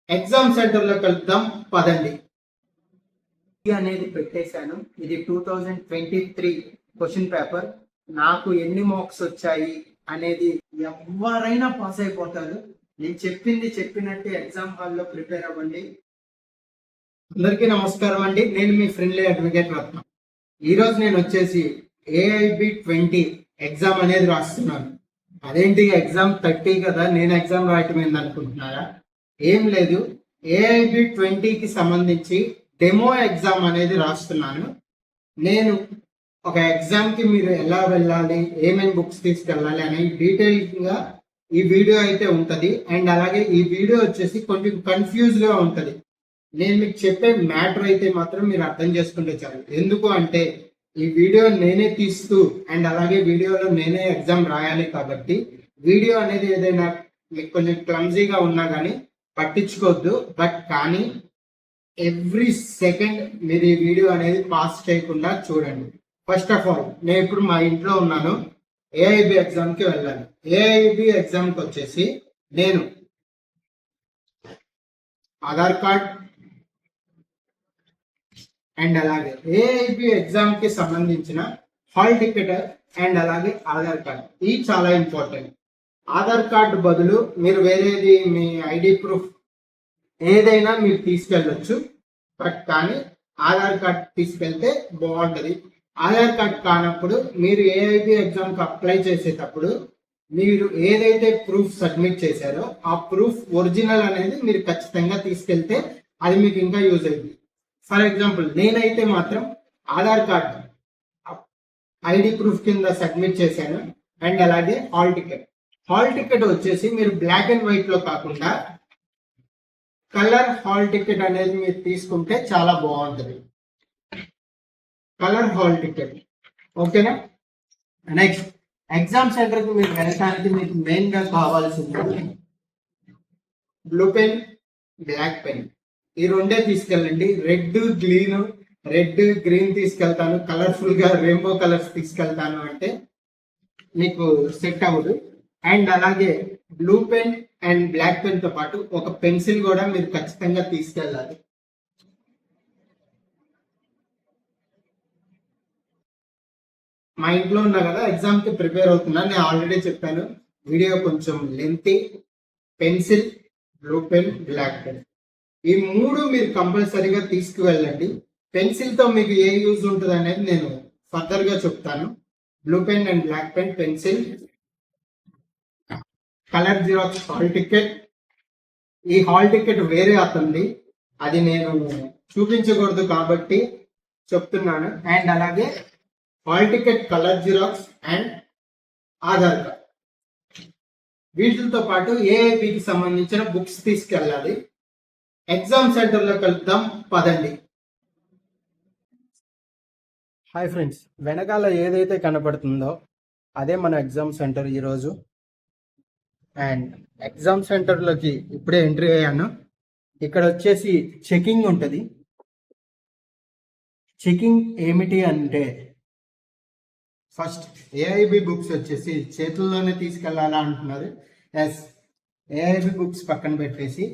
Exam centre లో కలుద్దాం పదండి అనేది పెట్టేశాను. ఇది 2023 క్వశ్చన్ పేపర్. నాకు ఎన్ని మార్క్స్ వచ్చాయి అనేది ఎవరైనా పాస్ అయిపోతారు. నేను చెప్పింది చెప్పినట్టు ఎగ్జామ్ హాల్లో ప్రిపేర్ అవ్వండి. అందరికీ నమస్కారం అండి. నేను మీ ఫ్రెండ్లీ అడ్వకేట్ రత్న. ఈరోజు నేను వచ్చేసి ఏఐబి 20 ఎగ్జామ్ అనేది రాస్తున్నాను. అదేంటి ఎగ్జామ్ 30 కదా, నేను ఎగ్జామ్ రాయటం ఏంది అనుకుంటున్నారా? ఏం లేదు, ఏఐబి 20కి సంబంధించి డెమో ఎగ్జామ్ అనేది రాస్తున్నాను. నేను ఒక ఎగ్జామ్కి మీరు ఎలా వెళ్ళాలి, ఏమేమి బుక్స్ తీసుకెళ్ళాలి అనే డీటెయిల్గా ఈ వీడియో అయితే ఉంటుంది. అండ్ అలాగే ఈ వీడియో వచ్చేసి కొంచెం కన్ఫ్యూజ్గా ఉంటుంది. నేను మీకు చెప్పే మ్యాటర్ అయితే మాత్రం మీరు అర్థం చేసుకుంటే చాలు. ఎందుకు అంటే ఈ వీడియో నేనే తీస్తూ అండ్ అలాగే వీడియోలో నేనే ఎగ్జామ్ రాయాలి కాబట్టి వీడియో అనేది ఏదైనా మీకు కొంచెం క్లమ్జీగా ఉన్నా కానీ పట్టించుకోవద్దు. బట్ కానీ ఎవ్రీ సెకండ్ మీరు ఈ వీడియో అనేది పాస్ చేయకుండా చూడండి. ఫస్ట్ ఆఫ్ ఆల్ నేను ఇప్పుడు మా ఇంట్లో ఉన్నాను. ఏఐబి ఎగ్జామ్కి వెళ్ళాను. ఏఐబి ఎగ్జామ్కి వచ్చేసి నేను ఆధార్ కార్డ్ అండ్ అలాగే ఏఐబి ఎగ్జామ్కి సంబంధించిన హాల్ టికెట్ అండ్ అలాగే ఆధార్ కార్డ్, ఇవి చాలా ఇంపార్టెంట్. ఆధార్ కార్డు బదులు మీరు వేరేది మీ ఐడి ప్రూఫ్ ఏదైనా మీరు తీసుకెళ్ళొచ్చు. బట్ కానీ ఆధార్ కార్డ్ తీసుకెళ్తే బాగుంటుంది. ఆధార్ కార్డ్ కానప్పుడు మీరు ఏఐబి ఎగ్జామ్కి అప్లై చేసేటప్పుడు మీరు ఏదైతే ప్రూఫ్ సబ్మిట్ చేశారో ఆ ప్రూఫ్ ఒరిజినల్ అనేది మీరు ఖచ్చితంగా తీసుకెళ్తే అది మీకు ఇంకా యూజ్ అయింది. ఫర్ ఎగ్జాంపుల్ నేనైతే మాత్రం ఆధార్ కార్డ్ ఐడి ప్రూఫ్ కింద సబ్మిట్ చేశాను. అండ్ అలాగే హాల్ టికెట్ వచ్చేసి మీరు బ్లాక్ అండ్ వైట్ లో కాకుండా కలర్ హాల్ టికెట్ అనేది మీరు తీసుకుంటే చాలా బాగుంటుంది. కలర్ హాల్ టికెట్, ఓకేనా? నెక్స్ట్ ఎగ్జామ్ సెంటర్ కి మీరు వెళ్ళడానికి మీకు మెయిన్ గా కావాల్సింది బ్లూ పెన్, బ్లాక్ పెన్. ఈ రెండే తీసుకెళ్ళండి. రెడ్ గ్రీన్ తీసుకెళ్తాను, కలర్ఫుల్ గా రెయిన్బో కలర్స్ తీసుకెళ్తాను అంటే మీకు సెట్ అవ్వదు. అండ్ అలాగే blue pen and black pen తో పాటు ఒక పెన్సిల్ కూడా మీరు ఖచ్చితంగా తీసుకెళ్ళాలి. మా ఇంట్లో ఉన్నా కదా, ఎగ్జామ్ కి ప్రిపేర్ అవుతున్నా. నేను ఆల్రెడీ చెప్పాను, వీడియో కొంచెం lengthy. Pencil, blue pen, black pen, ఈ మూడు మీరు కంపల్సరీగా తీసుకువెళ్ళండి. పెన్సిల్ తో మీకు ఏ యూజ్ ఉంటుంది అనేది నేను ఫర్దర్ గా చెప్తాను. Blue pen and black pen, pencil, colour xerox hall ticket. ఈ హాల్ టికెట్ వేరే అతనిది, అది నేను చూపించకూడదు కాబట్టి చెప్తున్నాను. అండ్ అలాగే hall ticket, colour xerox and Aadhaar card. వీటితో పాటు ఏఐబికి సంబంధించిన బుక్స్ తీసుకెళ్ళాలి. ఎగ్జామ్ సెంటర్ లో కలుద్దాం పదండి. హాయ్ ఫ్రెండ్స్, వెనకాల ఏదైతే కనపడుతుందో అదే మన ఎగ్జామ్ సెంటర్ ఈరోజు. అండ్ ఎగ్జామ్ సెంటర్లోకి ఇప్పుడే ఎంట్రీ అయ్యాను. ఇక్కడ వచ్చేసి చెకింగ్ ఉంటుంది. చెకింగ్ ఏమిటి అంటే ఫస్ట్ ఏఐబి బుక్స్ వచ్చేసి చేతుల్లోనే తీసుకెళ్లాలా అంటున్నారు. ఎస్, ఏఐబి బుక్స్ పక్కన పెట్టేసి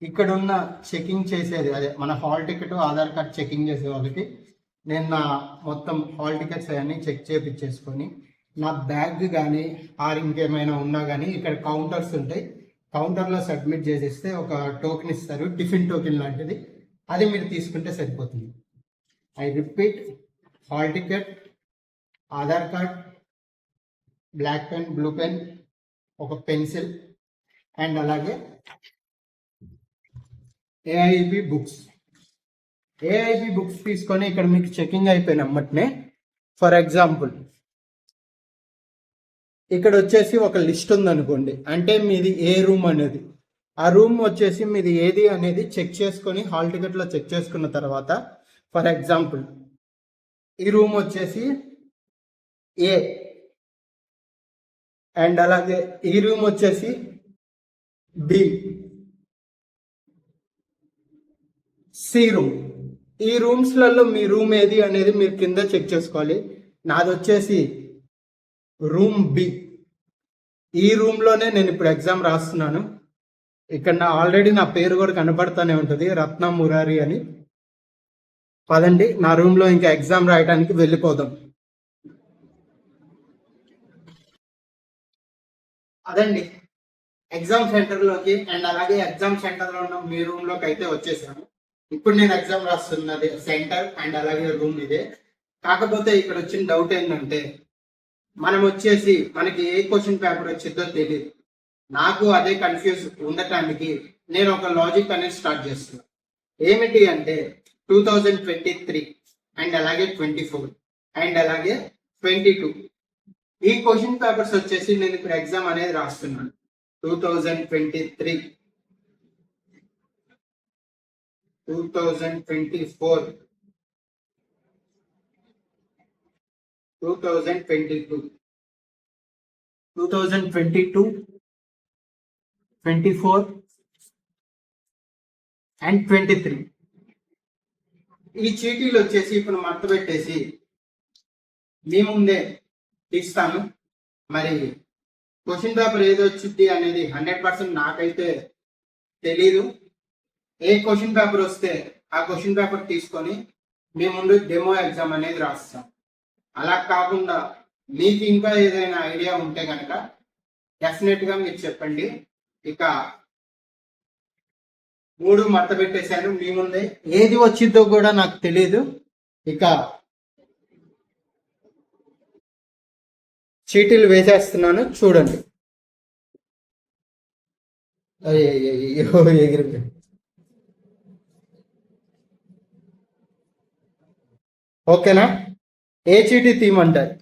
ఇక్కడ ఉన్న చెకింగ్ చేసేది అదే మన hall ticket, Aadhaar card checking చేసే వాళ్ళకి నేను నా మొత్తం హాల్ టికెట్స్ అవన్నీ చెక్ చేయించేసుకొని నా బ్యాగ్ కానీ ఆర్ ఇంకేమైనా ఉన్నా కానీ ఇక్కడ కౌంటర్స్ ఉంటాయి. కౌంటర్లో సబ్మిట్ చేసేస్తే ఒక టోకెన్ ఇస్తారు, టిఫిన్ టోకెన్ లాంటిది. అది మీరు తీసుకుంటే సరిపోతుంది. I repeat, hall ticket, Aadhaar card, black pen, blue pen, ఒక పెన్సిల్ అండ్ అలాగే ఏఐబి బుక్స్. ఏఐబి బుక్స్ తీసుకొని ఇక్కడ మీకు చెకింగ్ అయిపోయిన అమ్మటనే ఫర్ ఎగ్జాంపుల్ ఇక్కడ వచ్చేసి ఒక లిస్ట్ ఉందనుకోండి, అంటే మీది ఏ రూమ్ అనేది, ఆ రూమ్ వచ్చేసి మీది ఏది అనేది చెక్ చేసుకొని హాల్ టికెట్లో చెక్ చేసుకున్న తర్వాత ఫర్ ఎగ్జాంపుల్ ఈ రూమ్ వచ్చేసి ఏ అండ్ అలాగే ఈ రూమ్ వచ్చేసి బి, సి రూమ్. ఈ రూమ్స్లలో మీ రూమ్ ఏది అనేది మీరు కింద చెక్ చేసుకోవాలి. నాది వచ్చేసి రూమ్ బి. ఈ రూమ్లోనే నేను ఇప్పుడు ఎగ్జామ్ రాస్తున్నాను. ఇక్కడ ఆల్రెడీ నా పేరు కూడా కనబడుతూనే ఉంటుంది, రత్న మురారి అని. పదండి నా రూమ్ లో ఇంకా ఎగ్జామ్ రాయడానికి వెళ్ళిపోదాం. అదండి ఎగ్జామ్ సెంటర్ లోకి అండ్ అలాగే ఎగ్జామ్ సెంటర్ లో ఉన్న మీ రూమ్ లోకి అయితే వచ్చేసాను. ఇప్పుడు నేను ఎగ్జామ్ రాస్తున్నది సెంటర్ అండ్ అలాగే రూమ్ ఇదే. కాకపోతే ఇక్కడ వచ్చిన డౌట్ ఏంటంటే మనం వచ్చేసి మనకి ఏ క్వశ్చన్ పేపర్ వచ్చిందో తెలియదు. నాకు అదే కన్ఫ్యూజ్ ఉండటానికి నేను ఒక లాజిక్ అనేది స్టార్ట్ చేస్తున్నాను. ఏమిటి అంటే 2023 అండ్ అలాగే 24 అండ్ అలాగే 22 ఈ క్వశ్చన్ పేపర్స్ వచ్చేసి నేను ఇప్పుడు ఎగ్జామ్ అనేది రాస్తున్నాను. 2023, 2024, 2022, 2022, 24 అండ్ 23 ఈ చీటీలు వచ్చేసి ఇప్పుడు మడత పెట్టేసి మీ ముందే తీస్తాను. మరి క్వశ్చన్ పేపర్ ఏది వచ్చింది అనేది 100% నాకైతే తెలీదు. ఏ క్వశ్చన్ పేపర్ వస్తే ఆ క్వశ్చన్ పేపర్ తీసుకొని మీ ముందు డెమో ఎగ్జామ్ అనేది రాస్తాం. అలా కాకుండా మీకు ఇంకా ఏదైనా ఐడియా ఉంటే కనుక డెఫినెట్ గా మీరు చెప్పండి. ఇక 3 మడత పెట్టేశాను మీ ముందే, ఏది వచ్చిందో కూడా నాకు తెలియదు. ఇక చీటీలు వేసేస్తున్నాను చూడండి. ఎగిరి ఓకేనా? ఏ చీటీ తీయమంటారు?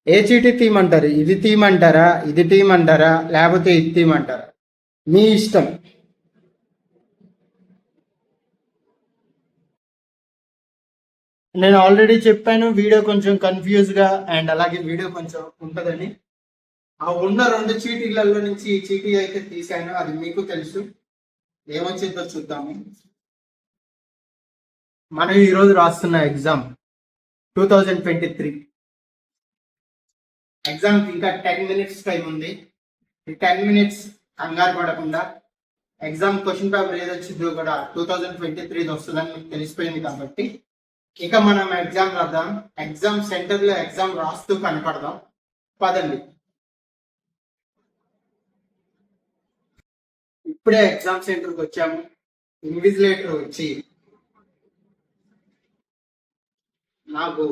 ఏ చీటీ తీయమంటారు? ఇది తీయమంటారా, ఇది తీయమంటారా, లేకపోతే ఇది తీయమంటారా? మీ ఇష్టం. నేను ఆల్రెడీ చెప్పాను వీడియో కొంచెం కన్ఫ్యూజ్ గా అండ్ అలాగే వీడియో కొంచెం ఉంటదని. ఆ ఉన్న 2 చీటీలలో నుంచి ఈ చీటీ అయితే తీసాను, అది మీకు తెలుసు. ఏమొచ్చిందో చూద్దాము. మనం ఈరోజు రాస్తున్న ఎగ్జామ్ 2023 ఎగ్జామ్ ఇంకా 10 minutes టైం ఉంది. ఈ 10 minutes కంగారు పడకుండా ఎగ్జామ్ క్వశ్చన్ పేపర్ ఏదొచ్చిందో కూడా 2023 వస్తుందని మీకు తెలిసిపోయింది కాబట్టి ఇక మనం ఎగ్జామ్ రాద్దాం. ఎగ్జామ్ సెంటర్ లో ఎగ్జామ్ రాస్తూ కనపడదాం. పదండి. ఇప్పుడే ఎగ్జామ్ సెంటర్కి వచ్చాము. ఇన్విజిలేటర్ వచ్చి నాకు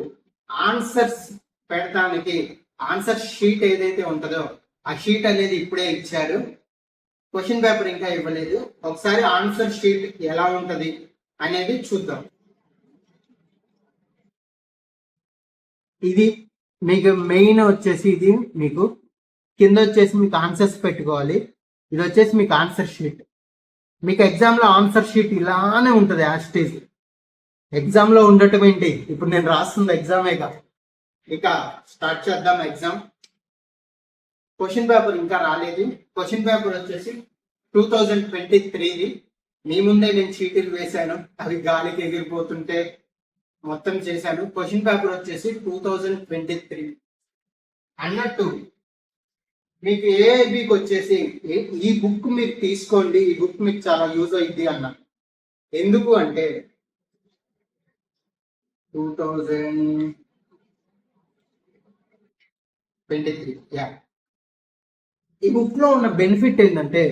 ఆన్సర్స్ పెడతానికి ఆన్సర్ షీట్ ఏదైతే ఉంటుందో ఆ షీట్ అనేది ఇప్పుడే ఇచ్చారు. క్వశ్చన్ పేపర్ ఇంకా ఇవ్వలేదు. ఒకసారి ఆన్సర్ షీట్ ఎలా ఉంటది అనేది చూద్దాం. ఇది మీకు మెయిన్ వచ్చేసి ఇది మీకు కింద వచ్చేసి మీకు ఆన్సర్స్ పెట్టుకోవాలి. ఇది వచ్చేసి మీకు ఆన్సర్ షీట్. మీకు ఎగ్జామ్ లో ఆన్సర్ షీట్ ఇలానే ఉంటుంది యాస్టేజ్. ఎగ్జామ్ లో ఉండటం ఏంటి, ఇప్పుడు నేను రాస్తుంది ఎగ్జామేగా. ఇక స్టార్ట్ చేద్దాం ఎగ్జామ్. క్వశ్చన్ పేపర్ ఇంకా రాలేదు. క్వశ్చన్ పేపర్ వచ్చేసి 2023ది. మీ ముందే నేను చీటీలు వేశాను, అవి గాలికి ఎగిరిపోతుంటే మొత్తం చేశాను. క్వశ్చన్ పేపర్ వచ్చేసి 2023 అన్నట్టు మీకు ఏఐబికి వచ్చేసి ఈ బుక్ మీరు తీసుకోండి, ఈ బుక్ మీకు చాలా యూజ్ అయింది అన్న. ఎందుకు అంటే 2023 ఈ బుక్ లో ఉన్న బెనిఫిట్ ఏంటంటే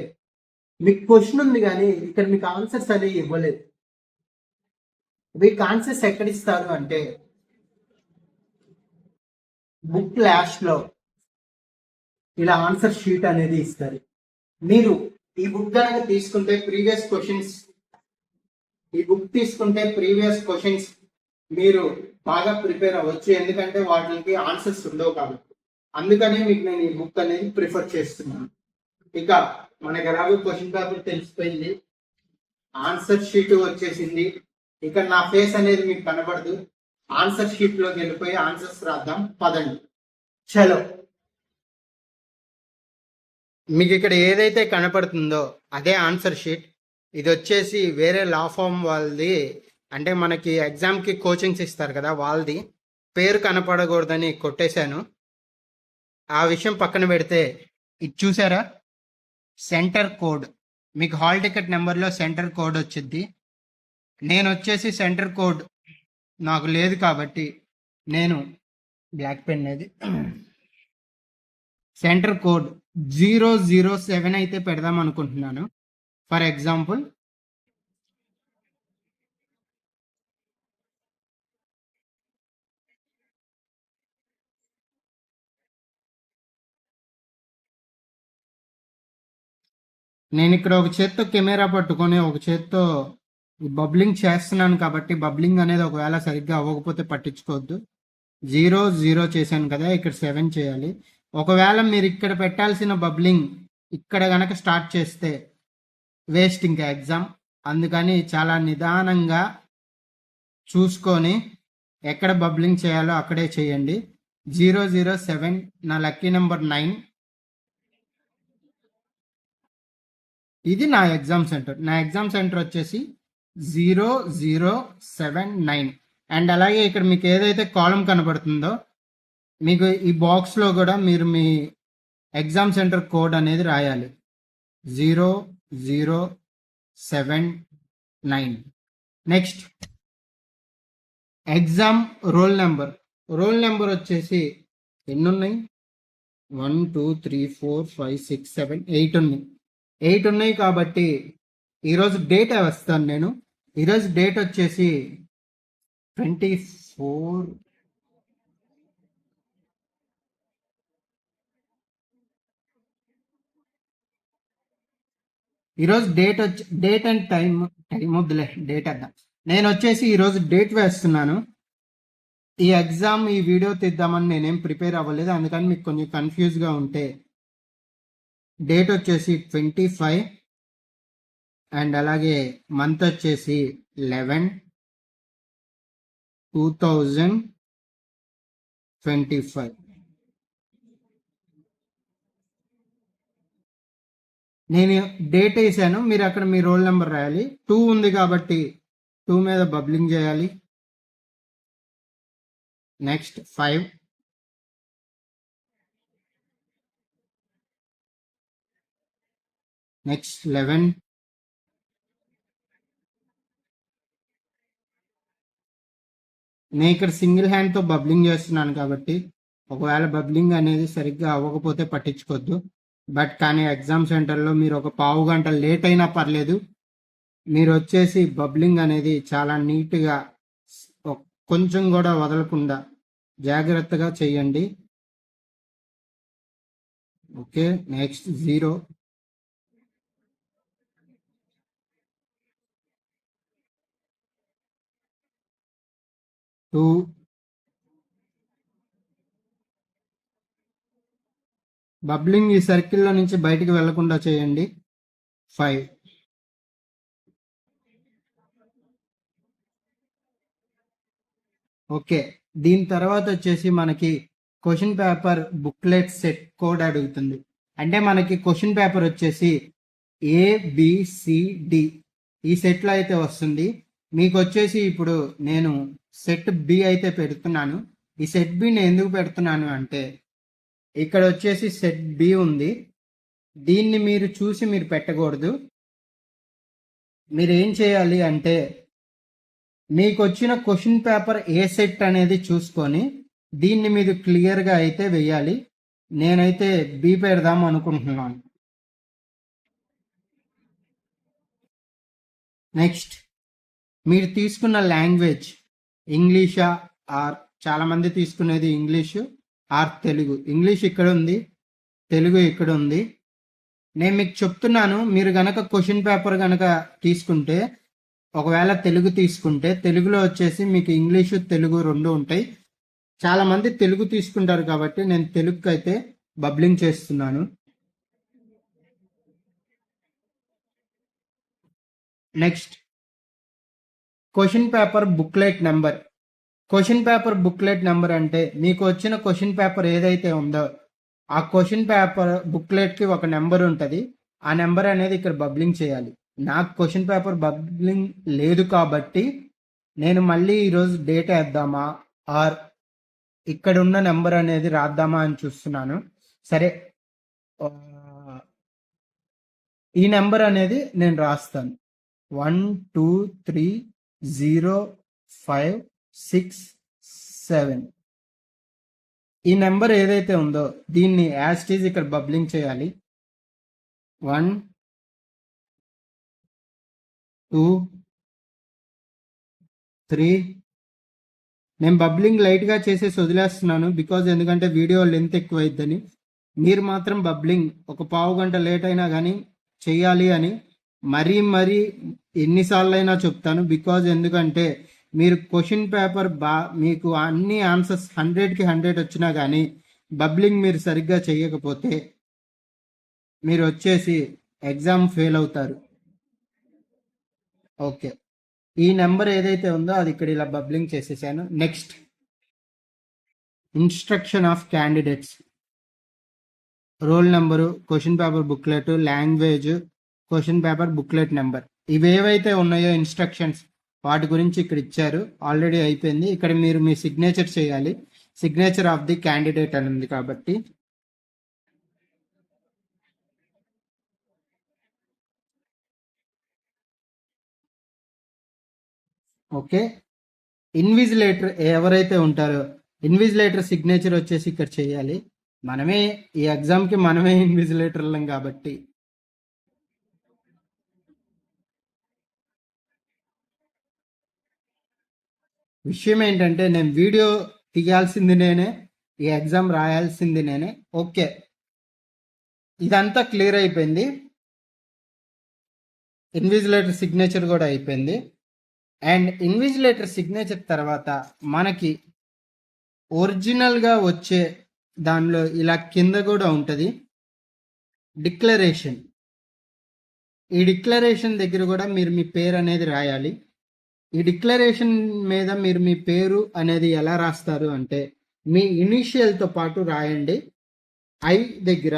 మీకు క్వశ్చన్ ఉంది కానీ ఇక్కడ మీకు ఆన్సర్స్ అనేవి ఇవ్వలేదు. మీకు ఆన్సర్స్ ఎక్కడ ఇస్తారు అంటే బుక్ లాస్ట్ లో ఇలా ఆన్సర్ షీట్ అనేది ఇస్తారు. మీరు ఈ బుక్ కనుక తీసుకుంటే ప్రీవియస్ క్వశ్చన్స్ మీరు బాగా ప్రిపేర్ అవ్వచ్చు. ఎందుకంటే వాటికి ఆన్సర్స్ ఉండవు కాబట్టి. అందుకనే మీకు నేను ఈ బుక్ అనేది ప్రిఫర్ చేస్తున్నాను. ఇక మనకి ఎలాగో క్వశ్చన్ పేపర్ తెలిసిపోయింది, ఆన్సర్ షీట్ వచ్చేసింది. ఇక నా ఫేస్ అనేది మీకు కనబడదు. ఆన్సర్ షీట్ లోకి వెళ్ళిపోయి ఆన్సర్స్ రాద్దాం. పదండి. చలో. మీకు ఇక్కడ ఏదైతే కనపడుతుందో అదే ఆన్సర్ షీట్. ఇది వచ్చేసి వేరే లా ఫామ్ వాళ్ళది, అంటే మనకి ఎగ్జామ్కి కోచింగ్స్ ఇస్తారు కదా వాళ్ళది. పేరు కనపడకూడదని కొట్టేశాను. ఆ విషయం పక్కన పెడితే ఇది చూసారా, సెంటర్ కోడ్, మీకు హాల్ టికెట్ నెంబర్లో సెంటర్ కోడ్ వచ్చింది. నేను వచ్చేసి సెంటర్ కోడ్ నాకు లేదు కాబట్టి నేను బ్లాక్ పెన్ అనేది సెంటర్ కోడ్ 007 అయితే పెడదాం అనుకుంటున్నాను. ఫర్ ఎగ్జాంపుల్ నేను ఇక్కడ ఒక చేత్తో కెమెరా పట్టుకొని ఒక చేత్తో బబ్లింగ్ చేస్తున్నాను కాబట్టి బబ్లింగ్ అనేది ఒకవేళ సరిగ్గా అవ్వకపోతే పట్టించుకోవద్దు. 0 చేశాను కదా, ఇక్కడ 7 చేయాలి. ఒకవేళ మీరు ఇక్కడ పెట్టాల్సిన బబ్లింగ్ ఇక్కడ గనక స్టార్ట్ చేస్తే వేస్ట్ ఇంకా ఎగ్జామ్. అందుకని చాలా నిదానంగా చూసుకొని ఎక్కడ బబ్లింగ్ చేయాలో అక్కడే చేయండి. 007 నా లక్కీ నెంబర్ 9. ఇది నా ఎగ్జామ్ సెంటర్. నా ఎగ్జామ్ సెంటర్ వచ్చేసి 0079. అండ్ అలాగే ఇక్కడ మీకు ఏదైతే కాలం కనబడుతుందో మీకు ఈ బాక్స్లో కూడా మీరు మీ ఎగ్జామ్ సెంటర్ కోడ్ అనేది రాయాలి. 0079. Next exam roll number. Roll number వచ్చేసి ఎన్ని ఉన్నాయి? 1 2 3 4 5 6 7 8 ఉన్నాయి. 8 ఉన్నాయి కాబట్టి ఈరోజు డేట్ వస్తాను నేను. ఈరోజు డేట్ వచ్చేసి 24. ఈరోజు డేట్ అండ్ టైం వద్దులే, డేట్ అద్దాం. నేను వచ్చేసి ఈరోజు డేట్ వేస్తున్నాను. ఈ ఎగ్జామ్ ఈ వీడియో తీద్దామని నేనేం ప్రిపేర్ అవ్వలేదు, అందుకని మీకు కొంచెం కన్ఫ్యూజ్గా ఉంటే డేట్ వచ్చేసి 25 అండ్ అలాగే మంత్ వచ్చేసి 11/2025. నేను డేట్ వేసాను, మీరు అక్కడ మీ రోల్ నెంబర్ రాయాలి. 2 ఉంది కాబట్టి 2 మీద బబ్లింగ్ చేయాలి. నెక్స్ట్ 5, నెక్స్ట్ 11, నేను ఇక్కడ సింగిల్ హ్యాండ్తో బబ్లింగ్ చేస్తున్నాను కాబట్టి ఒకవేళ బబ్లింగ్ అనేది సరిగ్గా అవ్వకపోతే పట్టించుకోవద్దు. బట్ కానీ ఎగ్జామ్ సెంటర్లో మీరు ఒక పావు గంట లేట్ అయినా పర్లేదు, మీరు వచ్చేసి బబ్లింగ్ అనేది చాలా నీట్గా కొంచెం కూడా వదలకుండా జాగ్రత్తగా చేయండి. ఓకే, నెక్స్ట్ 0, టూ, బబ్లింగ్ ఈ సర్కిల్లో నుంచి బయటికి వెళ్లకుండా చేయండి. 5, ఓకే. దీని తర్వాత వచ్చేసి మనకి question paper booklet set code అడుగుతుంది. అంటే మనకి క్వశ్చన్ పేపర్ వచ్చేసి ABCD ఈ సెట్లో అయితే వస్తుంది. మీకు వచ్చేసి ఇప్పుడు నేను సెట్ బి అయితే పెడుతున్నాను. ఈ సెట్ బి నేను ఎందుకు పెడుతున్నాను అంటే ఇక్కడ వచ్చేసి సెట్ బి ఉంది, దీన్ని మీరు చూసి మీరు పెట్టకూడదు. మీరు ఏం చేయాలి అంటే మీకు వచ్చిన క్వశ్చన్ పేపర్ ఏ సెట్ అనేది చూసుకొని దీన్ని మీరు క్లియర్గా అయితే వెయ్యాలి. నేనైతే బి పెడదాం అనుకుంటున్నాను. నెక్స్ట్ మీరు తీసుకున్న లాంగ్వేజ్ ఇంగ్లీషా ఆర్ చాలామంది తీసుకునేది ఇంగ్లీషు ఆర్ తెలుగు. ఇంగ్లీష్ ఇక్కడ ఉంది, తెలుగు ఇక్కడ ఉంది. నేను మీకు చెప్తున్నాను, మీరు గనక క్వశ్చన్ పేపర్ గనక తీసుకుంటే ఒకవేళ తెలుగు తీసుకుంటే తెలుగులో వచ్చేసి మీకు ఇంగ్లీషు తెలుగు రెండు ఉంటాయి. చాలామంది తెలుగు తీసుకుంటారు కాబట్టి నేను తెలుగుకి అయితే బబ్లింగ్ చేస్తున్నాను. Next question paper booklet number. Question paper booklet number అంటే మీకు వచ్చిన క్వశ్చన్ పేపర్ ఏదైతే ఉందో ఆ క్వశ్చన్ పేపర్ బుక్లెట్కి ఒక నెంబర్ ఉంటుంది. ఆ నెంబర్ అనేది ఇక్కడ బబ్లింగ్ చేయాలి. నాకు క్వశ్చన్ పేపర్ బబ్లింగ్ లేదు కాబట్టి నేను మళ్ళీ ఈరోజు డేట్ వేద్దామా ఆర్ ఇక్కడ ఉన్న నెంబర్ అనేది రాద్దామా అని చూస్తున్నాను. సరే, ఈ నెంబర్ అనేది నేను రాస్తాను. 1230567. ఈ నెంబర్ ఏదైతే ఉందో దీన్ని యాజ్ ఇట్ ఈజ్ ఇక్కడ బబ్లింగ్ చేయాలి. 1 2 3. నేను బబ్లింగ్ లైట్గా చేసేసి వదిలేస్తున్నాను, బికాజ్ ఎందుకంటే వీడియో లెంత్ ఎక్కువ అయిద్దని. మీరు మాత్రం బబ్లింగ్ ఒక పావు గంట లేట్ అయినా కానీ చెయ్యాలి అని మరీ ఎన్నిసార్లు అయినా చెప్తాను. బికాజ్ ఎందుకంటే మీరు క్వశ్చన్ పేపర్ మీకు అన్ని ఆన్సర్స్ 100కి 100 వచ్చినా కానీ బబ్లింగ్ మీరు సరిగ్గా చేయకపోతే మీరు వచ్చేసి ఎగ్జామ్ ఫెయిల్ అవుతారు. ఓకే, ఈ నెంబర్ ఏదైతే ఉందో అది ఇక్కడ ఇలా బబ్లింగ్ చేసేసాను. Next, instruction of candidates, roll number, question paper booklet, language, question paper booklet number, ఇవేవైతే ఉన్నాయో ఇన్స్ట్రక్షన్స్ వాటి గురించి ఇక్కడ ఇచ్చారు. ఆల్రెడీ అయిపోయింది. ఇక్కడ మీరు మీ సిగ్నేచర్ చేయాలి. సిగ్నేచర్ ఆఫ్ ది క్యాండిడేట్ అని ఉంది కాబట్టి ఓకే. ఇన్విజిలేటర్ ఎవరైతే ఉంటారో ఇన్విజిలేటర్ సిగ్నేచర్ వచ్చేసి ఇక్కడ చేయాలి. మనమే ఈ ఎగ్జామ్కి మనమే ఇన్విజిలేటర్లం కాబట్టి విషయం ఏంటంటే నేను వీడియో తీయాల్సింది నేనే, ఈ ఎగ్జామ్ రాయాల్సింది నేనే. ఓకే, ఇదంతా క్లియర్ అయిపోయింది. ఇన్విజిలేటర్ సిగ్నేచర్ కూడా అయిపోయింది. అండ్ ఇన్విజిలేటర్ సిగ్నేచర్ తర్వాత మనకి ఒరిజినల్గా వచ్చే దానిలో ఇలా కింద కూడా ఉంటుంది డిక్లరేషన్. ఈ డిక్లరేషన్ దగ్గర కూడా మీరు మీ పేరు అనేది రాయాలి. ఈ డిక్లరేషన్ మీద మీరు మీ పేరు అనేది ఎలా రాస్తారు అంటే మీ ఇనిషియల్తో పాటు రాయండి. ఐ దగ్గర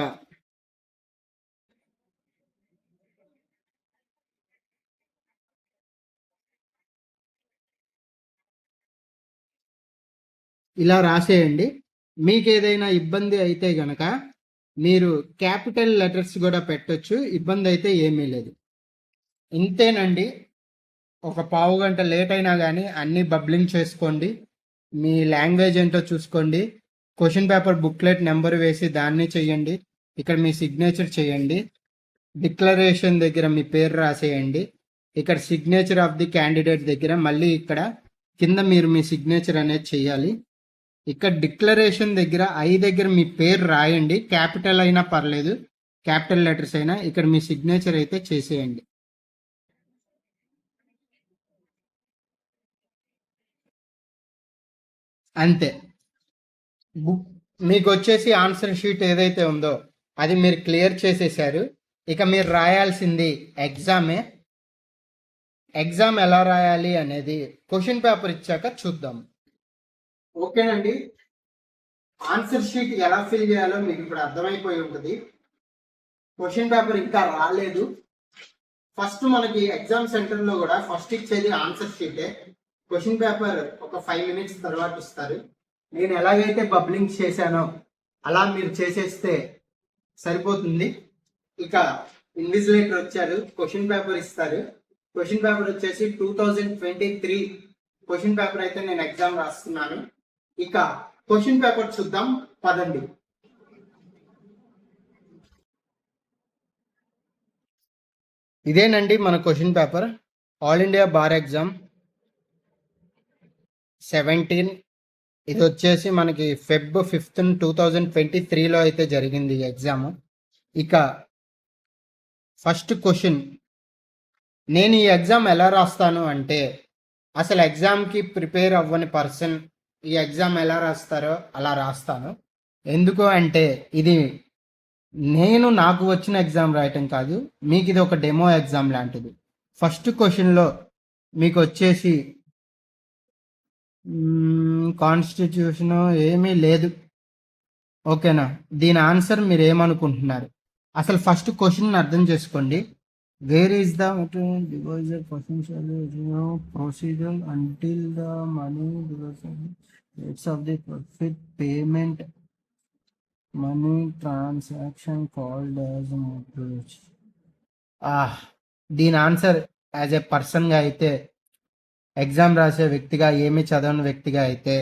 ఇలా రాసేయండి. మీకు ఏదైనా ఇబ్బంది అయితే గనక మీరు క్యాపిటల్ లెటర్స్ కూడా పెట్టొచ్చు, ఇబ్బంది అయితే ఏమీ లేదు. ఇంతేనండి. ఒక పావు గంట లేట్ అయినా కానీ అన్నీ బబ్లింగ్ చేసుకోండి. మీ లాంగ్వేజ్ ఏంటో చూసుకోండి. క్వశ్చన్ పేపర్ బుక్లెట్ నెంబర్ వేసి దాన్ని చెయ్యండి. ఇక్కడ మీ సిగ్నేచర్ చేయండి. డిక్లరేషన్ దగ్గర మీ పేరు రాసేయండి. ఇక్కడ సిగ్నేచర్ ఆఫ్ ది క్యాండిడేట్ దగ్గర మళ్ళీ ఇక్కడ కింద మీరు మీ సిగ్నేచర్ అనేది చేయాలి. ఇక్కడ డిక్లరేషన్ దగ్గర ఐ దగ్గర మీ పేరు రాయండి. క్యాపిటల్ అయినా పర్లేదు, క్యాపిటల్ లెటర్స్ అయినా. ఇక్కడ మీ సిగ్నేచర్ అయితే చేసేయండి. అంతే. మీకు వచ్చేసి ఆన్సర్ షీట్ ఏదైతే ఉందో అది మీరు క్లియర్ చేసేసారు. ఇక మీరు రాయాల్సింది ఎగ్జామే. ఎగ్జామ్ ఎలా రాయాలి అనేది క్వశ్చన్ పేపర్ ఇచ్చాక చూద్దాం. ఓకేనండి, ఆన్సర్ షీట్ ఎలా ఫిల్ చేయాలో మీకు ఇప్పుడు అర్థమైపోయి ఉంటుంది. క్వశ్చన్ పేపర్ ఇంకా రాలేదు. ఫస్ట్ మనకి ఎగ్జామ్ సెంటర్లో కూడా ఫస్ట్ ఇచ్చేది ఆన్సర్ షీటే. క్వశ్చన్ పేపర్ ఒక 5 minutes తర్వాత ఇస్తారు. నేను ఎలాగైతే బబ్లింగ్ చేశానో అలా మీరు చేసేస్తే సరిపోతుంది. ఇక ఇన్విజిలేటర్ వచ్చారు, క్వశ్చన్ పేపర్ ఇస్తారు. క్వశ్చన్ పేపర్ వచ్చేసి 2023 క్వశ్చన్ పేపర్ అయితే నేను ఎగ్జామ్ రాస్తున్నాను. ఇక క్వశ్చన్ పేపర్ చూద్దాం పదండి. ఇదేనండి మన question paper. All India bar exam 17. ఇది వచ్చేసి మనకి Feb 5, 2023లో అయితే జరిగింది ఈ ఎగ్జామ్. ఇక ఫస్ట్ క్వశ్చన్, నేను ఈ ఎగ్జామ్ ఎలా రాస్తాను అంటే అసలు ఎగ్జామ్కి ప్రిపేర్ అవ్వని పర్సన్ ఈ ఎగ్జామ్ ఎలా రాస్తారో అలా రాస్తాను. ఎందుకు అంటే ఇది నాకు వచ్చిన ఎగ్జామ్ రాయటం కాదు, మీకు ఇది ఒక డెమో ఎగ్జామ్ లాంటిది. ఫస్ట్ క్వశ్చన్లో మీకు వచ్చేసి కాన్స్టిట్యూషన్ ఏమీ లేదు. ఓకేనా? దీని ఆన్సర్ మీరు ఏమనుకుంటున్నారు? అసలు ఫస్ట్ క్వశ్చన్ అర్థం చేసుకోండి. Where is the procedure until the money rates of the profit payment money transaction called as mortgage. దీని ఆన్సర్ యాజ్ ఏ పర్సన్గా అయితే, ఎగ్జామ్ రాసే వ్యక్తిగా, ఏమి చదవని వ్యక్తిగా అయితే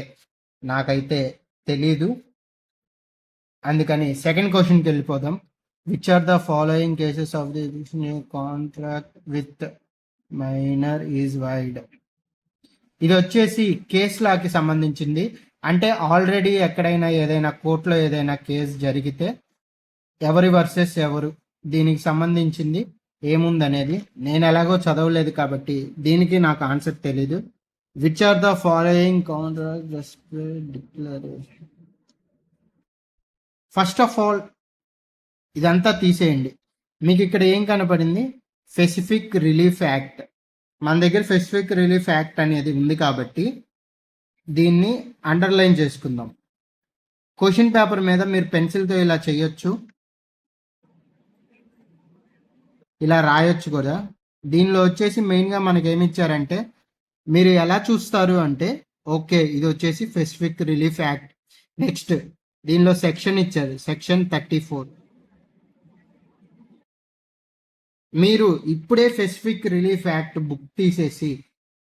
నాకైతే తెలీదు. అందుకని సెకండ్ క్వశ్చన్కి వెళ్ళిపోదాం. Which are the following cases of the contract with minor is void. ఇది వచ్చేసి కేస్ లాకి సంబంధించింది. అంటే ఆల్రెడీ ఎక్కడైనా ఏదైనా కోర్టులో ఏదైనా కేసు జరిగితే ఎవరి వర్సెస్ ఎవరు, దీనికి సంబంధించింది ఏముందనేది. నేను ఎలాగో చదవలేదు కాబట్టి దీనికి నాకు ఆన్సర్ తెలీదు. Which are the following contract declaration. First of all ఇదంతా తీసేయండి. మీకు ఇక్కడ ఏం కనపడింది? Specific relief act. మన దగ్గర స్పెసిఫిక్ రిలీఫ్ యాక్ట్ అనేది ఉంది కాబట్టి దీన్ని అండర్లైన్ చేసుకుందాం. క్వశ్చన్ పేపర్ మీద మీరు పెన్సిల్తో ఇలా చేయొచ్చు, ఇలా రాయొచ్చు కూడా. దీనిలో వచ్చేసి మెయిన్గా మనకి ఏమి ఇచ్చారంటే, మీరు ఎలా చూస్తారు అంటే, ఓకే ఇది వచ్చేసి స్పెసిఫిక్ రిలీఫ్ యాక్ట్. నెక్స్ట్ దీనిలో సెక్షన్ ఇచ్చారు, సెక్షన్ 34. మీరు ఇప్పుడే స్పెసిఫిక్ రిలీఫ్ యాక్ట్ బుక్ తీసేసి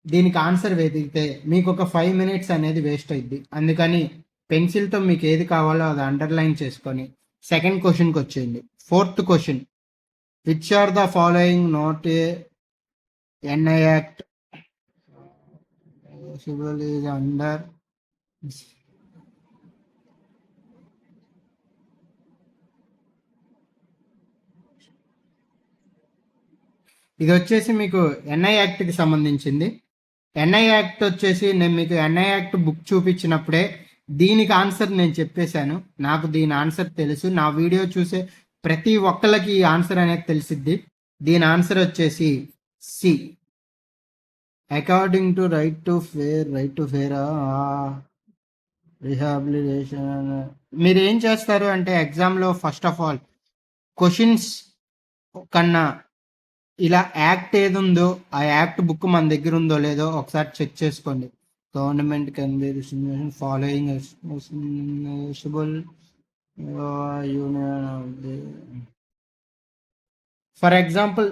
దీనికి ఆన్సర్ వెతికితే మీకు ఒక 5 minutes అనేది వేస్ట్ అయింది. అందుకని పెన్సిల్తో మీకు ఏది కావాలో అది అండర్లైన్ చేసుకొని సెకండ్ క్వశ్చన్కి వచ్చేయండి. Fourth question, which are the following not a NI act is under. ఇది వచ్చేసి మీకు ఎన్ఐ యాక్ట్కి సంబంధించింది. ఎన్ఐ యాక్ట్ వచ్చేసి నేను మీకు ఎన్ఐ యాక్ట్ బుక్ చూపించినప్పుడే దీనికి ఆన్సర్ నేను చెప్పేశాను. నాకు దీని ఆన్సర్ తెలుసు. నా వీడియో చూసే ప్రతి ఒక్కళ్ళకి ఈ ఆన్సర్ అనేది తెలిసిద్ది. దీని ఆన్సర్ వచ్చేసి C, according to right to fair rehabilitation. మీరు ఏం చేస్తారు అంటే ఎగ్జామ్లో ఫస్ట్ ఆఫ్ ఆల్ క్వశ్చన్స్ కన్నా ఇలా యాక్ట్ ఏది ఉందో ఆ యాక్ట్ బుక్ మన దగ్గర ఉందో లేదో ఒకసారి చెక్ చేసుకోండి. Government can be following for example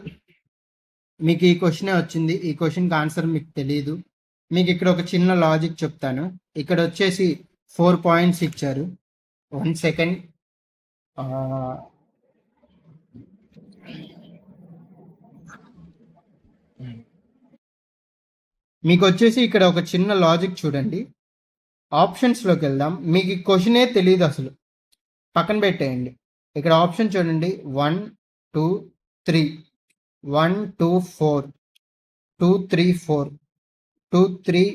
మీకు ఈ క్వశ్చనే వచ్చింది, ఈ క్వశ్చన్కి ఆన్సర్ మీకు తెలియదు. మీకు ఇక్కడ ఒక చిన్న లాజిక్ చెప్తాను. ఇక్కడ వచ్చేసి 4 points ఇచ్చారు. 1 second. మీకు వచ్చేసి ఇక్కడ ఒక చిన్న లాజిక్ చూడండి. ఆప్షన్స్లోకి వెళ్దాం. మీకు ఈ క్వశ్చనే తెలియదు అసలు, పక్కన పెట్టేయండి. ఇక్కడ ఆప్షన్ చూడండి, 1 2 3, 1 2 4, 2 3 4, 2 3,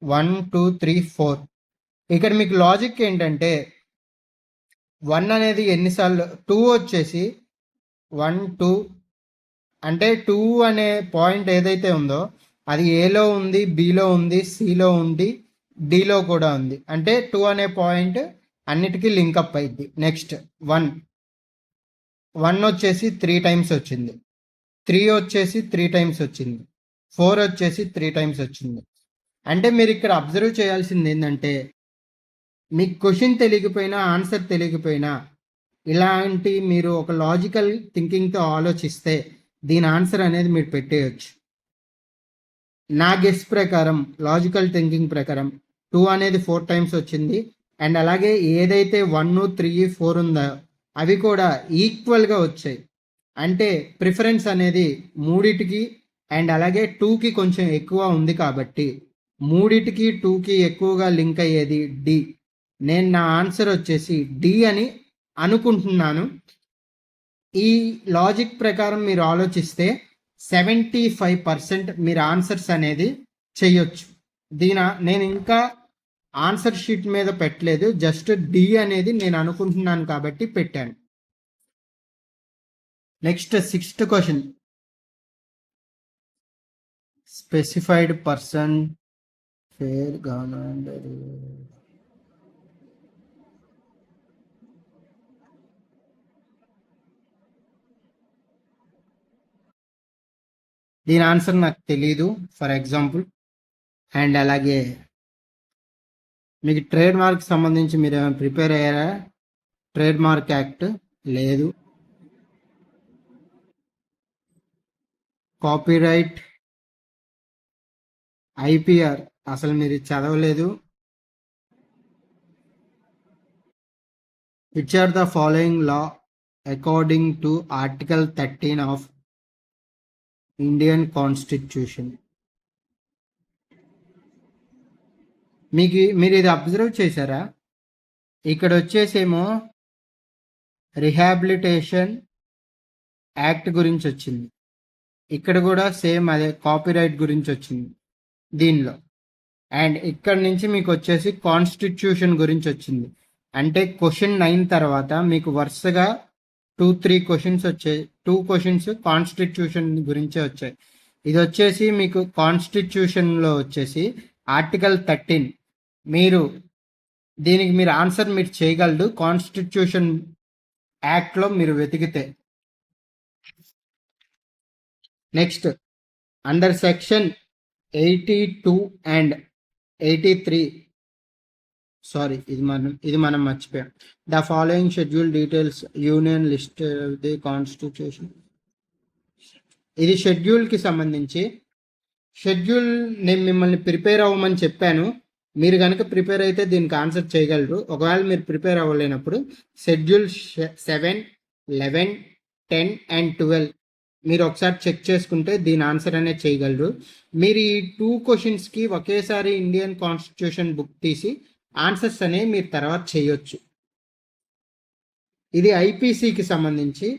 1 2 3 4. ఇక్కడ మీకు లాజిక్ ఏంటంటే 1 అనేది ఎన్నిసార్లు, 2 వచ్చేసి 1 2 అంటే 2 అనే పాయింట్ ఏదైతే ఉందో అది ఏలో ఉంది, బిలో ఉంది, సిలో ఉంది, డిలో కూడా ఉంది. అంటే 2 అనే పాయింట్ అన్నిటికీ లింకప్ అయింది. నెక్స్ట్ 1 వచ్చేసి 3 times వచ్చింది, 3 వచ్చేసి 3 times వచ్చింది, 4 వచ్చేసి 3 times వచ్చింది. అంటే మీరు ఇక్కడ అబ్జర్వ్ చేయాల్సింది ఏంటంటే, మీకు క్వశ్చన్ తెలియకపోయినా ఆన్సర్ తెలియకపోయినా ఇలాంటి మీరు ఒక లాజికల్ థింకింగ్తో ఆలోచిస్తే దీని ఆన్సర్ అనేది మీరు పెట్టేయచ్చు. నా గెస్ ప్రకారం, లాజికల్ థింకింగ్ ప్రకారం 2 అనేది 4 times వచ్చింది. అండ్ అలాగే ఏదైతే 1 3 4 ఉందో అవి కూడా ఈక్వల్గా వచ్చాయి. అంటే ప్రిఫరెన్స్ అనేది మూడిటికి అండ్ అలాగే 2కి కొంచెం ఎక్కువ ఉంది కాబట్టి మూడిటికి 2కి ఎక్కువగా లింక్ అయ్యేది డి. నేను నా ఆన్సర్ వచ్చేసి డి అని అనుకుంటున్నాను. ఈ లాజిక్ ప్రకారం మీరు ఆలోచిస్తే 75% మీరు ఆన్సర్స్ అనేది చేయొచ్చు. నేను ఇంకా ఆన్సర్ షీట్ మీద పెట్టలేదు, జస్ట్ డి అనేది నేను అనుకుంటున్నాను కాబట్టి పెట్టాను. Next 6th question, specified person fair government. దీని ఆన్సర్ నాకు తెలీదు ఫర్ ఎగ్జాంపుల్. అండ్ అలాగే మీకు ట్రేడ్ మార్క్ సంబంధించి మీరు ఏమైనా ప్రిపేర్ అయ్యారా? ట్రేడ్ మార్క్ యాక్ట్ లేదు. Copyright, IPR. అసలు మీరు చదవలేదు. Which are the following law according to article 13 of Indian constitution. మీరు ఇది అబ్జర్వ్ చేశారా? ఇక్కడ వచ్చేసేమో రిహాబిలిటేషన్ యాక్ట్ గురించి వచ్చింది. ఇక్కడ కూడా సేమ్ అదే కాపీరైట్ గురించి వచ్చింది దీనిలో. అండ్ ఇక్కడ నుంచి మీకు వచ్చేసి కాన్స్టిట్యూషన్ గురించి వచ్చింది. అంటే క్వశ్చన్ 9 తర్వాత మీకు వరుసగా 2-3 క్వశ్చన్స్ వచ్చాయి. 2 క్వశ్చన్స్ కాన్స్టిట్యూషన్ గురించే వచ్చాయి. ఇది వచ్చేసి మీకు కాన్స్టిట్యూషన్లో వచ్చేసి ఆర్టికల్ 13. మీరు దీనికి మీరు ఆన్సర్ మీరు చేయగలరు కాన్స్టిట్యూషన్ యాక్ట్లో మీరు వెతికితే. Next under section 82 and 83, sorry ఇది మనం మర్చిపోయాం. The following schedule details union list the constitution. ఇది షెడ్యూల్కి సంబంధించి. షెడ్యూల్ నేను మిమ్మల్ని ప్రిపేర్ అవ్వమని చెప్పాను. మీరు కనుక ప్రిపేర్ అయితే దీనికి ఆన్సర్ చేయగలరు. ఒకవేళ మీరు ప్రిపేర్ అవ్వలేనప్పుడు షెడ్యూల్ 7, 11, 10 అండ్ 12 మీరు ఒకసారి చెక్ చేసుకుంటే దీని ఆన్సర్ అనేది చేయగలరు. మీరు ఈ 2 క్వశ్చన్స్కి ఒకేసారి ఇండియన్ కాన్స్టిట్యూషన్ బుక్ తీసి ఆన్సర్స్ అనేవి మీరు తర్వాత చేయొచ్చు. ఇది ఐపీసీకి సంబంధించి.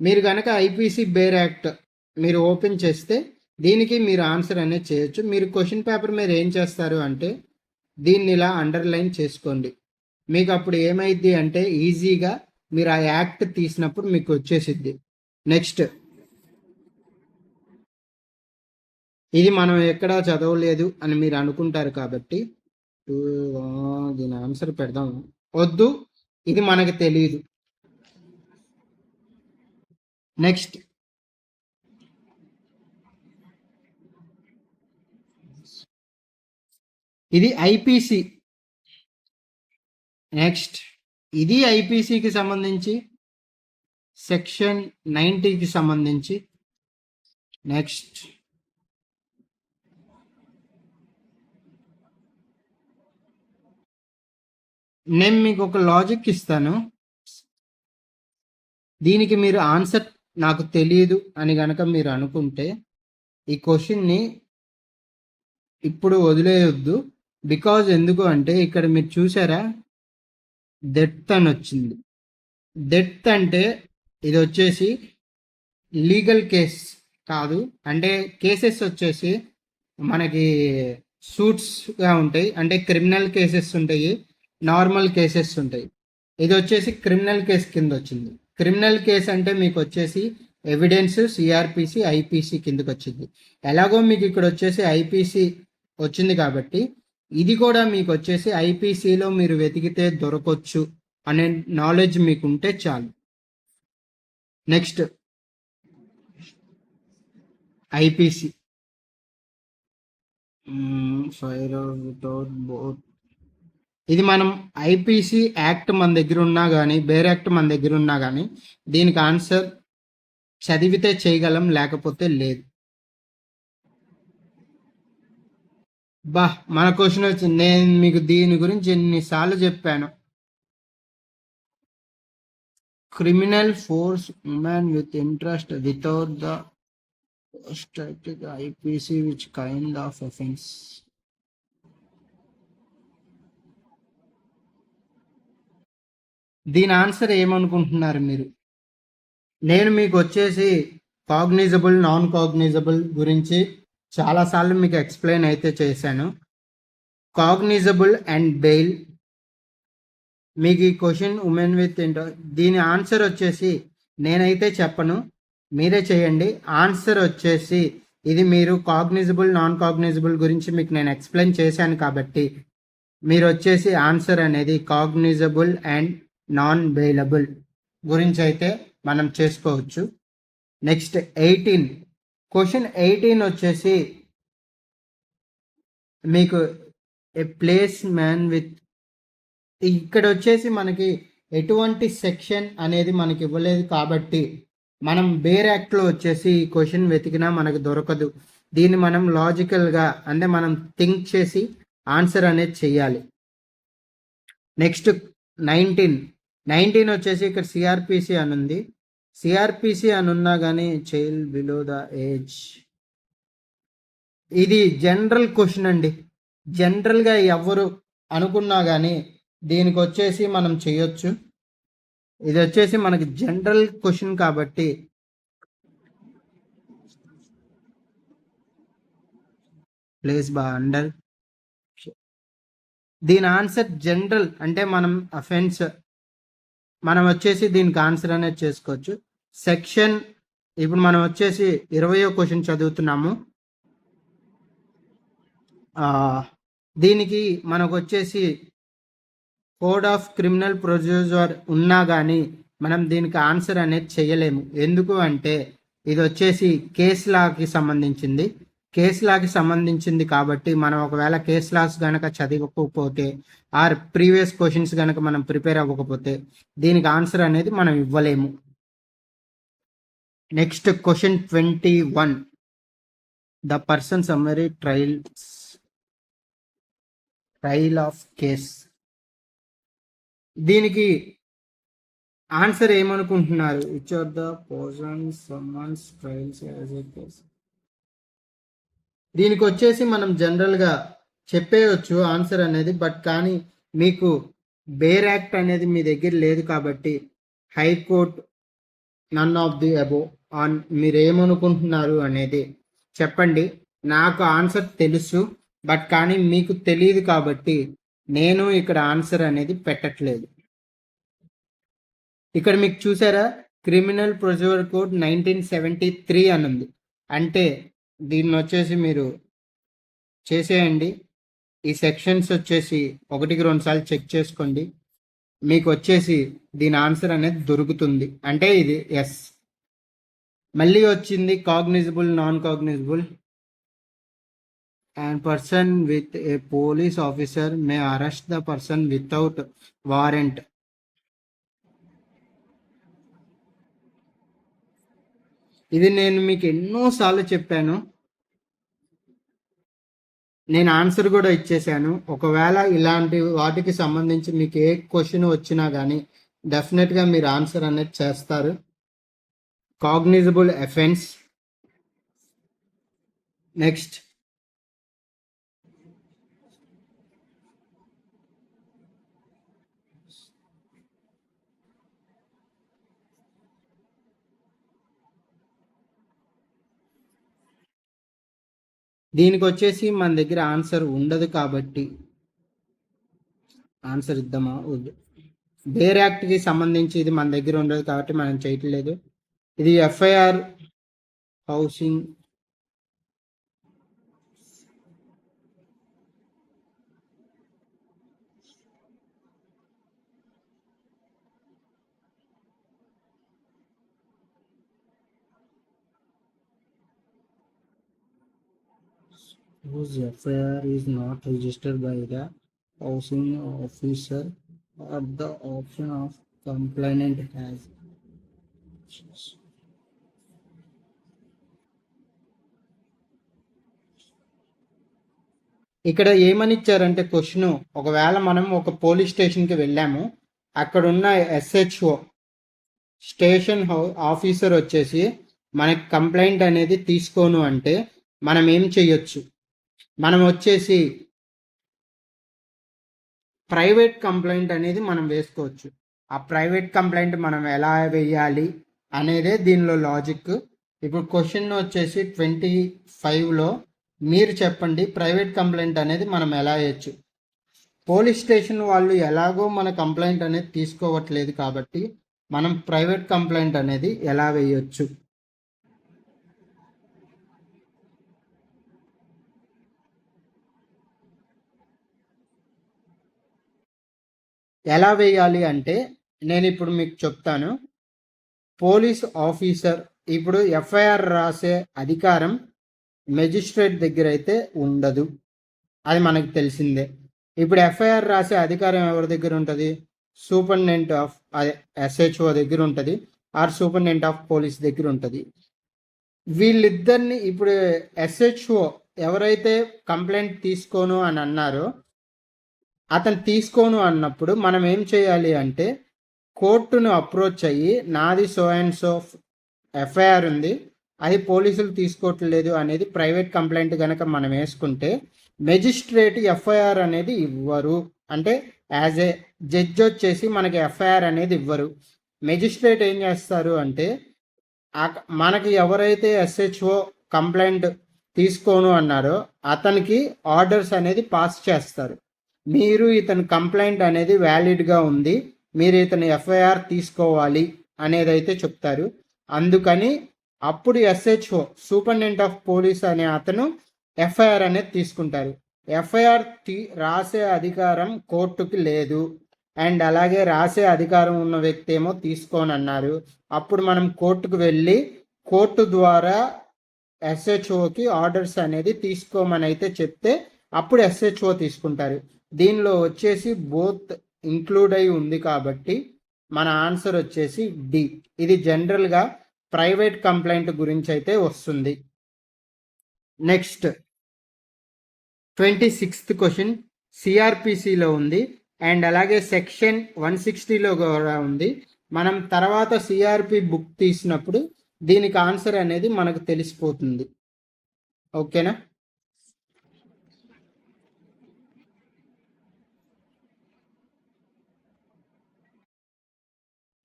మీరు కనుక ఐపీసీ బేర్ యాక్ట్ మీరు ఓపెన్ చేస్తే దీనికి మీరు ఆన్సర్ అనేది చేయొచ్చు. మీరు క్వశ్చన్ పేపర్ మీరు ఏం చేస్తారు అంటే దీన్ని ఇలా అండర్లైన్ చేసుకోండి. మీకు అప్పుడు ఏమైంది అంటే ఈజీగా మీరు ఆ యాక్ట్ తీసినప్పుడు మీకు వచ్చేసిద్ది. నెక్స్ట్, ఇది మనం ఎక్కడా చదవలేదు అని మీరు అనుకుంటారు కాబట్టి దీని ఆన్సర్ పెడదాం. వద్దు, ఇది మనకు తెలియదు. నెక్స్ట్, ఇది ఐపీసీ. నెక్స్ట్, ఇది ఐపీసీకి సంబంధించి సెక్షన్ 90కి సంబంధించి. నెక్స్ట్, నేను మీకు ఒక లాజిక్ ఇస్తాను. దీనికి మీరు ఆన్సర్ నాకు తెలియదు అని కనుక మీరు అనుకుంటే ఈ క్వశ్చన్ని ఇప్పుడు వదిలేయొద్దు. బికాజ్ ఎందుకు అంటే ఇక్కడ మీరు చూసారా డెత్ అని వచ్చింది. డెత్ అంటే ఇది వచ్చేసి లీగల్ కేస్ కాదు. అంటే కేసెస్ వచ్చేసి మనకి సూట్స్గా ఉంటాయి. అంటే క్రిమినల్ కేసెస్ ఉంటాయి, నార్మల్ కేసెస్ ఉంటాయి. ఇది వచ్చేసి క్రిమినల్ కేసు కింద వచ్చింది. క్రిమినల్ కేసు అంటే మీకు వచ్చేసి ఎవిడెన్స్ సిఆర్పిసి ఐపీసీ కిందకి వచ్చింది. ఎలాగో మీకు ఇక్కడ వచ్చేసి ఐపీసీ వచ్చింది కాబట్టి ఇది కూడా మీకు వచ్చేసి ఐపీసీలో మీరు వెతికితే దొరకొచ్చు అనే నాలెడ్జ్ మీకు ఉంటే చాలు. Next, IPC fire without both. ఇది మనం ఐపీసీ యాక్ట్ మన దగ్గర ఉన్నా కానీ బేర్ యాక్ట్ మన దగ్గర ఉన్నా కానీ దీనికి ఆన్సర్ చదివితే చేయగలం, లేకపోతే లేదు. మన క్వశ్చన్ వచ్చింది. నేను మీకు దీని గురించి ఎన్నిసార్లు చెప్పాను. Criminal force women with interest without the IPC which kind of offence. దీని ఆన్సర్ ఏమనుకుంటున్నారు మీరు? నేను మీకు వచ్చేసి కాగ్నిజబుల్, నాన్ కాగ్నిజబుల్ గురించి చాలాసార్లు మీకు ఎక్స్ప్లెయిన్ అయితే చేశాను. Cognisable and bail. మీకు ఈ క్వశ్చన్ ఉమెన్ విత్ దీని ఆన్సర్ వచ్చేసి నేనైతే చెప్పను, మీరే చేయండి. ఆన్సర్ వచ్చేసి ఇది మీరు కాగ్నిజబుల్, నాన్ కాగ్నిజబుల్ గురించి మీకు నేను ఎక్స్ప్లెయిన్ చేశాను కాబట్టి మీరు వచ్చేసి ఆన్సర్ అనేది కాగ్నిజబుల్ అండ్ నాన్ బెయిలబుల్ గురించి అయితే మనం చేసుకోవచ్చు. నెక్స్ట్ 18, క్వశ్చన్ 18 వచ్చేసి మీకు ఏ ప్లేస్ మ్యాన్ విత్. ఇక్కడ వచ్చేసి మనకి ఎటువంటి సెక్షన్ అనేది మనకి ఇవ్వలేదు కాబట్టి మనం బేర్ యాక్ట్లో వచ్చేసి ఈ క్వశ్చన్ వెతికినా మనకు దొరకదు. దీన్ని మనం లాజికల్గా అంటే మనం థింక్ చేసి ఆన్సర్ అనేది చెయ్యాలి. నెక్స్ట్ 19 వచ్చేసి ఇక్కడ సిఆర్పిసి అని ఉంది. సిఆర్పిసి అని ఉన్నా కానీ చైల్డ్ బిలో ద ఏజ్, ఇది జనరల్ క్వశ్చన్ అండి. జనరల్గా ఎవరు అనుకున్నా కానీ దీనికి వచ్చేసి మనం చేయొచ్చు. ఇది వచ్చేసి మనకి జనరల్ క్వశ్చన్ కాబట్టి ప్లేస్ బా అండర్, దీని ఆన్సర్ జనరల్ అంటే మనం అఫెన్స్ మనం వచ్చేసి దీనికి ఆన్సర్ అనేది చేసుకోవచ్చు. సెక్షన్ ఇప్పుడు మనం వచ్చేసి 20వ క్వశ్చన్ చదువుతున్నాము. దీనికి మనకు వచ్చేసి కోడ్ ఆఫ్ క్రిమినల్ ప్రొసీజర్ ఉన్నా కానీ మనం దీనికి ఆన్సర్ అనేది చేయలేము. ఎందుకు అంటే ఇది వచ్చేసి కేస్ లాకి సంబంధించింది. కేస్ లాకి సంబంధించింది కాబట్టి మనం ఒకవేళ కేస్ లాస్ కనుక చదవకపోతే ఆర్ ప్రీవియస్ క్వశ్చన్స్ కనుక మనం ప్రిపేర్ అవ్వకపోతే దీనికి ఆన్సర్ అనేది మనం ఇవ్వలేము. Next question 21, the person summary trial of case. దీనికి ఆన్సర్ ఏమనుకుంటున్నారు? Which are the person summons trials as a case. దీనికి వచ్చేసి మనం జనరల్గా చెప్పేయచ్చు ఆన్సర్ అనేది, బట్ కానీ మీకు బేర్ యాక్ట్ అనేది మీ దగ్గర లేదు కాబట్టి high court none of the above on మీరు ఏమనుకుంటున్నారు అనేది చెప్పండి. నాకు ఆన్సర్ తెలుసు బట్ కానీ మీకు తెలియదు కాబట్టి నేను ఇక్కడ ఆన్సర్ అనేది పెట్టట్లేదు. ఇక్కడ మీకు చూసారా క్రిమినల్ ప్రొసీజర్ కోడ్ 1973 అని ఉంది. అంటే దీన్ని వచ్చేసి మీరు చేసేయండి. ఈ సెక్షన్స్ వచ్చేసి 1-2 సార్లు చెక్ చేసుకోండి. మీకు వచ్చేసి దీని ఆన్సర్ అనేది దొరుకుతుంది. అంటే ఇది ఎస్. మళ్ళీ వచ్చింది cognisable, non cognisable. And person with a police officer May arrest the person without warrant. ఇది నేను మీకు ఎన్నోసార్లు చెప్పాను, నేను ఆన్సర్ కూడా ఇచ్చేసాను. ఒకవేళ ఇలాంటి వాటికి సంబంధించి మీకు ఏ క్వశ్చన్ వచ్చినా కానీ డెఫినెట్గా మీరు ఆన్సర్ అనేది చేస్తారు. Cognizable offence. నెక్స్ట్ దీనికి వచ్చేసి మన దగ్గర ఆన్సర్ ఉండదు కాబట్టి ఆన్సర్ ఇద్దామా? బేర్ యాక్ట్కి సంబంధించి ఇది మన దగ్గర ఉండదు కాబట్టి మనం చేయట్లేదు. ఇది FIR housing whose FIR is not registered by the housing officer or the option of complainant has. ఇక్కడ ఏమని ఇచ్చారంటే క్వశ్చన్, ఒకవేళ మనం ఒక పోలీస్ స్టేషన్కి వెళ్ళాము, అక్కడ ఉన్న SHO స్టేషన్ ఆఫీసర్ వచ్చేసి మనకి కంప్లైంట్ అనేది తీసుకోను అంటే మనం ఏం చేయొచ్చు? మనం వచ్చేసి ప్రైవేట్ కంప్లైంట్ అనేది మనం వేసుకోవచ్చు. ఆ ప్రైవేట్ కంప్లైంట్ మనం ఎలా వేయాలి అనేదే దీనిలో లాజిక్. ఇప్పుడు క్వశ్చన్ వచ్చేసి 25లో మీరు చెప్పండి ప్రైవేట్ కంప్లైంట్ అనేది మనం ఎలా వేయచ్చు. పోలీస్ స్టేషన్ వాళ్ళు ఎలాగో మన కంప్లైంట్ అనేది తీసుకోవట్లేదు కాబట్టి మనం ప్రైవేట్ కంప్లైంట్ అనేది ఎలా వేయచ్చు? ఎలా వేయాలి అంటే నేను ఇప్పుడు మీకు చెప్తాను. పోలీస్ ఆఫీసర్ ఇప్పుడు ఎఫ్ఐఆర్ రాసే అధికారం మెజిస్ట్రేట్ దగ్గర అయితే ఉండదు, అది మనకు తెలిసిందే. ఇప్పుడు ఎఫ్ఐఆర్ రాసే అధికారం ఎవరి దగ్గర ఉంటుంది? సూపరింటెండెంట్ ఆఫ్ అదే SHO దగ్గర ఉంటుంది. ఆర్ సూపరింటెండెంట్ ఆఫ్ పోలీస్ దగ్గర ఉంటుంది. వీళ్ళిద్దరిని ఇప్పుడు ఎస్హెచ్ఓ ఎవరైతే కంప్లైంట్ తీసుకోను అని అన్నారో అతను తీసుకోను అన్నప్పుడు మనం ఏం చేయాలి అంటే కోర్టును అప్రోచ్ అయ్యి నాది సో అండ్ సో ఎఫ్ఐఆర్ ఉంది, అది పోలీసులు తీసుకోవట్లేదు అనేది ప్రైవేట్ కంప్లైంట్ కనుక మనం వేసుకుంటే మెజిస్ట్రేట్ ఎఫ్ఐఆర్ అనేది ఇవ్వరు. అంటే యాజ్ ఏ జడ్జ్ వచ్చేసి మనకి ఎఫ్ఐఆర్ అనేది ఇవ్వరు. మెజిస్ట్రేట్ ఏం చేస్తారు అంటే మనకి ఎవరైతే ఎస్హెచ్ఓ కంప్లైంట్ తీసుకోను అన్నారో అతనికి ఆర్డర్స్ అనేది పాస్ చేస్తారు. మీరు ఇతని కంప్లైంట్ అనేది వ్యాలిడ్గా ఉంది, మీరు ఇతని ఎఫ్ఐఆర్ తీసుకోవాలి అనేది అయితే చెప్తారు. అందుకని అప్పుడు ఎస్హెచ్ఓ సూపరింటెండెంట్ ఆఫ్ పోలీస్ అనే అతను ఎఫ్ఐఆర్ అనేది తీసుకుంటారు. ఎఫ్ఐఆర్ రాసే అధికారం కోర్టుకి లేదు, అండ్ అలాగే రాసే అధికారం ఉన్న వ్యక్తి ఏమో తీసుకోనన్నారు. అప్పుడు మనం కోర్టుకు వెళ్ళి కోర్టు ద్వారా ఎస్హెచ్ఓకి ఆర్డర్స్ అనేది తీసుకోమని అయితే చెప్తే అప్పుడు ఎస్హెచ్ఓ తీసుకుంటారు. దీనిలో వచ్చేసి బోత్ ఇంక్లూడ్ అయి ఉంది కాబట్టి మన ఆన్సర్ వచ్చేసి డి. ఇది జనరల్గా ప్రైవేట్ కంప్లైంట్ గురించి అయితే వస్తుంది. నెక్స్ట్ 26th క్వశ్చన్ సిఆర్పిసిలో ఉంది, అండ్ అలాగే సెక్షన్ 160లో కూడా ఉంది. మనం తర్వాత సిఆర్పి బుక్ తీసినప్పుడు దీనికి ఆన్సర్ అనేది మనకు తెలిసిపోతుంది. ఓకేనా?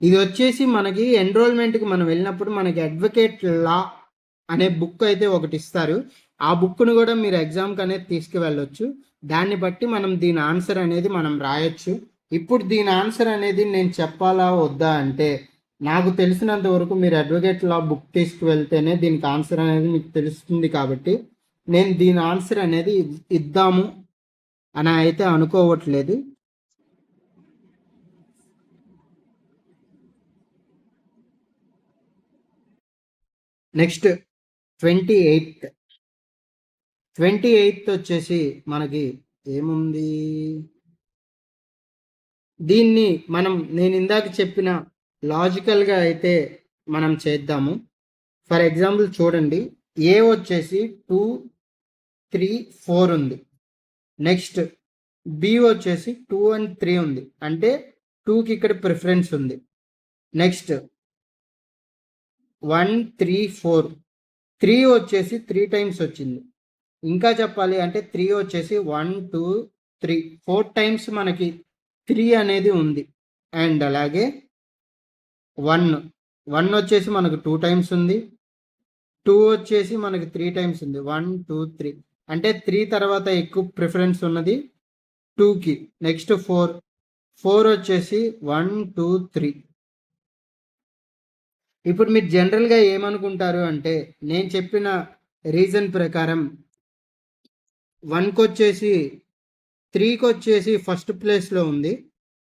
ఇది వచ్చేసి మనకి ఎన్రోల్మెంట్కి మనం వెళ్ళినప్పుడు మనకి అడ్వకేట్ లా అనే బుక్ అయితే ఒకటి ఇస్తారు. ఆ బుక్ను కూడా మీరు ఎగ్జామ్కి అనేది తీసుకువెళ్ళొచ్చు. దాన్ని బట్టి మనం దీని ఆన్సర్ అనేది మనం రాయొచ్చు. ఇప్పుడు దీని ఆన్సర్ అనేది నేను చెప్పాలా వద్దా అంటే నాకు తెలిసినంత వరకు మీరు అడ్వకేట్ లా బుక్ తీసుకువెళ్తేనే దీనికి ఆన్సర్ అనేది మీకు తెలుస్తుంది. కాబట్టి నేను దీని ఆన్సర్ అనేది ఇద్దాము అని అయితే అనుకోవట్లేదు. నెక్స్ట్ 28th వచ్చేసి మనకి ఏముంది, దీన్ని నేను ఇందాక చెప్పిన లాజికల్గా అయితే మనం చేద్దాము. ఫర్ ఎగ్జాంపుల్ చూడండి, ఏ వచ్చేసి 2, 3, 4 ఉంది. నెక్స్ట్ బి వచ్చేసి 2 and 3 ఉంది, అంటే 2కి ఇక్కడ ప్రిఫరెన్స్ ఉంది. నెక్స్ట్ 1, 3, 4, 3 వచ్చేసి 3 times వచ్చింది. ఇంకా చెప్పాలి అంటే 3 వచ్చేసి 1, 2, 3, 4 times మనకి 3 అనేది ఉంది. అండ్ అలాగే 1 వచ్చేసి మనకు 2 times ఉంది. 2 వచ్చేసి మనకి 3 times ఉంది. 1, 2, 3 అంటే 3 తర్వాత ఎక్కువ ప్రిఫరెన్స్ ఉన్నది 2కి. నెక్స్ట్ 4 వచ్చేసి 1, 2, 3. ఇప్పుడు మీరు జనరల్గా ఏమనుకుంటారు అంటే నేను చెప్పిన రీజన్ ప్రకారం 1కి వచ్చేసి 3కి వచ్చేసి ఫస్ట్ ప్లేస్లో ఉంది,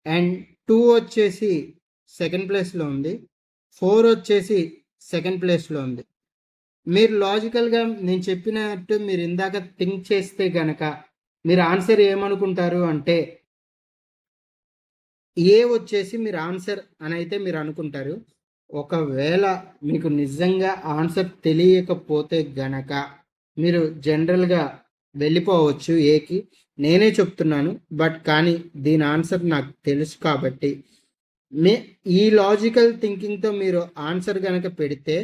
అండ్ 2 వచ్చేసి సెకండ్ ప్లేస్లో ఉంది, 4 వచ్చేసి సెకండ్ ప్లేస్లో ఉంది. మీరు లాజికల్గా నేను చెప్పినట్టు మీరు ఇందాక థింక్ చేస్తే గనక మీరు ఆన్సర్ ఏమనుకుంటారు అంటే ఏ వచ్చేసి మీరు ఆన్సర్ అని అయితే మీరు అనుకుంటారు. ఒకవేళ మీకు నిజంగా ఆన్సర్ తెలియకపోతే గనక మీరు జనరల్గా వెళ్ళిపోవచ్చు ఏకి. నేనే చెప్తున్నాను, బట్ కానీ దీని ఆన్సర్ నాకు తెలుసు కాబట్టి ఈ లాజికల్ థింకింగ్తో మీరు ఆన్సర్ కనుక పెడితే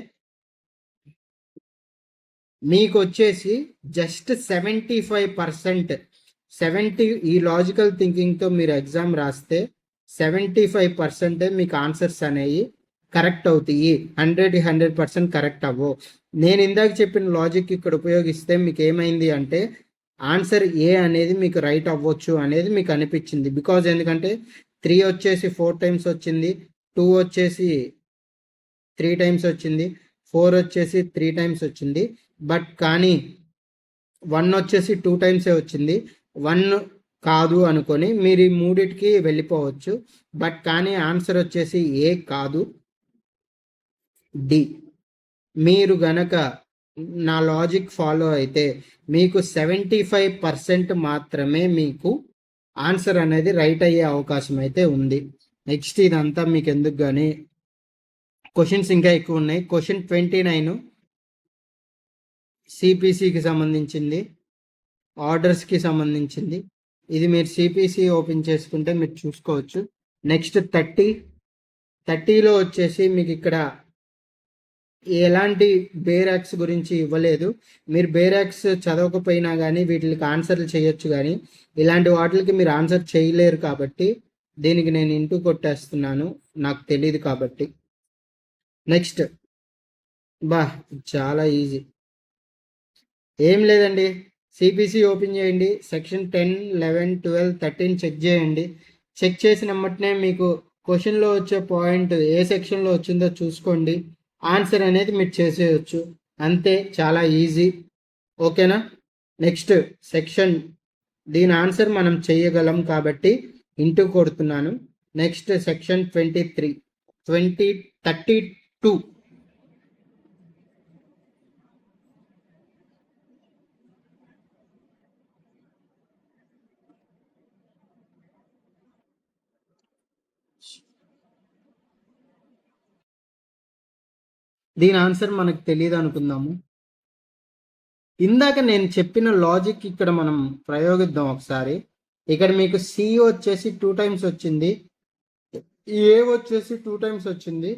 మీకు వచ్చేసి జస్ట్ 75%, ఈ లాజికల్ థింకింగ్తో మీరు ఎగ్జామ్ రాస్తే 75% మీకు ఆన్సర్స్ అనేవి కరెక్ట్ అవుతాయి. 100% కరెక్ట్ అవ్వవు. నేను ఇందాక చెప్పిన లాజిక్ ఇక్కడ ఉపయోగిస్తే మీకు ఏమైంది అంటే ఆన్సర్ ఏ అనేది మీకు రైట్ అవ్వచ్చు అనేది మీకు అనిపించింది. బికాజ్ ఎందుకంటే 3 వచ్చేసి 4 times వచ్చింది, 2 వచ్చేసి 3 times వచ్చింది, 4 వచ్చేసి 3 times వచ్చింది. బట్ కానీ 1 వచ్చేసి 2 times వచ్చింది. 1 కాదు అనుకొని మీరు ఈ మూడిటికి వెళ్ళిపోవచ్చు. బట్ కానీ ఆన్సర్ వచ్చేసి ఏ కాదు, డి. మీరు గనక నా లాజిక్ ఫాలో అయితే మీకు 75% మాత్రమే మీకు ఆన్సర్ అనేది రైట్ అయ్యే అవకాశం అయితే ఉంది. నెక్స్ట్ ఇదంతా మీకు ఎందుకు కానీ క్వశ్చన్స్ ఇంకా ఎక్కువ ఉన్నాయి. క్వశ్చన్ 29 సిపిసికి సంబంధించింది, ఆర్డర్స్కి సంబంధించింది. ఇది మీరు సిపిసి ఓపెన్ చేసుకుంటే మీరు చూసుకోవచ్చు. నెక్స్ట్ 30లో వచ్చేసి మీకు ఇక్కడ ఎలాంటి బేరాక్స్ గురించి ఇవ్వలేదు. మీరు బేరాక్స్ చదవకపోయినా కానీ వీటికి ఆన్సర్లు చేయొచ్చు, కానీ ఇలాంటి వాటికి మీరు ఆన్సర్ చేయలేరు కాబట్టి దీనికి నేను ఇంటూ కొట్టేస్తున్నాను, నాకు తెలియదు కాబట్టి. నెక్స్ట్ చాలా ఈజీ, ఏం లేదండి. సిపిసి ఓపెన్ చేయండి, సెక్షన్ 10, 11, 12, 13 చెక్ చేయండి. చెక్ చేసిన వెంటనే మీకు క్వశ్చన్లో వచ్చే పాయింట్ ఏ సెక్షన్లో వచ్చిందో చూసుకోండి, ఆన్సర్ అనేది మీరు చేసేయచ్చు, అంతే, చాలా ఈజీ. ఓకేనా? నెక్స్ట్ సెక్షన్, దీని ఆన్సర్ మనం చేయగలం కాబట్టి ఇంటూ కొడుతున్నాను. Next section 23, 32. దీని ఆన్సర్ మనకు తెలియదు అనుకుందాము. ఇందాక నేను చెప్పిన లాజిక్ ఇక్కడ మనం ప్రయోగిద్దాం ఒకసారి. ఇక్కడ మీకు సి వచ్చేసి 2 times వచ్చింది, ఏ వచ్చేసి 2 times వచ్చింది,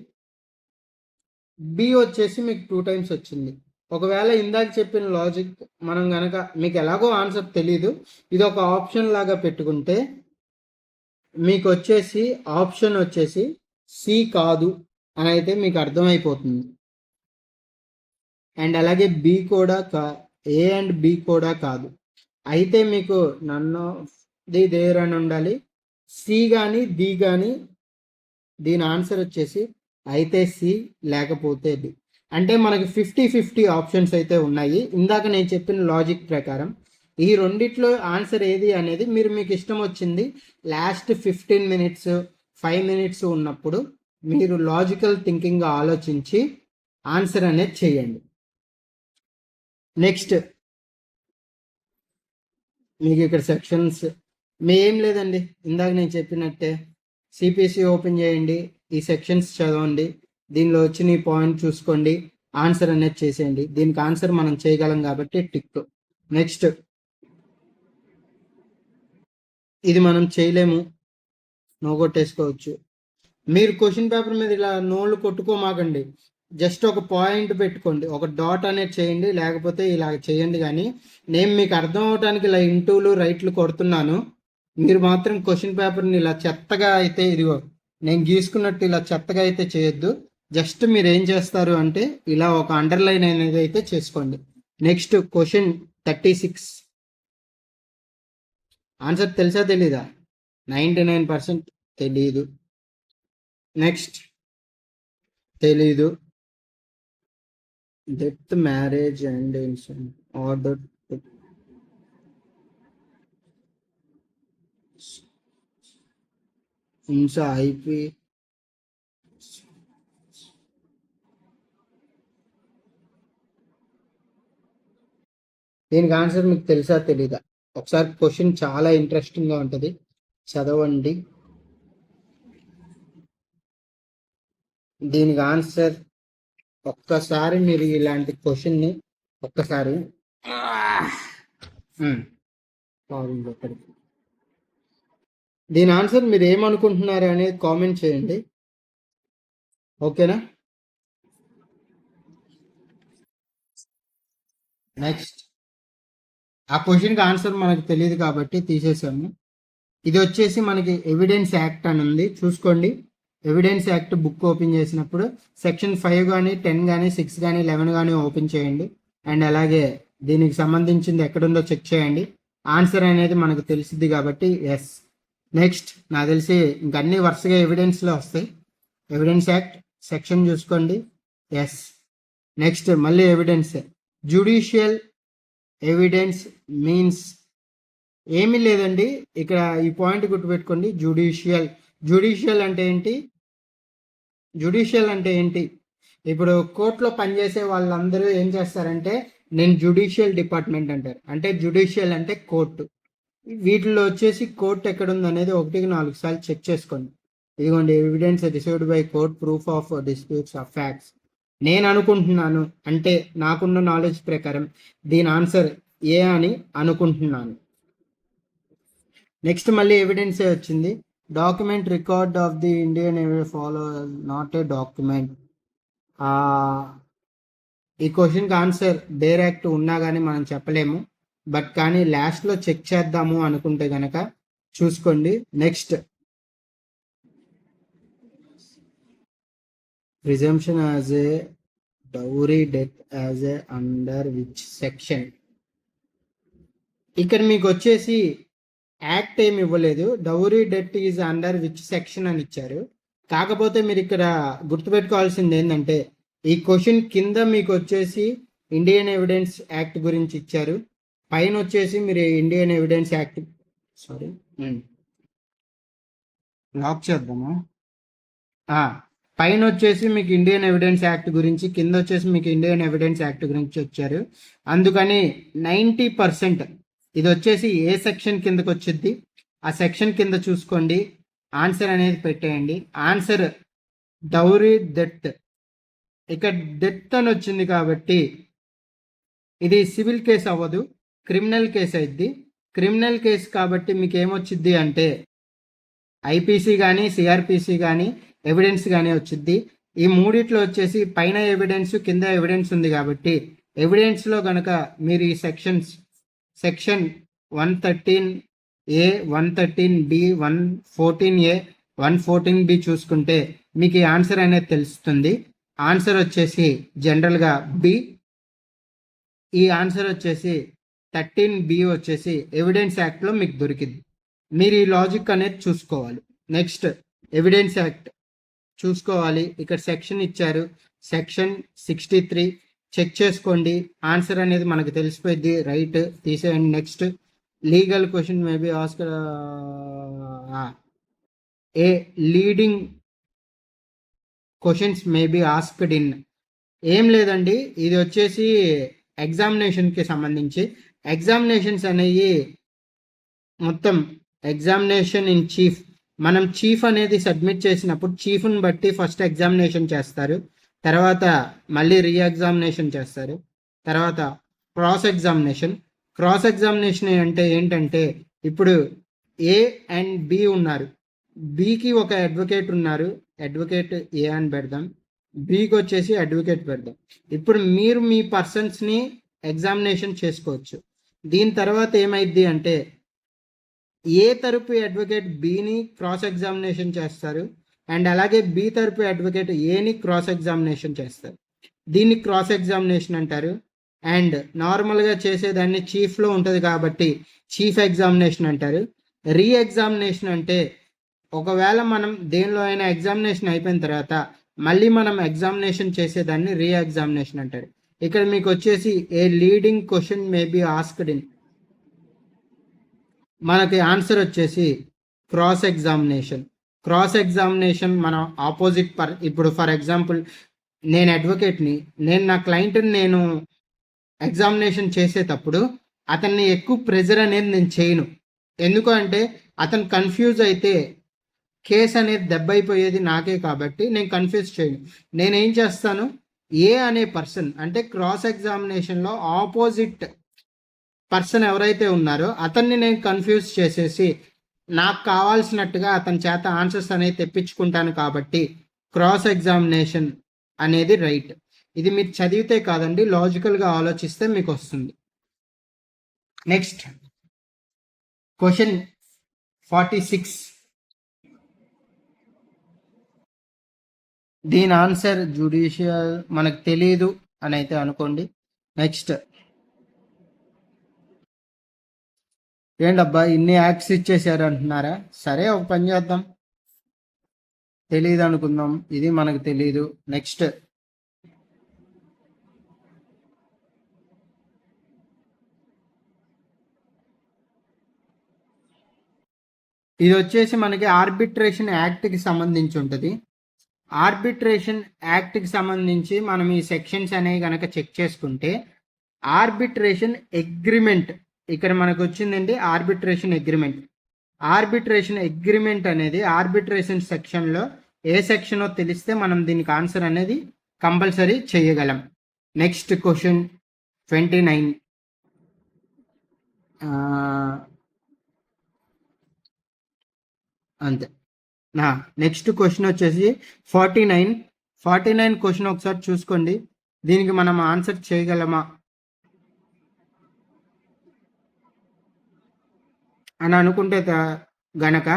బి వచ్చేసి మీకు 2 times వచ్చింది. ఒకవేళ ఇందాక చెప్పిన లాజిక్ మనం కనుక, మీకు ఎలాగో ఆన్సర్ తెలీదు, ఇది ఒక ఆప్షన్ లాగా పెట్టుకుంటే మీకు వచ్చేసి ఆప్షన్ వచ్చేసి సి కాదు అని అయితే మీకు అర్థమైపోతుంది. అండ్ అలాగే బి కూడా ఏ అండ్ బి కూడా కాదు. అయితే మీకు నన్ను ది దేర్ అని ఉండాలి, సి కానీ డి కానీ. దీని ఆన్సర్ వచ్చేసి అయితే సి లేకపోతే డి. అంటే మనకి 50-50 ఆప్షన్స్ అయితే ఉన్నాయి. ఇందాక నేను చెప్పిన లాజిక్ ప్రకారం ఈ రెండిట్లో ఆన్సర్ ఏది అనేది మీరు మీకు ఇష్టం వచ్చింది లాస్ట్ 15 minutes 5 minutes ఉన్నప్పుడు మీరు లాజికల్ థింకింగ్ ఆలోచించి ఆన్సర్ అనేది చేయండి. నెక్స్ట్ మీకు ఇక్కడ సెక్షన్స్ ఏం లేదండి, ఇందాక నేను చెప్పినట్టే సిపిసి ఓపెన్ చేయండి, ఈ సెక్షన్స్ చదవండి, దీనిలో వచ్చిన ఈ పాయింట్ చూసుకోండి, ఆన్సర్ అనేది చేసేయండి. దీనికి ఆన్సర్ మనం చేయగలం కాబట్టి టిక్. నెక్స్ట్ ఇది మనం చేయలేము, నో కొట్టేసుకోవచ్చు. మీరు క్వశ్చన్ పేపర్ మీద ఇలా నోళ్ళు కొట్టుకోమాకండి, జస్ట్ ఒక పాయింట్ పెట్టుకోండి, ఒక డాట్ అనేది చేయండి, లేకపోతే ఇలా చేయండి. కానీ నేను మీకు అర్థం అవడానికి ఇలా ఇంటూలు రైట్లు కొడుతున్నాను, మీరు మాత్రం క్వశ్చన్ పేపర్ని ఇలా చెత్తగా అయితే, ఇదిగో నేను గీసుకున్నట్టు ఇలా చెత్తగా అయితే చేయొద్దు. జస్ట్ మీరు ఏం చేస్తారు అంటే ఇలా ఒక అండర్లైన్ అనేది అయితే చేసుకోండి. నెక్స్ట్ క్వశ్చన్ 36, ఆన్సర్ తెలుసా తెలీదా? 99% తెలీదు. నెక్స్ట్ తెలీదు. డెత్, మ్యారేజ్ అండ్ ఆర్డర్ హింసా ఐపీ. దీనికి ఆన్సర్ మీకు తెలుసా తెలీదా? ఒకసారి క్వశ్చన్ చాలా ఇంట్రెస్టింగ్గా ఉంటుంది, చదవండి. దీనికి ఆన్సర్ ఒక్కసారి మీరు ఇలాంటి క్వశ్చన్ని ఒక్కసారి దీని ఆన్సర్ మీరు ఏమనుకుంటున్నారు అనేది కామెంట్ చేయండి, ఓకేనా? నెక్స్ట్ ఆ క్వశ్చన్కి ఆన్సర్ మనకు తెలియదు కాబట్టి తీసేసాము. ఇది వచ్చేసి మనకి ఎవిడెన్స్ యాక్ట్ అని ఉంది, చూసుకోండి. ఎవిడెన్స్ యాక్ట్ బుక్ ఓపెన్ చేసినప్పుడు సెక్షన్ 5 కానీ 10 కానీ 6 కానీ 11 కానీ ఓపెన్ చేయండి. అండ్ అలాగే దీనికి సంబంధించింది ఎక్కడుందో చెక్ చేయండి, ఆన్సర్ అనేది మనకు తెలిసింది కాబట్టి ఎస్. నెక్స్ట్ నాకు తెలిసి ఇంకన్నీ వరుసగా ఎవిడెన్స్లో వస్తాయి. ఎవిడెన్స్ యాక్ట్ సెక్షన్ చూసుకోండి, ఎస్. నెక్స్ట్ మళ్ళీ ఎవిడెన్స్, జ్యుడిషియల్ ఎవిడెన్స్ మీన్స్ ఏమీ లేదండి, ఇక్కడ ఈ పాయింట్ గుర్తుపెట్టుకోండి. జ్యుడిషియల్ అంటే ఏంటి? జ్యుడిషియల్ అంటే ఏంటి? ఇప్పుడు కోర్టులో పనిచేసే వాళ్ళందరూ ఏం చేస్తారంటే నేను జ్యుడిషియల్ డిపార్ట్మెంట్ అంటారు. అంటే జ్యుడిషియల్ అంటే కోర్టు. వీటిలో వచ్చేసి కోర్టు ఎక్కడ ఉంది అనేది 1కి 4 సార్లు చెక్ చేసుకోండి. ఇదిగోండి, evidence received by court, proof of disputes of facts. నేను అనుకుంటున్నాను, అంటే నాకున్న నాలెడ్జ్ ప్రకారం దీని ఆన్సర్ ఏ అని అనుకుంటున్నాను. నెక్స్ట్ మళ్ళీ ఎవిడెన్స్ వచ్చింది. Document record of the Indian follow not a document. ఈ క్వశ్చన్కి ఆన్సర్ డేర్ యాక్ట్ ఉన్నా కానీ మనం చెప్పలేము, బట్ కానీ లాస్ట్లో చెక్ చేద్దాము అనుకుంటే గనక చూసుకోండి. Next presumption as a dowry death as a under which section. ఇక్కడ మీకు వచ్చేసి యాక్ట్ ఏమి ఇవ్వలేదు, dowry death is under which section అని ఇచ్చారు. కాకపోతే మీరు ఇక్కడ గుర్తుపెట్టుకోవాల్సింది ఏంటంటే ఈ క్వశ్చన్ కింద మీకు వచ్చేసి ఇండియన్ ఎవిడెన్స్ యాక్ట్ గురించి ఇచ్చారు, పైన వచ్చేసి మీరు ఇండియన్ ఎవిడెన్స్ యాక్ట్ లాక్ చేద్దాము. పైన వచ్చేసి మీకు ఇండియన్ ఎవిడెన్స్ యాక్ట్ గురించి, కింద వచ్చేసి మీకు ఇండియన్ ఎవిడెన్స్ యాక్ట్ గురించి వచ్చారు. అందుకని 90% ఇది వచ్చేసి ఏ సెక్షన్ కిందకి వచ్చింది ఆ సెక్షన్ కింద చూసుకోండి, ఆన్సర్ అనేది పెట్టేయండి. Answer dowry death. ఇక్కడ డెత్ అని వచ్చింది కాబట్టి ఇది సివిల్ కేసు అవ్వదు, క్రిమినల్ కేసు అయింది. క్రిమినల్ కేసు కాబట్టి మీకు ఏమొచ్చింది అంటే ఐపీసీ కానీ సిఆర్పిసి కానీ ఎవిడెన్స్ కానీ వచ్చింది. ఈ మూడిట్లో వచ్చేసి పైన ఎవిడెన్స్ కింద ఎవిడెన్స్ ఉంది కాబట్టి ఎవిడెన్స్లో కనుక మీరు ఈ section 113A, 113B, 114A, 114B చూసుకుంటే మీకు ఈ ఆన్సర్ అనేది తెలుస్తుంది. ఆన్సర్ వచ్చేసి జనరల్గా బి. ఈ ఆన్సర్ వచ్చేసి 13B వచ్చేసి ఎవిడెన్స్ యాక్ట్లో మీకు దొరికింది. మీరు ఈ లాజిక్ అనేది చూసుకోవాలి. నెక్స్ట్ ఎవిడెన్స్ యాక్ట్ చూసుకోవాలి. ఇక్కడ సెక్షన్ ఇచ్చారు, సెక్షన్ 63 చెక్ చేసుకోండి, ఆన్సర్ అనేది మనకు తెలిసిపోయింది, రైట్ తీసేయండి. Next legal question maybe ask a leading questions maybe asked in. ఏం లేదండి, ఇది వచ్చేసి ఎగ్జామినేషన్కి సంబంధించి. ఎగ్జామినేషన్స్ అనేవి మొత్తం ఎగ్జామినేషన్ ఇన్ చీఫ్, మనం చీఫ్ అనేది సబ్మిట్ చేసినప్పుడు చీఫ్ని బట్టి ఫస్ట్ ఎగ్జామినేషన్ చేస్తారు, తర్వాత మళ్ళీ రీ ఎగ్జామినేషన్ చేస్తారు, తర్వాత క్రాస్ ఎగ్జామినేషన్. క్రాస్ ఎగ్జామినేషన్ అంటే ఏంటంటే ఇప్పుడు ఏ అండ్ బి ఉన్నారు, బికి ఒక అడ్వకేట్ ఉన్నారు, అడ్వకేట్ ఏ అని పెడదాం, బికి వచ్చేసి అడ్వకేట్ పెడదాం. ఇప్పుడు మీరు మీ పర్సన్స్ని ఎగ్జామినేషన్ చేసుకోవచ్చు. దీని తర్వాత ఏమైంది అంటే ఏ తరపు అడ్వకేట్ బిని క్రాస్ ఎగ్జామినేషన్ చేస్తారు అండ్ అలాగే బి తరపు అడ్వకేట్ ఏని క్రాస్ ఎగ్జామినేషన్ చేస్తారు. దీన్ని క్రాస్ ఎగ్జామినేషన్ అంటారు. అండ్ నార్మల్గా చేసేదాన్ని చీఫ్లో ఉంటుంది కాబట్టి చీఫ్ ఎగ్జామినేషన్ అంటారు. రీ ఎగ్జామినేషన్ అంటే ఒకవేళ మనం దేనిలో అయినా ఎగ్జామినేషన్ అయిపోయిన తర్వాత మళ్ళీ మనం ఎగ్జామినేషన్ చేసేదాన్ని రీ ఎగ్జామినేషన్ అంటారు. ఇక్కడ మీకు వచ్చేసి ఏ leading question may be asked in, మనకి ఆన్సర్ వచ్చేసి క్రాస్ ఎగ్జామినేషన్. క్రాస్ ఎగ్జామినేషన్ మనం ఆపోజిట్ ఇప్పుడు ఫర్ ఎగ్జాంపుల్ నేను అడ్వకేట్ని, నేను నా క్లయింట్ని నేను ఎగ్జామినేషన్ చేసేటప్పుడు అతన్ని ఎక్కువ ప్రెజర్ అనేది నేను చేయను. ఎందుకు అంటే అతను కన్ఫ్యూజ్ అయితే కేసు అనేది దెబ్బైపోయేది నాకే, కాబట్టి నేను కన్ఫ్యూజ్ చేయను. నేనేం చేస్తాను, ఏ అనే పర్సన్ అంటే క్రాస్ ఎగ్జామినేషన్లో ఆపోజిట్ పర్సన్ ఎవరైతే ఉన్నారో అతన్ని నేను కన్ఫ్యూజ్ చేసేసి నాకు కావాల్సినట్టుగా అతని చేత ఆన్సర్స్ అనేది తెప్పించుకుంటాను. కాబట్టి క్రాస్ ఎగ్జామినేషన్ అనేది రైట్. ఇది మీరు చదివితే కాదండి, లాజికల్గా ఆలోచిస్తే మీకు వస్తుంది. నెక్స్ట్ క్వశ్చన్ 46, దీని ఆన్సర్ జ్యుడిషియల్ మనకు తెలియదు అని అయితే అనుకోండి. నెక్స్ట్ ఏంటబ్బా ఇన్ని యాక్ట్స్ ఇచ్చేసారు అంటున్నారా? సరే ఒక పని చేద్దాం, తెలియదు అనుకుందాం, ఇది మనకు తెలియదు. నెక్స్ట్ ఇది వచ్చేసి మనకి ఆర్బిట్రేషన్ యాక్ట్కి సంబంధించి ఉంటుంది. ఆర్బిట్రేషన్ యాక్ట్కి సంబంధించి మనం ఈ సెక్షన్స్ అనేవి కనుక చెక్ చేసుకుంటే ఆర్బిట్రేషన్ అగ్రిమెంట్ ఇక్కడ మనకు వచ్చిందండి. ఆర్బిట్రేషన్ అగ్రిమెంట్, ఆర్బిట్రేషన్ అగ్రిమెంట్ అనేది ఆర్బిట్రేషన్ సెక్షన్లో ఏ సెక్షనో తెలిస్తే మనం దీనికి ఆన్సర్ అనేది కంపల్సరీ చేయగలం. Next question 29. అంతే. నెక్స్ట్ క్వశ్చన్ వచ్చేసి 49 క్వశ్చన్ ఒకసారి చూసుకోండి. దీనికి మనం ఆన్సర్ చేయగలమా అని అనుకుంటే గనక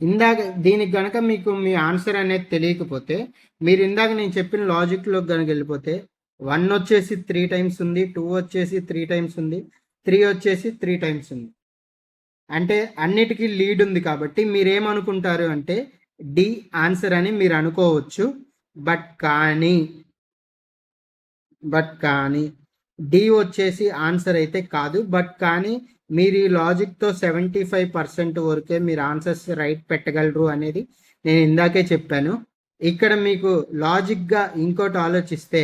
ఇందాక దీనికి గనక మీకు మీ ఆన్సర్ అనేది తెలియకపోతే మీరు ఇందాక నేను చెప్పిన లాజిక్లో కనుక వెళ్ళిపోతే 1 వచ్చేసి 3 టైమ్స్ ఉంది, 2 వచ్చేసి 3 టైమ్స్ ఉంది, 3 వచ్చేసి 3 టైమ్స్ ఉంది. అంటే అన్నిటికీ లీడ్ ఉంది కాబట్టి మీరేమనుకుంటారు అంటే డి ఆన్సర్ అని మీరు అనుకోవచ్చు. బట్ కానీ డి వచ్చేసి ఆన్సర్ అయితే కాదు. బట్ కానీ మీరు ఈ లాజిక్తో 75% వరకే మీరు ఆన్సర్స్ రైట్ పెట్టగలరు అనేది నేను ఇందాకే చెప్పాను. ఇక్కడ మీకు లాజిక్గా ఇంకోటి ఆలోచిస్తే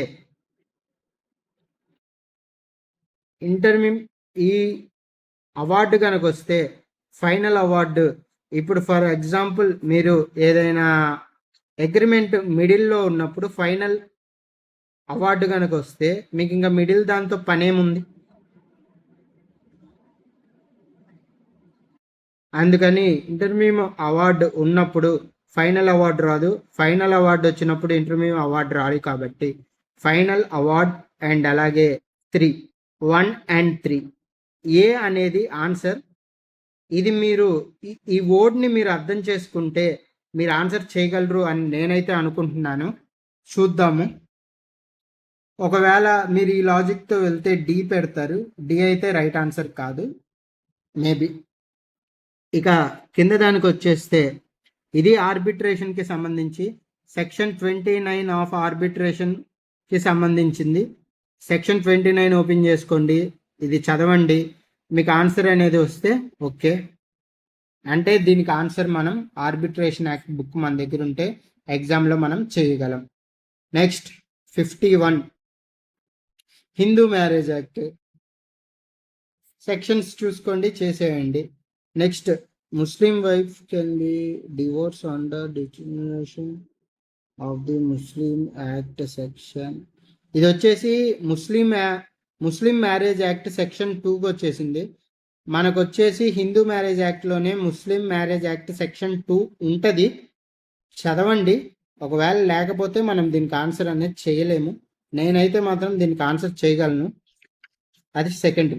ఈ అవార్డు కనుక వస్తే ఫైనల్ అవార్డు, ఇప్పుడు ఫర్ ఎగ్జాంపుల్ మీరు ఏదైనా అగ్రిమెంట్ మిడిల్లో ఉన్నప్పుడు ఫైనల్ అవార్డు కనుక వస్తే మీకు ఇంకా మిడిల్ దాంతో పనేముంది. అందుకని ఇంటర్మీడియట్ అవార్డు ఉన్నప్పుడు ఫైనల్ అవార్డు రాదు, ఫైనల్ అవార్డు వచ్చినప్పుడు ఇంటర్మీడియట్ అవార్డు రాదు. కాబట్టి ఫైనల్ అవార్డ్ అండ్ అలాగే 1 and 3 ఏ అనేది ఆన్సర్. ఇది మీరు ఈ వర్డ్ని మీరు అర్థం చేసుకుంటే మీరు ఆన్సర్ చేయగలరు అని నేనైతే అనుకుంటున్నాను. చూద్దాము. ఒకవేళ మీరు ఈ లాజిక్తో వెళ్తే డి పెడతారు. డి అయితే రైట్ ఆన్సర్ కాదు, మేబీ. ఇక కింద దానికి వచ్చేస్తే ఇది ఆర్బిట్రేషన్కి సంబంధించి సెక్షన్ 29 ఆఫ్ ఆర్బిట్రేషన్కి సంబంధించింది. సెక్షన్ 29 ఓపెన్ చేసుకోండి, ఇది చదవండి. మీకు ఆన్సర్ అనేది వస్తే ఓకే, అంటే దీనికి ఆన్సర్ మనం ఆర్బిట్రేషన్ యాక్ట్ బుక్ మన దగ్గర ఉంటే ఎగ్జామ్లో మనం చేయగలం. Next 51 Hindu marriage act sections చూసుకోండి, చేసేయండి. Next Muslim wife can be divorce under determination of the Muslim act section. ఇది వచ్చేసి ముస్లిం మ్యారేజ్ యాక్ట్ సెక్షన్ 2కి వచ్చేసింది. మనకు వచ్చేసి హిందూ మ్యారేజ్ యాక్ట్లోనే ముస్లిం మ్యారేజ్ యాక్ట్ సెక్షన్ 2 ఉంటుంది. చదవండి. ఒకవేళ లేకపోతే మనం దీనికి ఆన్సర్ అనేది చేయలేము. నేనైతే మాత్రం దీనికి ఆన్సర్ చేయగలను. అది సెకండ్.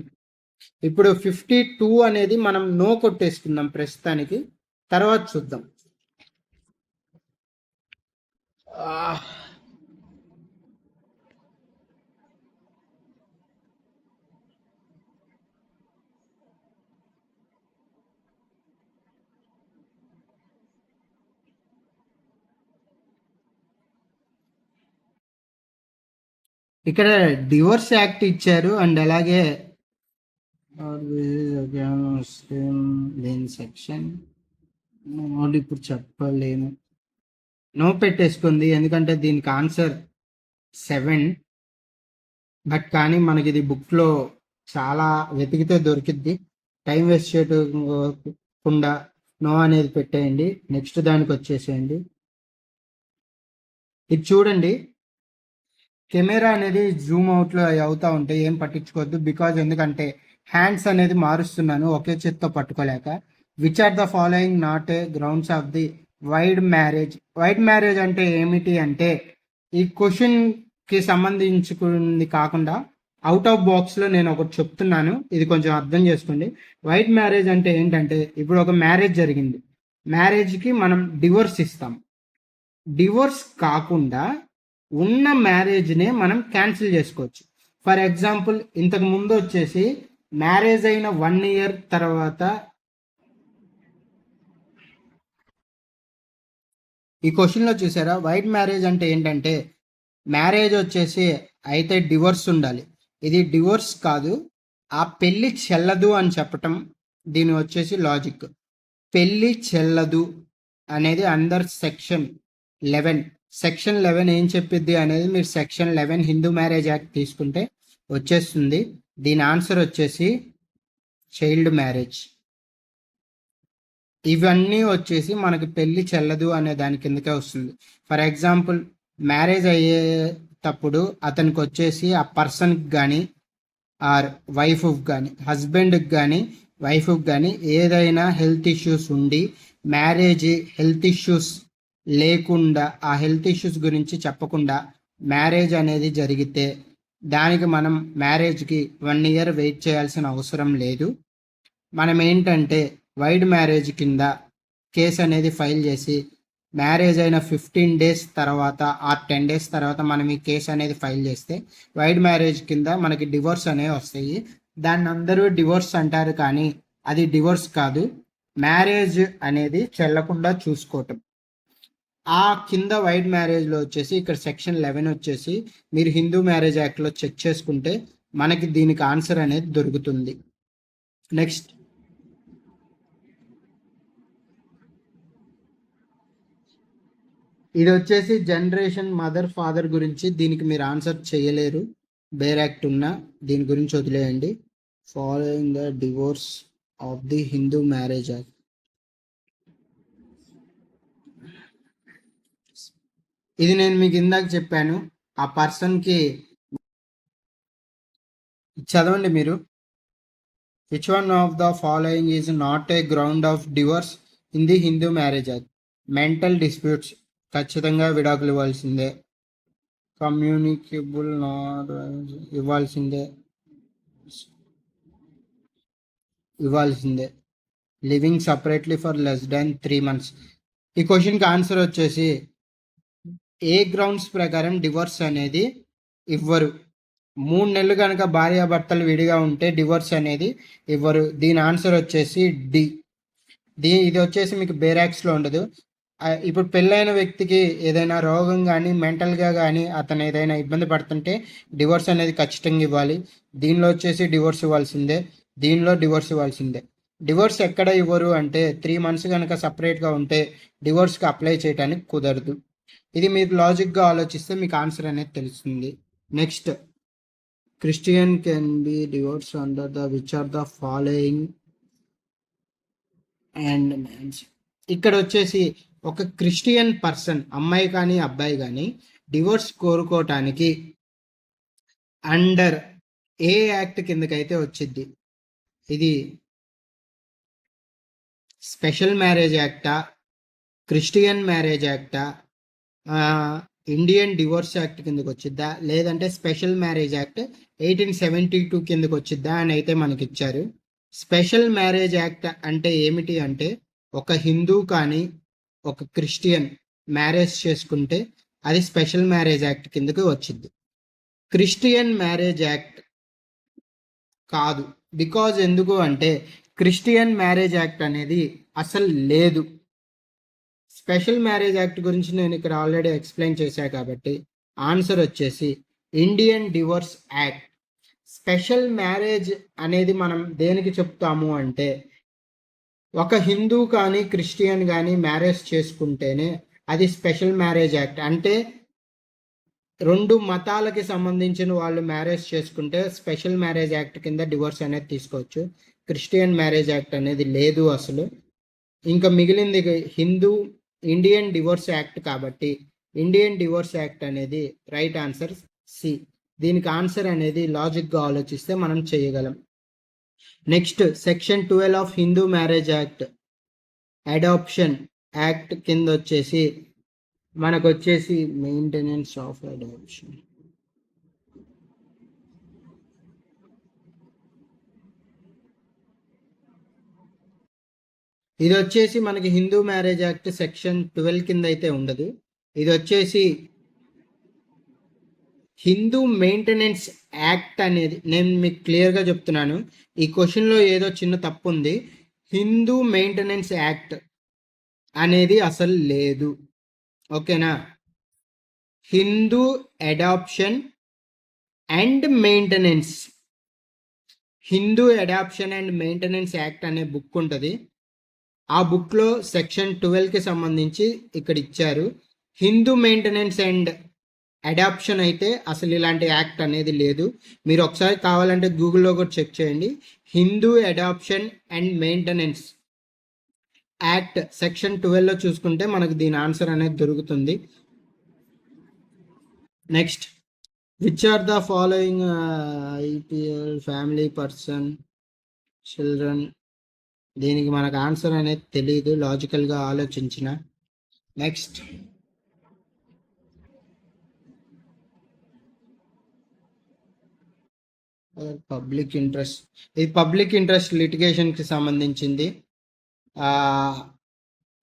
ఇప్పుడు 52 అనేది మనం నో కొట్టేసుకుందాం ప్రస్తుతానికి, తర్వాత చూద్దాం. ఇక్కడ డివోర్స్ యాక్ట్ ఇచ్చారు అండ్ అలాగే ముస్లిం లేని సెక్షన్ ఇప్పుడు చెప్పలేము, నో పెట్టేసుకుంది. ఎందుకంటే దీనికి ఆన్సర్ 7. బట్ కానీ మనకి ఇది బుక్లో చాలా వెతికితే దొరికిద్ది. టైం వేస్ట్ చేయకుండా నో అనేది పెట్టేయండి. నెక్స్ట్ దానికి వచ్చేసేయండి. ఇది చూడండి, కెమెరా అనేది జూమ్ అవుట్లో అవుతూ ఉంటే ఏం పట్టించుకోవద్దు. బికాజ్ ఎందుకంటే హ్యాండ్స్ అనేది మారుస్తున్నాను ఒకే చేత్తో పట్టుకోలేక. Which are the following not a grounds of the void marriage. Void marriage అంటే ఏమిటి అంటే ఈ క్వశ్చన్కి సంబంధించుకుంది కాకుండా అవుట్ ఆఫ్ బాక్స్లో నేను ఒకటి చెప్తున్నాను, ఇది కొంచెం అర్థం చేసుకోండి. వైడ్ మ్యారేజ్ అంటే ఏంటంటే ఇప్పుడు ఒక మ్యారేజ్ జరిగింది, మ్యారేజ్కి మనం డివోర్స్ ఇస్తాం. డివోర్స్ కాకుండా ఉన్న మ్యారేజ్నే మనం క్యాన్సిల్ చేసుకోవచ్చు. ఫర్ ఎగ్జాంపుల్ ఇంతకు ముందు వచ్చేసి మ్యారేజ్ అయిన 1 year తర్వాత ఈ క్వశ్చన్లో చూసారా, వైడ్ మ్యారేజ్ అంటే ఏంటంటే మ్యారేజ్ వచ్చేసి అయితే డివోర్స్ ఉండాలి. ఇది డివోర్స్ కాదు, ఆ పెళ్ళి చెల్లదు అని చెప్పటం దీని వచ్చేసి లాజిక్. పెళ్ళి చెల్లదు అనేది అండర్ సెక్షన్ 11. సెక్షన్ 11 ఏం చెప్పిద్ది అనేది మీరు సెక్షన్ 11 హిందూ మ్యారేజ్ యాక్ట్ తీసుకుంటే వచ్చేస్తుంది. దీని ఆన్సర్ వచ్చేసి చైల్డ్ మ్యారేజ్. ఇవన్నీ వచ్చేసి మనకి పెళ్లి చెల్లదు అనే దాని కిందకే వస్తుంది. ఫర్ ఎగ్జాంపుల్, మ్యారేజ్ అయ్యేటప్పుడు అతనికి వచ్చేసి ఆ పర్సన్కి కానీ ఆర్ వైఫ్కి కానీ, హస్బెండ్కి కానీ వైఫ్కి కానీ ఏదైనా హెల్త్ ఇష్యూస్ ఉండి మ్యారేజ్ హెల్త్ ఇష్యూస్ లేకుండా, ఆ హెల్త్ ఇష్యూస్ గురించి చెప్పకుండా మ్యారేజ్ అనేది జరిగితే దానికి మనం మ్యారేజ్కి 1 year వెయిట్ చేయాల్సిన అవసరం లేదు. మనం ఏంటంటే వైడ్ మ్యారేజ్ కింద కేసు అనేది ఫైల్ చేసి మ్యారేజ్ అయిన 15 days తర్వాత ఆర్ 10 days తర్వాత మనం ఈ కేసు అనేది ఫైల్ చేస్తే వైడ్ మ్యారేజ్ కింద మనకి డివోర్స్ అనేవి వస్తాయి. దాన్ని అందరూ డివోర్స్ అంటారు, కానీ అది డివోర్స్ కాదు, మ్యారేజ్ అనేది చెల్లకుండా చూసుకోవటం. ఆ కింద వైడ్ మ్యారేజ్లో వచ్చేసి ఇక్కడ సెక్షన్ 11 వచ్చేసి మీరు హిందూ మ్యారేజ్ యాక్ట్లో చెక్ చేసుకుంటే మనకి దీనికి ఆన్సర్ అనేది దొరుకుతుంది. నెక్స్ట్, ఇది వచ్చేసి జనరేషన్ మదర్ ఫాదర్ గురించి. దీనికి మీరు ఆన్సర్ చేయలేరు, బేర్ యాక్ట్ ఉన్నా దీని గురించి వదిలేయండి. Following the divorce of the Hindu marriage act. ఇది నేను మీకు ఇందాక చెప్పాను, ఆ పర్సన్కి చదవండి మీరు. Which one of the following is not a ground of divorce in the Hindu marriage act? Mental disputes, ఖచ్చితంగా విడాకులు ఇవ్వాల్సిందే. కమ్యూనికేబుల్ ఇవ్వాల్సిందే. Living separately for less than 3 months. ఈ క్వశ్చన్కి ఆన్సర్ వచ్చేసి ఏ గ్రౌండ్స్ ప్రకారం డివోర్స్ అనేది ఇవ్వరు. 3 నెలలు కనుక భార్యాభర్తలు విడిగా ఉంటే డివోర్స్ అనేది ఇవ్వరు. దీని ఆన్సర్ వచ్చేసి డి. ఇది వచ్చేసి మీకు బేరాక్స్లో ఉండదు. ఇప్పుడు పెళ్ళైన వ్యక్తికి ఏదైనా రోగం కానీ మెంటల్గా కానీ అతను ఏదైనా ఇబ్బంది పడుతుంటే డివోర్స్ అనేది ఖచ్చితంగా ఇవ్వాలి. దీనిలో వచ్చేసి డివోర్స్ ఇవ్వాల్సిందే, దీనిలో డివోర్స్ ఇవ్వాల్సిందే. డివోర్స్ ఎక్కడ ఇవ్వరు అంటే 3 months కనుక సపరేట్గా ఉంటే డివోర్స్కి అప్లై చేయడానికి కుదరదు. ఇది మీరు లాజిక్గా ఆలోచిస్తే మీకు ఆన్సర్ అనేది తెలుస్తుంది. Next, Christian can be divorce under the which are the following and mans. ఇక్కడ వచ్చేసి ఒక క్రిస్టియన్ పర్సన్, అమ్మాయి కానీ అబ్బాయి కానీ డివోర్స్ కోరుకోవటానికి అండర్ ఏ యాక్ట్ కిందకైతే వచ్చింది? ఇది స్పెషల్ మ్యారేజ్ యాక్టా, క్రిస్టియన్ మ్యారేజ్ యాక్టా, ఇండియన్ డివోర్స్ యాక్ట్ కిందకి వచ్చిద్దా, లేదంటే స్పెషల్ మ్యారేజ్ యాక్ట్ 1872 కిందకి వచ్చిద్దా అని అయితే మనకి ఇచ్చారు. స్పెషల్ మ్యారేజ్ యాక్ట్ అంటే ఏమిటి అంటే, ఒక హిందూ కానీ ఒక క్రిస్టియన్ మ్యారేజ్ చేసుకుంటే అది స్పెషల్ మ్యారేజ్ యాక్ట్ కిందకి వచ్చింది. క్రిస్టియన్ మ్యారేజ్ యాక్ట్ కాదు. బికాజ్ ఎందుకు అంటే క్రిస్టియన్ మ్యారేజ్ యాక్ట్ అనేది అసలు లేదు. స్పెషల్ మ్యారేజ్ యాక్ట్ గురించి నేను ఇక్కడ ఆల్రెడీ ఎక్స్ప్లెయిన్ చేశాను కాబట్టి ఆన్సర్ వచ్చేసి Indian divorce act. Special marriage అనేది మనం దేనికి చెప్తాము అంటే, ఒక హిందూ కానీ క్రిస్టియన్ కానీ మ్యారేజ్ చేసుకుంటేనే అది స్పెషల్ మ్యారేజ్ యాక్ట్. అంటే 2 మతాలకి సంబంధించిన వాళ్ళు మ్యారేజ్ చేసుకుంటే స్పెషల్ మ్యారేజ్ యాక్ట్ కింద డివోర్స్ అనేది తీసుకోవచ్చు. క్రిస్టియన్ మ్యారేజ్ యాక్ట్ అనేది లేదు అసలు. ఇంకా మిగిలింది ఇండియన్ డివోర్స్ యాక్ట్ కాబట్టి ఇండియన్ డివోర్స్ యాక్ట్ అనేది రైట్ ఆన్సర్ సి. దీనికి ఆన్సర్ అనేది లాజిక్గా ఆలోచిస్తే మనం చేయగలం. Next, section 12 of Hindu marriage act adoption act కింద వచ్చేసి మనకు వచ్చేసి మెయింటెనెన్స్ ఆఫ్ అడాప్షన్. ఇది వచ్చేసి మనకి హిందూ మ్యారేజ్ యాక్ట్ సెక్షన్ 12 కింద అయితే ఉండదు. ఇది వచ్చేసి హిందూ మెయింటెనెన్స్ యాక్ట్ అనేది, నేను మీకు క్లియర్గా చెప్తున్నాను, ఈ క్వశ్చన్లో ఏదో చిన్న తప్పు ఉంది. హిందూ మెయింటెనెన్స్ యాక్ట్ అనేది అసలు లేదు, ఓకేనా. Hindu adoption and maintenance, Hindu adoption and maintenance act అనే బుక్ ఉంటుంది. ఆ బుక్లో సెక్షన్ 12కి సంబంధించి ఇక్కడ ఇచ్చారు. హిందూ మెయింటెనెన్స్ అండ్ అడాప్షన్ అయితే అసలు ఇలాంటి యాక్ట్ అనేది లేదు. మీరు ఒకసారి కావాలంటే గూగుల్లో కూడా చెక్ చేయండి. Hindu adoption and maintenance act section 12లో చూసుకుంటే మనకు దీని ఆన్సర్ అనేది దొరుకుతుంది. Next, which are the following IPL family person children. దీనికి మనకు ఆన్సర్ అనేది తెలియదు లాజికల్గా ఆలోచించిన. నెక్స్ట్, పబ్లిక్ ఇంట్రెస్ట్. ఇది పబ్లిక్ ఇంట్రెస్ట్ లిటిగేషన్కి సంబంధించింది.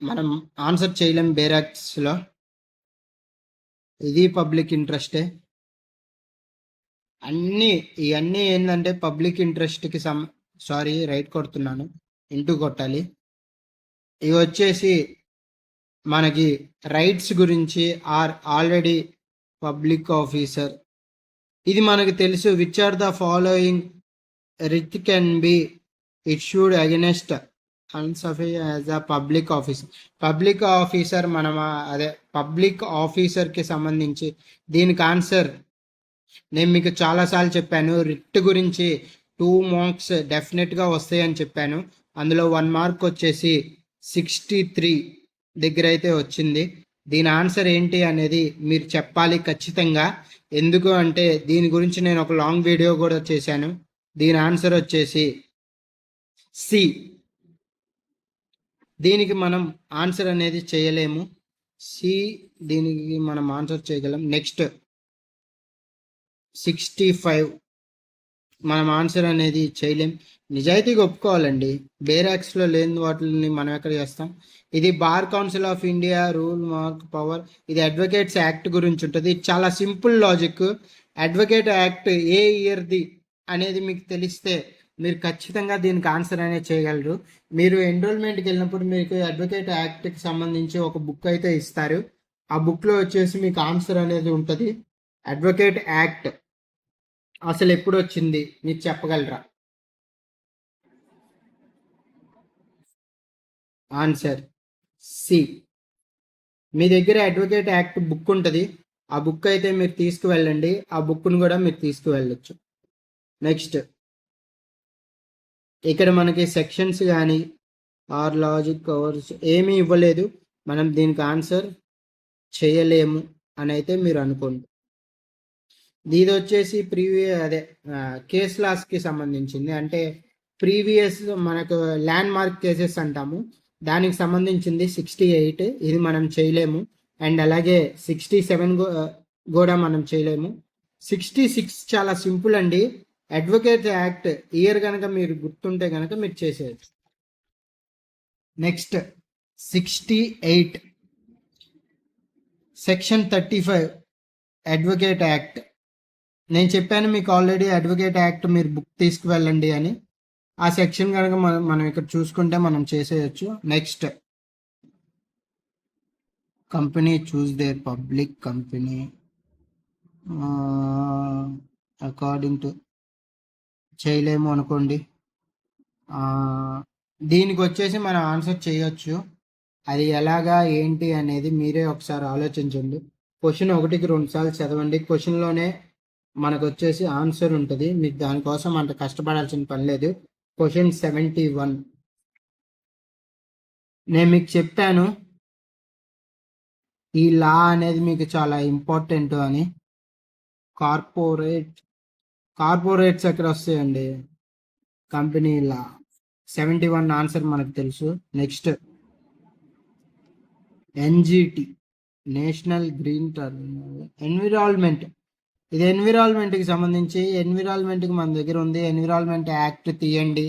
మనం ఆన్సర్ చేయలేం బేరాక్స్లో. ఇది పబ్లిక్ ఇంట్రెస్టే. ఇవన్నీ ఏంటంటే పబ్లిక్ ఇంట్రెస్ట్కి సారీ రైట్ కొడుతున్నాను, ఇంటూ కొట్టాలి. ఇవి వచ్చేసి మనకి రైట్స్ గురించి ఆల్రెడీ పబ్లిక్ ఆఫీసర్. ఇది మనకు తెలుసు. Which are the following writ can be issued against as a public officer. Public officer అదే పబ్లిక్ ఆఫీసర్కి సంబంధించి దీనికి ఆన్సర్ నేను మీకు చాలాసార్లు చెప్పాను. రిట్ గురించి 2 మార్క్స్ డెఫినెట్గా వస్తాయని చెప్పాను. అందులో 1 మార్క్ వచ్చేసి 63 దగ్గర అయితే వచ్చింది. దీని ఆన్సర్ ఏంటి అనేది మీరు చెప్పాలి ఖచ్చితంగా. ఎందుకు అంటే దీని గురించి నేను ఒక లాంగ్ వీడియో కూడా చేశాను. దీని ఆన్సర్ వచ్చేసి సి. దీనికి మనం ఆన్సర్ అనేది చేయలేము. సి దీనికి మనం ఆన్సర్ చేయగలం. నెక్స్ట్ 65 మనం ఆన్సర్ అనేది చేయలేం. నిజాయితీగా ఒప్పుకోవాలండి, బేరాక్స్లో లేని వాటిని మనం ఎక్కడ చేస్తాం. ఇది bar council of India rule mark power. ఇది అడ్వకేట్స్ యాక్ట్ గురించి ఉంటుంది. చాలా సింపుల్ లాజిక్. అడ్వకేట్ యాక్ట్ ఏ ఇయర్ది అనేది మీకు తెలిస్తే మీరు ఖచ్చితంగా దీనికి ఆన్సర్ అనేది చేయగలరు. మీరు ఎన్రోల్మెంట్కి వెళ్ళినప్పుడు మీకు అడ్వకేట్ యాక్ట్కి సంబంధించి ఒక బుక్ అయితే ఇస్తారు. ఆ బుక్లో వచ్చేసి మీకు ఆన్సర్ అనేది ఉంటుంది. అడ్వకేట్ యాక్ట్ అసలు ఎప్పుడు వచ్చింది మీరు చెప్పగలరా? Answer C. మీ దగ్గర అడ్వకేట్ యాక్ట్ బుక్ ఉంటుంది. ఆ బుక్ అయితే మీరు తీసుకువెళ్ళండి. ఆ బుక్ను కూడా మీరు తీసుకువెళ్ళచ్చు. నెక్స్ట్, ఇక్కడ మనకి సెక్షన్స్ కానీ లాజిక్ కవర్స్ ఏమీ ఇవ్వలేదు. మనం దీనికి ఆన్సర్ చేయలేము అని అయితే మీరు అనుకోండి. ఇది వచ్చేసి కేస్ లాస్కి సంబంధించింది. అంటే ప్రీవియస్ మనకు ల్యాండ్ మార్క్ కేసెస్ అంటాము, దానికి సంబంధించింది 68. ఇది మనం చేయలేము. అండ్ అలాగే 67 కూడా మనం చేయలేము. 66 చాలా సింపుల్ అండి. అడ్వకేట్ యాక్ట్ ఇయర్ కనుక మీరు గుర్తుంటే కనుక మీరు చేసేయచ్చు. Next 68 section 35 advocate act. నేను చెప్పాను మీకు ఆల్రెడీ అడ్వకేట్ యాక్ట్ మీరు బుక్ తీసుకువెళ్ళండి అని. ఆ సెక్షన్ కనుక మనం ఇక్కడ చూసుకుంటే మనం చేసేయచ్చు. Next, company choose their public company according to చేయలేము అనుకోండి. దీనికి వచ్చేసి మనం ఆన్సర్ చేయొచ్చు. అది ఎలాగా ఏంటి అనేది మీరే ఒకసారి ఆలోచించండి. క్వశ్చన్ 1కి 2 సార్లు చదవండి. క్వశ్చన్లోనే మనకు వచ్చేసి ఆన్సర్ ఉంటుంది. మీకు దానికోసం అంత కష్టపడాల్సిన పని లేదు. క్వశ్చన్ 71 నేను మీకు చెప్పాను ఈ లా అనేది మీకు చాలా ఇంపార్టెంట్ అని. కార్పొరేట్స్ ఎక్కడ వస్తాయండి? కంపెనీ లా 71 ఆన్సర్ మనకు తెలుసు. Next, NGT national green environment. ఇది ఎన్విరాన్మెంట్కి సంబంధించి. ఎన్విరాన్మెంట్కి మన దగ్గర ఉంది. ఎన్విరాన్మెంట్ యాక్ట్ తీయండి.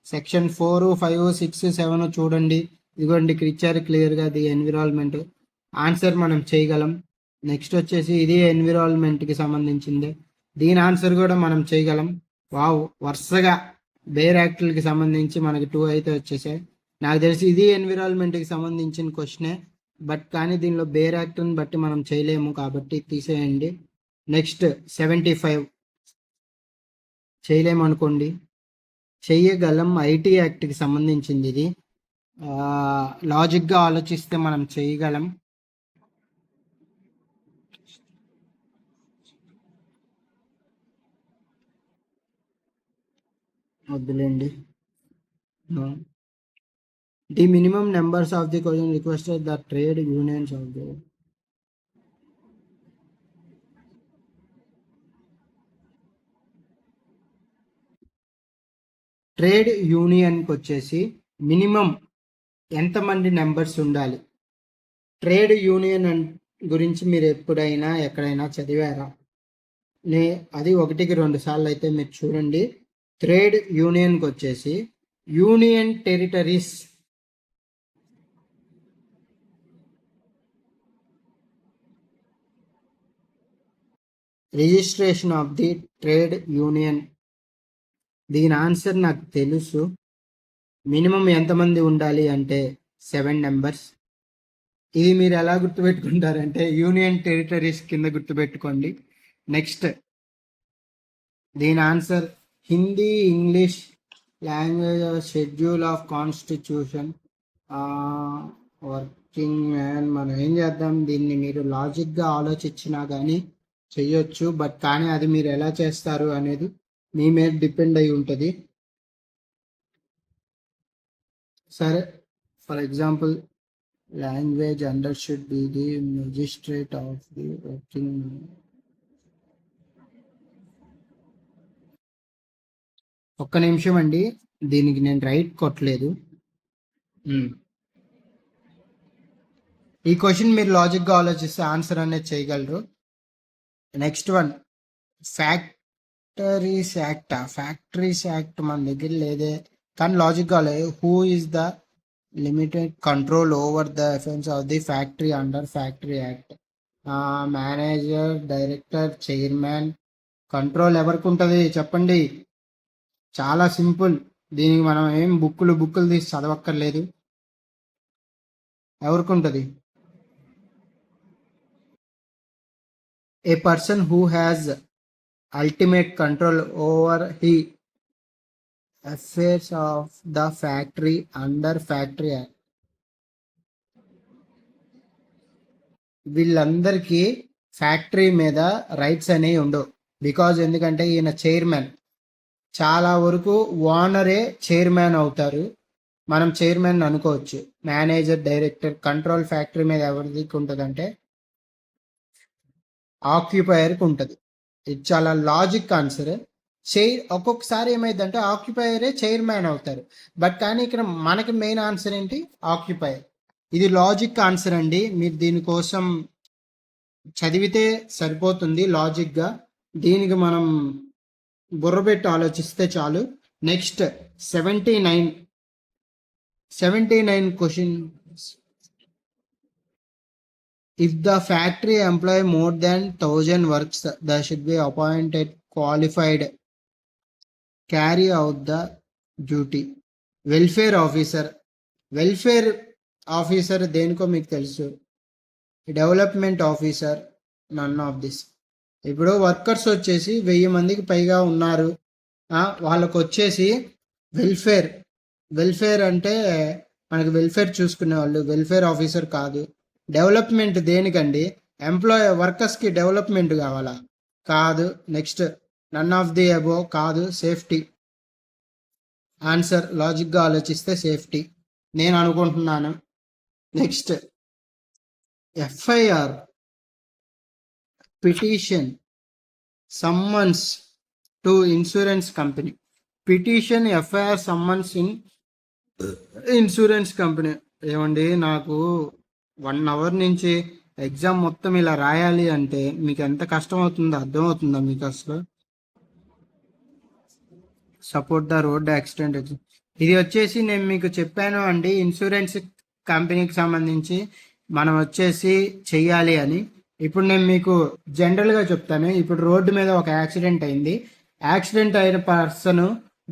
సెక్షన్ 4, 5, 6, 7 చూడండి. ఇదిగోండి ఇక్కడ ఇచ్చారు క్లియర్గా. ది ఎన్విరాన్మెంట్ ఆన్సర్ మనం చేయగలం. నెక్స్ట్ వచ్చేసి ఇది ఎన్విరాన్మెంట్కి సంబంధించింది. దీని ఆన్సర్ కూడా మనం చేయగలం. వావ్, వరుసగా బేర్ యాక్ట్లకి సంబంధించి మనకి 2 అయితే వచ్చేసాయి. నాకు తెలిసి ఇది ఎన్విరాన్మెంట్కి సంబంధించిన క్వశ్చనే. కానీ దీనిలో బేర్ యాక్ట్ని బట్టి మనం చేయలేము కాబట్టి తీసేయండి. నెక్స్ట్ 75 చేయలేము అనుకోండి. చెయ్యగలం. ఐటీ యాక్ట్కి సంబంధించింది ఇది. లాజిక్గా ఆలోచిస్తే మనం చేయగలం. వద్దులేండి. The minimum numbers of the question requested the trade unions of the trade యూనియన్కి వచ్చేసి మినిమం ఎంతమంది నెంబర్స్ ఉండాలి? ట్రేడ్ యూనియన్ గురించి మీరు ఎప్పుడైనా ఎక్కడైనా చదివారా? అది 1-2 సార్లు అయితే మీరు చూడండి. ట్రేడ్ యూనియన్కి వచ్చేసి union territories registration of the trade union. దీని ఆన్సర్ నాకు తెలుసు. మినిమం ఎంతమంది ఉండాలి అంటే 7 నెంబర్స్. ఇది మీరు ఎలా గుర్తుపెట్టుకుంటారంటే యూనియన్ టెరిటరీస్ కింద గుర్తుపెట్టుకోండి. నెక్స్ట్ దీని answer Hindi, English language, schedule of constitution, working man. మనం ఏం చేద్దాం, దీన్ని మీరు లాజిక్గా ఆలోచించినా కానీ చెయ్యొచ్చు. బట్ కానీ అది మీరు ఎలా చేస్తారు అనేది మీ మీద డిపెండ్ అయి ఉంటుంది. సరే, for example language understood be the magistrate of the working man. ఒక్క నిమిషం అండి, దీనికి నేను రైట్ కొట్టలేదు. ఈ క్వశ్చన్ మీరు లాజిక్గా ఆలోచిస్తే ఆన్సర్ అనేది చేయగలరు. నెక్స్ట్ వన్, ఫ్యాక్టరీస్ యాక్ట్ మన దగ్గర లేదే, కానీ లాజిక్గా who is the limited control over the offence of the factory under factory act? Manager, director, chairman. Control ఎవరికి ఉంటుంది చెప్పండి? చాలా సింపుల్. దీనికి మనం ఏం బుక్కులు తీసి చదవక్కర్లేదు. ఎవరికి ఉంటుంది? A person who has ultimate control over he affairs of the factory under factory act. వీళ్ళందరికీ ఫ్యాక్టరీ మీద రైట్స్ అనేవి ఉండవు. బికాజ్ ఎందుకంటే ఈయన చైర్మన్. చాలా వరకు ఓనరే చైర్మన్ అవుతారు. మనం చైర్మన్ అనుకోవచ్చు. మేనేజర్, డైరెక్టర్, కంట్రోల్ ఫ్యాక్టరీ మీద ఎవరికి ఉంటుందంటే ఆక్యుపైయర్కి ఉంటుంది. ఇది చాలా లాజిక్ ఆన్సర్. ఒక్కొక్కసారి ఏమైందంటే ఆక్యుపైయరే చైర్మన్ అవుతారు. బట్ కానీ ఇక్కడ మనకి మెయిన్ ఆన్సర్ ఏంటి? ఆక్యుపైయర్. ఇది లాజిక్ ఆన్సర్ అండి. మీరు దీనికోసం చదివితే సరిపోతుంది లాజిక్గా. దీనికి మనం బుర్రబెట్టి ఆలోచిస్తే చాలు. Next 79 question. If the factory employ more than 1000 works, the should be appointed qualified carry out the duty. Welfare officer దేనికో మీకు తెలుసు. Development officer, none of this. ఇప్పుడు వర్కర్స్ వచ్చేసి 1000 మందికి పైగా ఉన్నారు. వాళ్ళకు వచ్చేసి వెల్ఫేర్ అంటే మనకి వెల్ఫేర్ చూసుకునే వాళ్ళు. వెల్ఫేర్ ఆఫీసర్ కాదు. డెవలప్మెంట్ దేనికండి? వర్కర్స్కి డెవలప్మెంట్ కావాలా? కాదు. Next none of the above కాదు. Safety answer. లాజిక్గా ఆలోచిస్తే సేఫ్టీ నేను అనుకుంటున్నాను. Next FIR, petition, summons to insurance company. Petition, FIR, summons in insurance company. ఏమండి, నాకు 1 అవర్ నుంచి ఎగ్జామ్ మొత్తం ఇలా రాయాలి అంటే మీకు ఎంత కష్టం అవుతుందో అర్థమవుతుందా మీకు అసలు? Support the road accident. ఇది వచ్చేసి నేను మీకు చెప్పాను అండి, ఇన్సూరెన్స్ కంపెనీకి సంబంధించి మనం వచ్చేసి చెయ్యాలి అని. ఇప్పుడు నేను మీకు జనరల్గా చెప్తాను. ఇప్పుడు రోడ్డు మీద ఒక యాక్సిడెంట్ అయింది. యాక్సిడెంట్ అయిన పర్సన్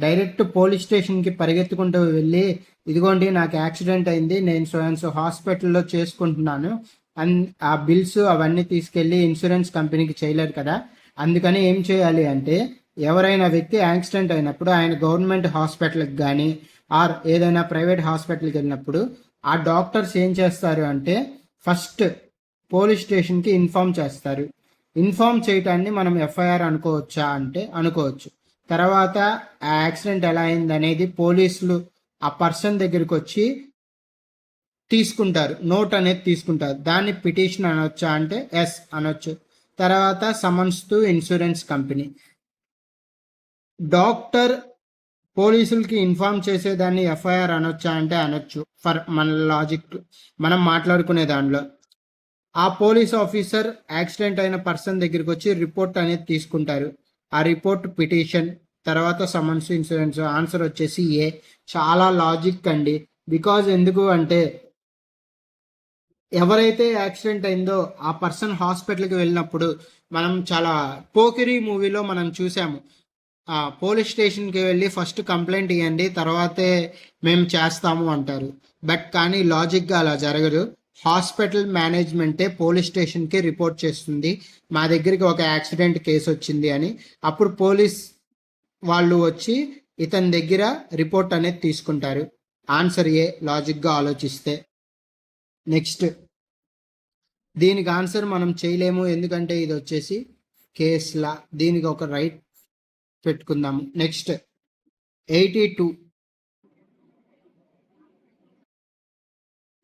డైరెక్ట్ పోలీస్ స్టేషన్కి పరిగెత్తుకుంటూ వెళ్ళి, ఇదిగోండి నాకు యాక్సిడెంట్ అయింది, నేను సో హాస్పిటల్లో చేసుకుంటున్నాను, ఆ బిల్స్ అవన్నీ తీసుకెళ్ళి ఇన్సూరెన్స్ కంపెనీకి చేయలేరు కదా. అందుకని ఏం చేయాలి అంటే, ఎవరైనా వ్యక్తి యాక్సిడెంట్ అయినప్పుడు ఆయన గవర్నమెంట్ హాస్పిటల్కి కానీ ఆర్ ఏదైనా ప్రైవేట్ హాస్పిటల్కి వెళ్ళినప్పుడు ఆ డాక్టర్స్ ఏం చేస్తారు అంటే ఫస్ట్ పోలీస్ స్టేషన్కి ఇన్ఫార్మ్ చేస్తారు. ఇన్ఫార్మ్ చేయటాన్ని మనం ఎఫ్ఐఆర్ అనుకోవచ్చా అంటే అనుకోవచ్చు. తర్వాత ఆ యాక్సిడెంట్ ఎలా అయింది అనేది పోలీసులు ఆ పర్సన్ దగ్గరికి వచ్చి తీసుకుంటారు, నోట్ అనేది తీసుకుంటారు. దాన్ని పిటిషన్ అనొచ్చా అంటే ఎస్ అనొచ్చు. తర్వాత summons to insurance company. Doctor పోలీసులకి ఇన్ఫార్మ్ చేసేదాన్ని ఎఫ్ఐఆర్ అనొచ్చా అంటే అనొచ్చు. ఫర్ మన లాజిక్ మనం మాట్లాడుకునే దానిలో ఆ పోలీస్ ఆఫీసర్ యాక్సిడెంట్ అయిన పర్సన్ దగ్గరికి వచ్చి రిపోర్ట్ అనేది తీసుకుంటారు. ఆ రిపోర్ట్ పిటిషన్, తర్వాత సమన్స్ ఇన్సూరెన్స్. ఆన్సర్ వచ్చేసి ఏ. చాలా లాజిక్ అండి. బికాజ్ ఎందుకు అంటే ఎవరైతే యాక్సిడెంట్ అయిందో ఆ పర్సన్ హాస్పిటల్కి వెళ్ళినప్పుడు మనం చాలా పోకిరి మూవీలో మనం చూసాము. పోలీస్ స్టేషన్కి వెళ్ళి ఫస్ట్ కంప్లైంట్ ఇవ్వండి తర్వాతే మేము చేస్తాము అంటారు. బట్ కానీ లాజిక్గా అలా జరగదు. హాస్పిటల్ మేనేజ్మెంటే పోలీస్ స్టేషన్కి రిపోర్ట్ చేస్తుంది మా దగ్గరికి ఒక యాక్సిడెంట్ కేసు వచ్చింది అని. అప్పుడు పోలీస్ వాళ్ళు వచ్చి ఇతని దగ్గర రిపోర్ట్ అనేది తీసుకుంటారు. ఆన్సర్ ఏ లాజిక్గా ఆలోచిస్తే. నెక్స్ట్ దీనికి ఆన్సర్ మనం చేయలేము ఎందుకంటే ఇది వచ్చేసి కేసులా. దీనికి ఒక రైట్ పెట్టుకుందాము. నెక్స్ట్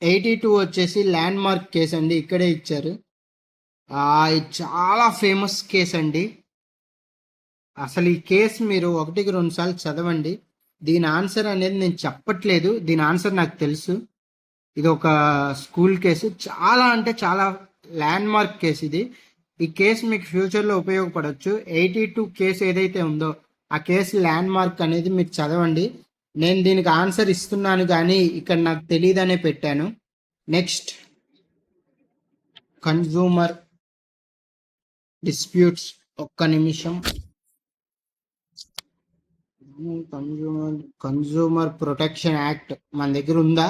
82 వచ్చేసి ల్యాండ్ మార్క్ కేసు అండి. ఇక్కడే ఇచ్చారు. ఇది చాలా ఫేమస్ కేసు అండి. అసలు ఈ కేసు మీరు 1-2 సార్లు చదవండి. దీని ఆన్సర్ అనేది నేను చెప్పట్లేదు, దీని ఆన్సర్ నాకు తెలుసు. ఇది ఒక స్కూల్ కేసు. చాలా అంటే చాలా ల్యాండ్ మార్క్ కేసు ఇది. ఈ కేసు మీకు ఫ్యూచర్లో ఉపయోగపడవచ్చు. 82 కేసు ఏదైతే ఉందో ఆ కేసు ల్యాండ్ మార్క్ అనేది మీరు చదవండి. నేను దీనికి ఆన్సర్ ఇస్తున్నాను కానీ ఇక్కడ నాకు తెలియదనే పెట్టాను. Next consumer disputes. ఒక్క నిమిషం. కన్జ్యూమర్ ప్రొటెక్షన్ యాక్ట్ మన దగ్గర ఉందా?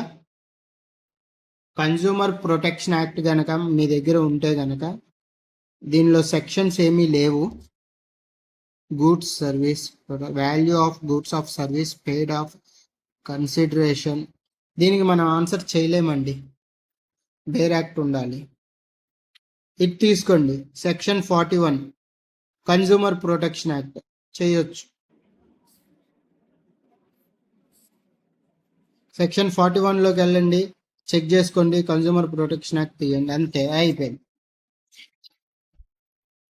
కన్జ్యూమర్ ప్రొటెక్షన్ యాక్ట్ కనుక మీ దగ్గర ఉంటే కనుక దీనిలో సెక్షన్స్ ఏమీ లేవు. Goods service, value of goods of service, paid of consideration. దీనికి మనం ఆన్సర్ చేయలేమండి, వేరే యాక్ట్ ఉండాలి. ఇది తీసుకోండి సెక్షన్ 41 కన్జ్యూమర్ ప్రొటెక్షన్ యాక్ట్ చేయొచ్చు. సెక్షన్ 41లోకి వెళ్ళండి, చెక్ చేసుకోండి, కన్జ్యూమర్ ప్రొటెక్షన్ యాక్ట్ తీయండి, అంతే అయిపోయింది.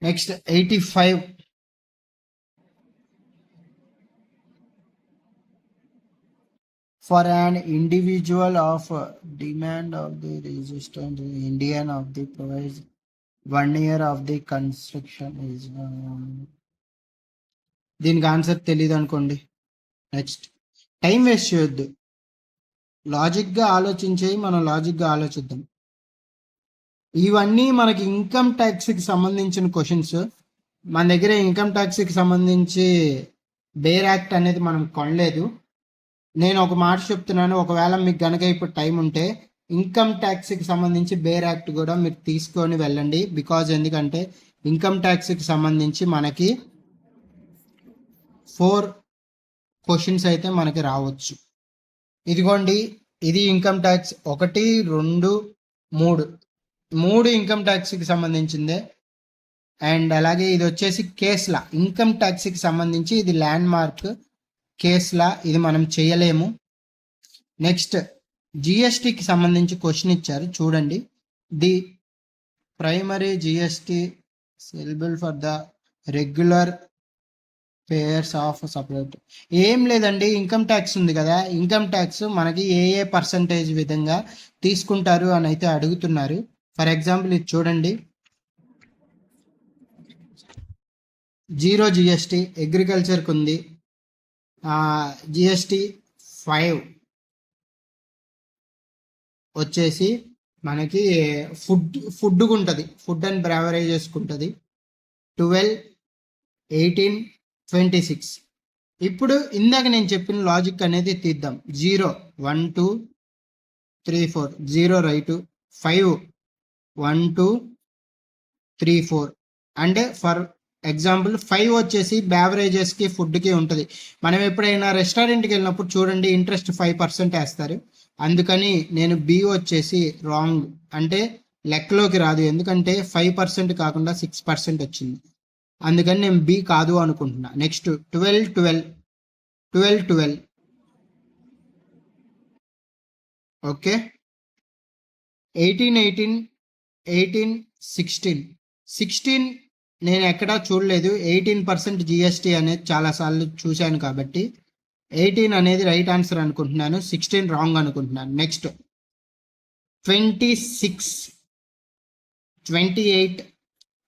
Next 85 for an individual of demand of the resistant Indian of the provides 1 year of the construction is దీనికి ఆన్సర్ తెలియదు అనుకోండి. నెక్స్ట్ టైం వేస్ట్ చేయొద్దు, లాజిక్గా ఆలోచించేవి మనం లాజిక్గా ఆలోచిద్దాం. ఇవన్నీ మనకి ఇన్కమ్ ట్యాక్స్కి సంబంధించిన క్వశ్చన్స్. మన దగ్గర ఇన్కమ్ ట్యాక్స్కి సంబంధించి బేర్ యాక్ట్ అనేది మనం కొనలేదు. నేను ఒక మాట చెప్తున్నాను, ఒకవేళ మీకు కనుక ఇప్పుడు టైం ఉంటే ఇన్కమ్ ట్యాక్స్కి సంబంధించి బేర్ యాక్ట్ కూడా మీరు తీసుకొని వెళ్ళండి. బికాజ్ ఎందుకంటే ఇన్కమ్ ట్యాక్స్కి సంబంధించి మనకి 4 క్వశ్చన్స్ అయితే మనకి రావచ్చు. ఇదిగోండి, ఇది ఇన్కమ్ ట్యాక్స్ 1, 2, 3 ఇన్కమ్ ట్యాక్స్కి సంబంధించిందే. అండ్ అలాగే ఇది వచ్చేసి కేసులా, ఇన్కమ్ ట్యాక్స్కి సంబంధించి ఇది ల్యాండ్ మార్క్ కేసులా, ఇది మనం చేయలేము. నెక్స్ట్ జిఎస్టికి సంబంధించి క్వశ్చన్ ఇచ్చారు చూడండి. The primary GST sellable for the regular payers of separate. ఏం లేదండి, ఇన్కమ్ ట్యాక్స్ ఉంది కదా, ఇన్కమ్ ట్యాక్స్ మనకి ఏ పర్సంటేజ్ విధంగా తీసుకుంటారు అని అయితే అడుగుతున్నారు. ఫర్ ఎగ్జాంపుల్ ఇది చూడండి, 0 జిఎస్టి అగ్రికల్చర్కి ఉంది, జిఎస్టి 5 వచ్చేసి మనకి ఫుడ్కు ఉంటుంది, ఫుడ్ అండ్ బ్రావరేజెస్కి ఉంటుంది 12, 18, 26. ఇప్పుడు ఇందాక నేను చెప్పిన లాజిక్ అనేది తీద్దాం. 0, 1, 2, 3, 4, 0 రైటు, 5, 1, 2, 3, 4. అంటే ఫర్ ఎగ్జాంపుల్ 5 వచ్చేసి బ్యావరేజెస్కి ఫుడ్కి ఉంటుంది. మనం ఎప్పుడైనా రెస్టారెంట్కి వెళ్ళినప్పుడు చూడండి ఇంట్రెస్ట్ 5% వేస్తారు. అందుకని నేను బి వచ్చేసి రాంగ్, అంటే లెక్కలోకి రాదు, ఎందుకంటే 5% కాకుండా 6% వచ్చింది. అందుకని నేను బి కాదు అనుకుంటున్నా. Next 12, okay. 18, 18, 18, 16 నేను ఎక్కడా చూడలేదు. 18% జిఎస్టీ అనేది చాలాసార్లు చూశాను కాబట్టి 18 అనేది రైట్ ఆన్సర్ అనుకుంటున్నాను, 16 రాంగ్ అనుకుంటున్నాను. నెక్స్ట్ 26, 28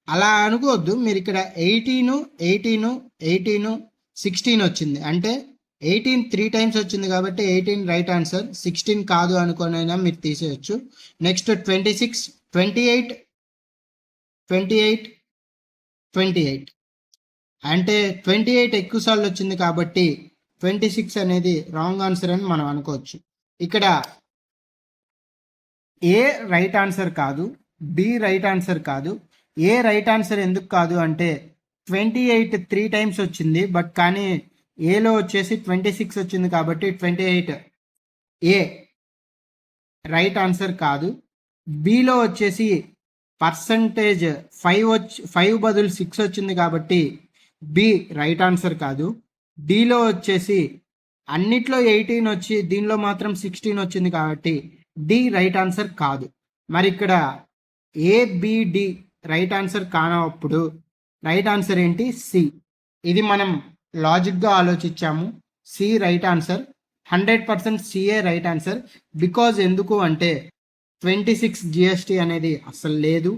అలా అనుకోవద్దు మీరు. ఇక్కడ 18, 18, 18, 16 వచ్చింది అంటే 18 3 టైమ్స్ వచ్చింది కాబట్టి 18 రైట్ ఆన్సర్, 16 కాదు అనుకోనైనా మీరు తీసేయచ్చు. నెక్స్ట్ 26, 28, 28, 28 అంటే 28 ఎక్కువ సార్లు వచ్చింది కాబట్టి 26 అనేది రాంగ్ ఆన్సర్ అని మనం అనుకోవచ్చు. ఇక్కడ ఏ రైట్ ఆన్సర్ కాదు, బి రైట్ ఆన్సర్ కాదు. ఏ రైట్ ఆన్సర్ ఎందుకు కాదు అంటే 28 3 టైమ్స్ వచ్చింది, బట్ కానీ ఏలో వచ్చేసి 26 వచ్చింది కాబట్టి 28 ఏ రైట్ ఆన్సర్ కాదు. బిలో వచ్చేసి పర్సంటేజ్ 5 బదులు 6 వచ్చింది కాబట్టి బి రైట్ ఆన్సర్ కాదు. డిలో వచ్చేసి అన్నిట్లో 18 వచ్చి దీనిలో మాత్రం 16 వచ్చింది కాబట్టి డి రైట్ ఆన్సర్ కాదు. మరి ఇక్కడ ఏబిడి రైట్ ఆన్సర్ కానప్పుడు రైట్ ఆన్సర్ ఏంటి? సి. ఇది మనం లాజిక్గా ఆలోచించాము. C right answer, 100% CA right answer. Because ఎందుకు అంటే 26 జిఎస్టీ అనేది అసలు లేదు,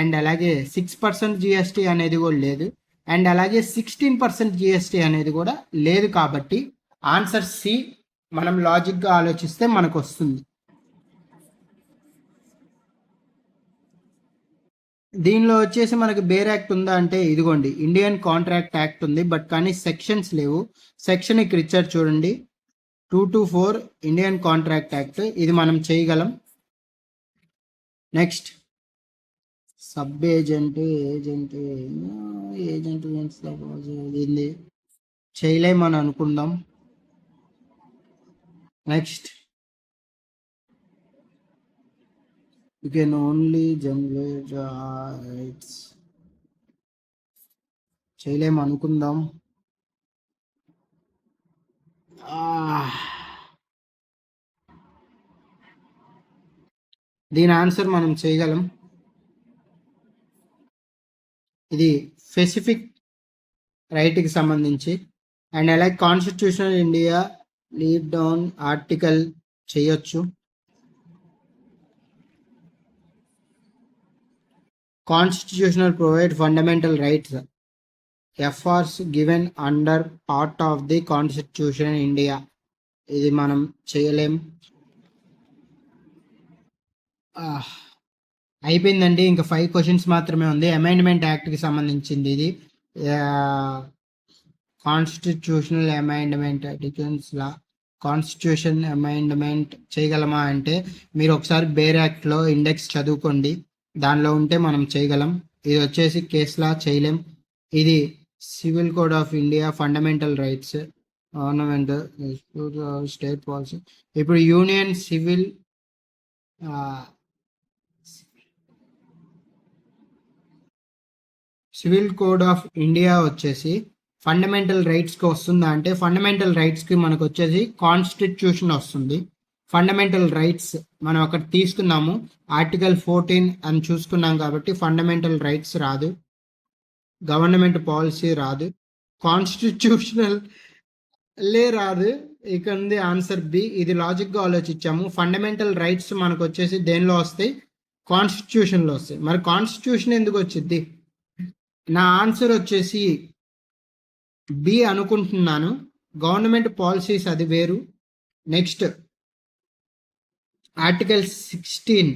అండ్ అలాగే 6% జిఎస్టీ అనేది కూడా లేదు, అండ్ అలాగే 16% జిఎస్టీ అనేది కూడా లేదు. కాబట్టి ఆన్సర్ సి మనం లాజిక్గా ఆలోచిస్తే మనకు వస్తుంది. దీనిలో వచ్చేసి మనకి బేర్ యాక్ట్ ఉందా అంటే ఇదిగోండి, ఇండియన్ కాంట్రాక్ట్ యాక్ట్ ఉంది, బట్ కానీ సెక్షన్స్ లేవు. సెక్షన్ ఇక్కడ ఇచ్చారు చూడండి, 224 ఇండియన్ కాంట్రాక్ట్ యాక్ట్. ఇది మనం చేయగలం. నెక్స్ట్ సబ్ ఏజెంట్, ఏజెంట్ ఇది చేయలేమని అనుకుందాం. Next you can only generate rights. చేయలేము అనుకుందాం. దీని ఆన్సర్ మనం చేయగలం. ఇది స్పెసిఫిక్ రైట్కి సంబంధించి, అండ్ అలాగే constitutional India lead down article చేయొచ్చు. Constitutional provide fundamental rights. FRs given under part of the Constitution India. ఇది మనం చేయలేం. అయిపోయిందండి, ఇంకా 5 క్వశ్చన్స్ మాత్రమే ఉంది. అమెండ్మెంట్ యాక్ట్కి సంబంధించింది ఇది. కాన్స్టిట్యూషనల్ అమెండ్మెంట్ డిఫెన్స్ లా, కాన్స్టిట్యూషన్ అమెండ్మెంట్ చేయగలమా అంటే మీరు ఒకసారి బేర్ యాక్ట్లో ఇండెక్స్ చదువుకోండి, దానిలో ఉంటే మనం చేయగలం. ఇది వచ్చేసి కేసులా చేయలేం. ఇది civil code of India, fundamental rights, government state policy. ఇప్పుడు union civil code of India వచ్చేసి ఫండమెంటల్ రైట్స్కి వస్తుందా అంటే ఫండమెంటల్ రైట్స్కి మనకు వచ్చేసి కాన్స్టిట్యూషన్ వస్తుంది. ఫండమెంటల్ రైట్స్ మనం అక్కడ తీసుకున్నాము, ఆర్టికల్ 14 అని చూసుకున్నాం కాబట్టి ఫండమెంటల్ రైట్స్ రాదు, గవర్నమెంట్ పాలసీ రాదు, కాన్స్టిట్యూషనల్ రాదు. ఇక ఉంది ఆన్సర్ బి. ఇది లాజిక్గా ఆలోచించాము. ఫండమెంటల్ రైట్స్ మనకు వచ్చేసి దేనిలో వస్తాయి? కాన్స్టిట్యూషన్లో వస్తాయి. మరి కాన్స్టిట్యూషన్ ఎందుకు వచ్చింది? నా ఆన్సర్ వచ్చేసి బి అనుకుంటున్నాను. గవర్నమెంట్ పాలసీస్ అది వేరు. నెక్స్ట్ ఆర్టికల్ 16,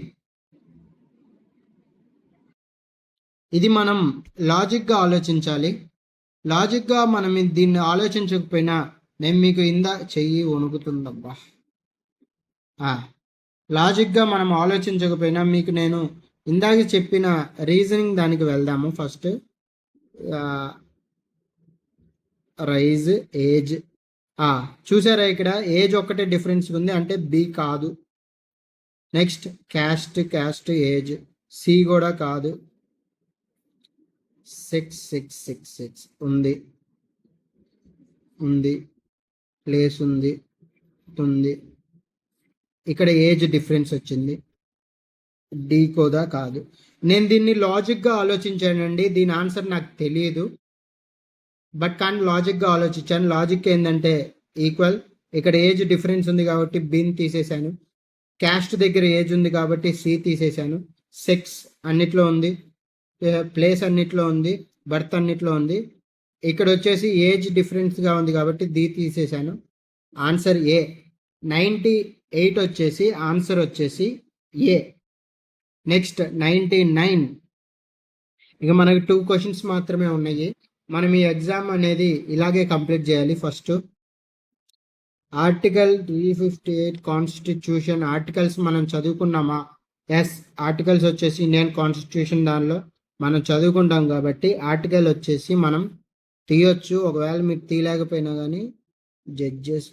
ఇది మనం లాజిక్గా ఆలోచించాలి. లాజిక్గా మనం దీన్ని ఆలోచించకపోయినా నేను మీకు చెయ్యి వణుకుతుందబ్బా. లాజిక్గా మనం ఆలోచించకపోయినా మీకు నేను ఇందాక చెప్పిన రీజనింగ్ దానికి వెళ్దాము. ఫస్ట్ రైజ్ ఏజ్, చూసారా ఇక్కడ ఏజ్ ఒక్కటే డిఫరెన్స్ ఉంది అంటే బి కాదు. నెక్స్ట్ క్యాస్ట్ ఏజ్, సి కూడా కాదు. 6666 ఉంది, ప్లేస్ ఉంది. ఇక్కడ ఏజ్ డిఫరెన్స్ వచ్చింది. డీకోదా కాదు. నేను దీన్ని లాజిక్గా ఆలోచించానండి. దీని ఆన్సర్ నాకు తెలియదు, బట్ కానీ లాజిక్గా ఆలోచించాను. లాజిక్ ఏంటంటే ఈక్వల్, ఇక్కడ ఏజ్ డిఫరెన్స్ ఉంది కాబట్టి బిన్ తీసేశాను. క్యాస్ట్ దగ్గర ఏజ్ ఉంది కాబట్టి సి తీసేశాను. సెక్స్ అన్నిట్లో ఉంది, ప్లేస్ అన్నిట్లో ఉంది, బర్త్ అన్నిట్లో ఉంది. ఇక్కడ వచ్చేసి ఏజ్ డిఫరెన్స్గా ఉంది కాబట్టి ది తీసేశాను. ఆన్సర్ ఏ. 98 వచ్చేసి ఆన్సర్ వచ్చేసి ఏ. నెక్స్ట్ 99. ఇక మనకి 2 క్వశ్చన్స్ మాత్రమే ఉన్నాయి. మనం ఈ ఎగ్జామ్ అనేది ఇలాగే కంప్లీట్ చేయాలి. ఫస్ట్ ఆర్టికల్ 358 కాన్స్టిట్యూషన్ ఆర్టికల్స్ మనం చదువుకున్నామా? ఎస్, ఆర్టికల్స్ వచ్చేసి ఇండియన్ కాన్స్టిట్యూషన్ దానిలో మనం చదువుకుంటాం కాబట్టి ఆర్టికల్ వచ్చేసి మనం తీయొచ్చు. ఒకవేళ మీరు తీయలేకపోయినా కానీ judges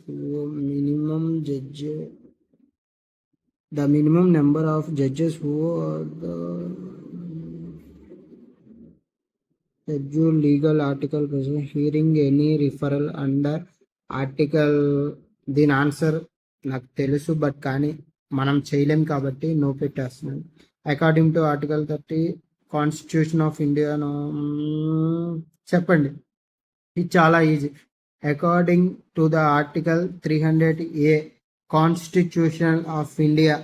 minimum judge the minimum number of judges who are the scheduled legal article present hearing any referral under article. దీని ఆన్సర్ నాకు తెలుసు, బట్ కానీ మనం చేయలేం కాబట్టి నో పెట్టేస్తున్నాను. According to article 30 constitution of India. చెప్పండి, ఇది చాలా easy. According to the article 300A constitution of India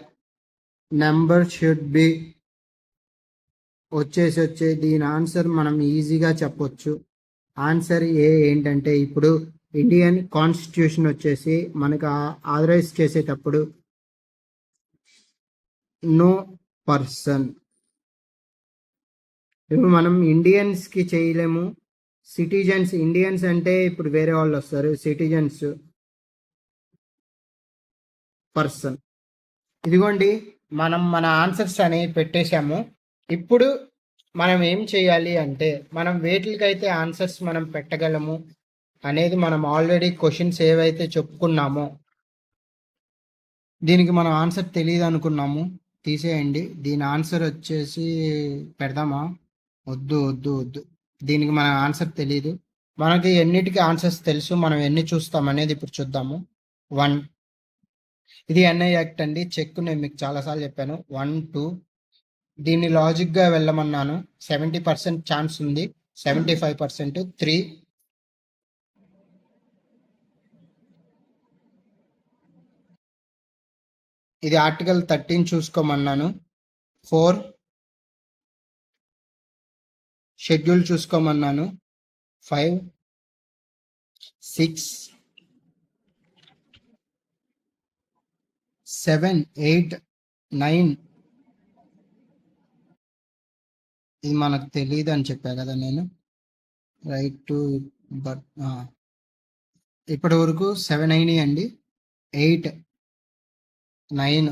number should be వచ్చే దీని ఆన్సర్ మనం ఈజీగా చెప్పొచ్చు. ఆన్సర్ ఏ ఏంటంటే, ఇప్పుడు ఇండియన్ కాన్స్టిట్యూషన్ వచ్చేసి మనకు ఆథరైజ్ చేసేటప్పుడు నో పర్సన్. ఇప్పుడు మనం ఇండియన్స్కి చేయలేము, సిటిజన్స్. ఇండియన్స్ అంటే ఇప్పుడు వేరే వాళ్ళు వస్తారు, సిటిజన్స్ పర్సన్. ఇదిగోండి, మనం మన ఆన్సర్స్ అనేవి పెట్టేశాము. ఇప్పుడు మనం ఏం చేయాలి అంటే, మనం వేటికైతే ఆన్సర్స్ మనం పెట్టగలము అనేది మనం ఆల్రెడీ క్వశ్చన్స్ ఏవైతే చెప్పుకున్నామో, దీనికి మనం ఆన్సర్ తెలియదు అనుకున్నాము, తీసేయండి. దీని ఆన్సర్ వచ్చేసి పెడదామా? వద్దు వద్దు వద్దు, దీనికి మన ఆన్సర్ తెలియదు. మనకి ఎన్నిటికి ఆన్సర్స్ తెలుసు, మనం ఎన్ని చూస్తాం అనేది ఇప్పుడు చూద్దాము. 1, ఇది ఎన్ఐ యాక్ట్ అండి. చెక్ నేను మీకు చాలాసార్లు చెప్పాను. 1, 2. దీన్ని లాజిక్గా వెళ్ళమన్నాను. 70% ఛాన్స్ ఉంది, 75%. 3, ఇది ఆర్టికల్ 13 చూసుకోమన్నాను. 4, షెడ్యూల్ చూసుకోమన్నాను. 5, 6, 7, 8, 9. ఇది మనకు తెలియదు అని చెప్పా కదా నేను. రైట్ టు బట్ ఇప్పటి వరకు 7 అయినాయి అండి. 8, 9,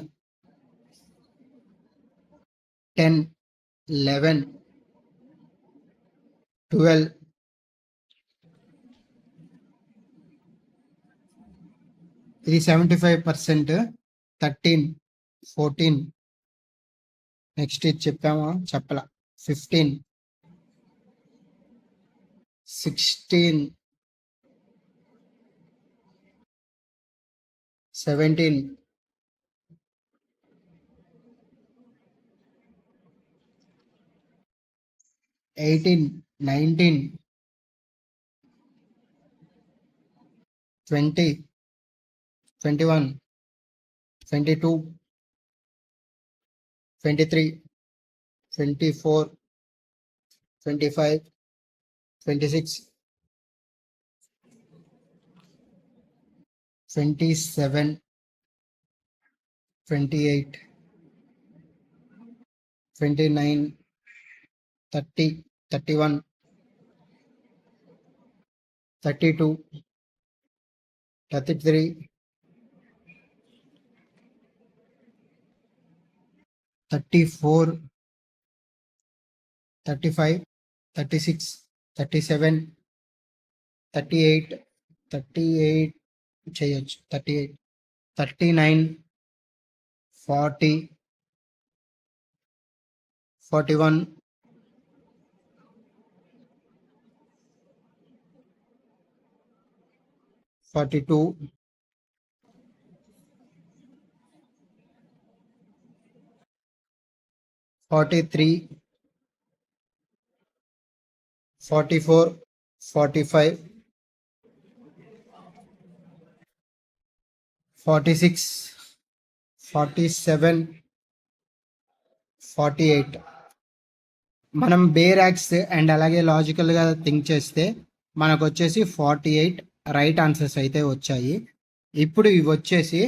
10, 11, 12, ఇది 75%. 13, 14. నెక్స్ట్ ఇది చెప్పామా? చెప్పలా. 15, 16, 17, 18, 19, 20, 21, 22, 23, 24, 25, 26, 27, 28, 29, 30, 31, 32, 33, 34, 35, 36, 37, 38, 38 చేయొచ్చు. 38, 39, 40, 41, 42, 43, 44, 45, 46, 47, 48. మనం బేర్ యాక్స్ అండ్ అలాగే లాజికల్గా థింక్ చేస్తే మనకు వచ్చేసి 48 రైట్ ఆన్సర్స్ అయితే వచ్చాయి. ఇప్పుడు ఇవి వచ్చేసి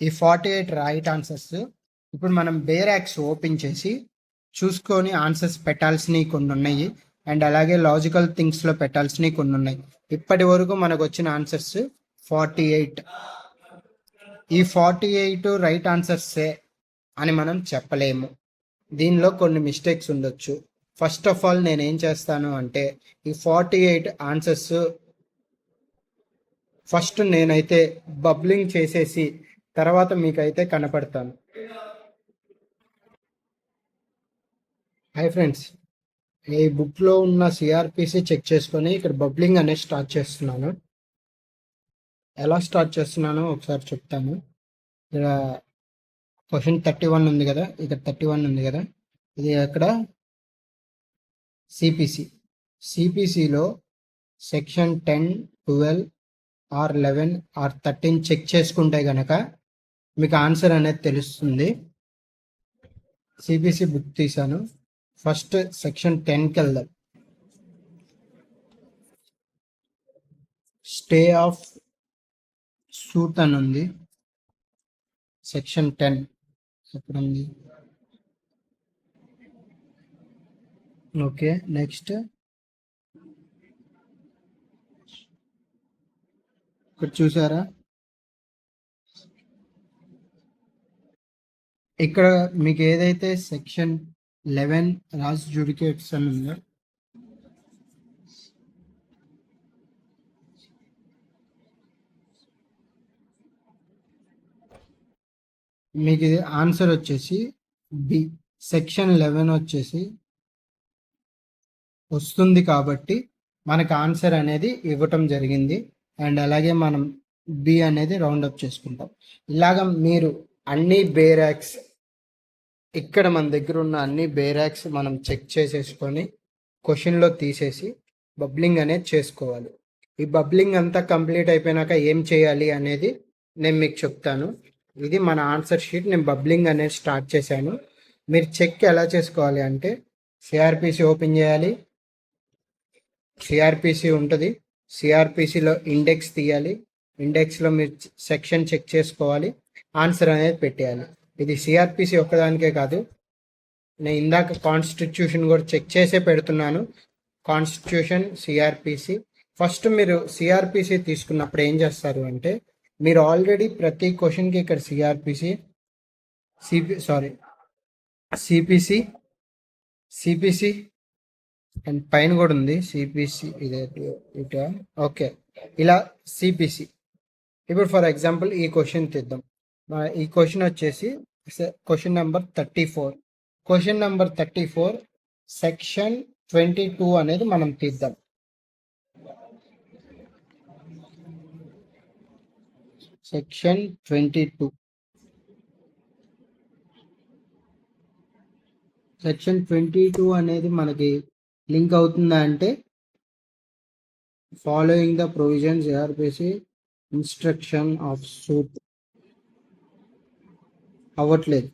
ఈ 48 రైట్ ఆన్సర్స్ ఇప్పుడు మనం బేర్ యాక్స్ ఓపెన్ చేసి చూసుకొని ఆన్సర్స్ పెట్టాల్సినవి కొన్ని ఉన్నాయి అండ్ అలాగే లాజికల్ థింగ్స్లో పెట్టాల్సినవి కొన్ని ఉన్నాయి. ఇప్పటి వరకు మనకు వచ్చిన ఆన్సర్స్ 48. ఈ 48 రైట్ ఆన్సర్సే అని మనం చెప్పలేము. దీనిలో కొన్ని మిస్టేక్స్ ఉండొచ్చు. ఫస్ట్ ఆఫ్ ఆల్ నేను ఏం చేస్తాను అంటే ఈ 48 ఆన్సర్స్ ఫస్ట్ నేనైతే బబ్లింగ్ చేసేసి తర్వాత మీకైతే కనపడతాను. హాయ్ ఫ్రెండ్స్, ఈ బుక్లో ఉన్న సిఆర్పిసి చెక్ చేసుకొని ఇక్కడ బబ్లింగ్ అనేది స్టార్ట్ చేస్తున్నాను. ఎలా స్టార్ట్ చేస్తున్నానో ఒకసారి చెప్తాను. ఇక్కడ క్వశ్చన్ 31 ఉంది కదా, ఇక్కడ 31 ఉంది కదా, ఇది అక్కడ సిపిసిలో సెక్షన్ 10, 12 ఆర్ 11 ఆర్ 13 చెక్ చేసుకుంటే కనుక మీకు ఆన్సర్ అనేది తెలుస్తుంది. సిపిసి బుక్ తీసాను. ఫస్ట్ సెక్షన్ 10కి వెళ్దాం. స్టే ఆఫ్ సూట్ అని ఉంది. సెక్షన్ 10 ఎక్కడ ఉంది? ఓకే, నెక్స్ట్ ఇక్కడ చూసారా, ఇక్కడ మీకు ఏదైతే సెక్షన్ 11 రాజ్ జుడికేట్స్ అని ఉందో మీకు ఇది ఆన్సర్ వచ్చేసి బి. సెక్షన్ 11 వచ్చేసి వస్తుంది కాబట్టి మనకు ఆన్సర్ అనేది ఇవ్వటం జరిగింది అండ్ అలాగే మనం బి అనేది రౌండప్ చేసుకుంటాం. ఇలాగ మీరు అన్ని బేరాక్స్ ఇక్కడ మన దగ్గర ఉన్న అన్ని బేరాక్స్ మనం చెక్ చేసేసుకొని క్వశ్చన్లో తీసేసి బబ్లింగ్ అనేది చేసుకోవాలి. ఈ బబ్లింగ్ అంతా కంప్లీట్ అయిపోయినాక ఏం చేయాలి అనేది నేను మీకు చెప్తాను. ఇది మన ఆన్సర్ షీట్. నేను బబ్లింగ్ అనేది స్టార్ట్ చేశాను. మీరు చెక్ ఎలా చేసుకోవాలి అంటే సిఆర్పిసి ఓపెన్ చేయాలి. సిఆర్పిసి ఉంటుంది. సిఆర్పిసిలో ఇండెక్స్ తీయాలి. ఇండెక్స్లో మీరు సెక్షన్ చెక్ చేసుకోవాలి. ఆన్సర్ అనేది పెట్టేయాలి. ఇది సిఆర్పిసి ఒక్కదానికే కాదు, నేను ఇందాక కాన్స్టిట్యూషన్ కూడా చెక్ చేసే పెడుతున్నాను. Constitution, CrPC. ఫస్ట్ మీరు సిఆర్పిసి తీసుకున్నప్పుడు ఏం చేస్తారు అంటే మీరు ఆల్రెడీ ప్రతి క్వశ్చన్కి ఇక్కడ సిపిసి అండ్ పైన కూడా ఉంది సిపిసి. ఇదే ఓకే, ఇలా సిపిసి. ఇప్పుడు ఫర్ ఎగ్జాంపుల్ ఈ క్వశ్చన్ తీద్దాం. ఈ క్వశ్చన్ వచ్చేసి question number 34. Question number 34 section 22 అనేది మనం తీద్దాం. సెక్షన్ 22. సెక్షన్ 22 అనేది మనకి లింక్ అవుతుందా అంటే following the provisions CrPC instruction of suit అవ్వట్లేదు.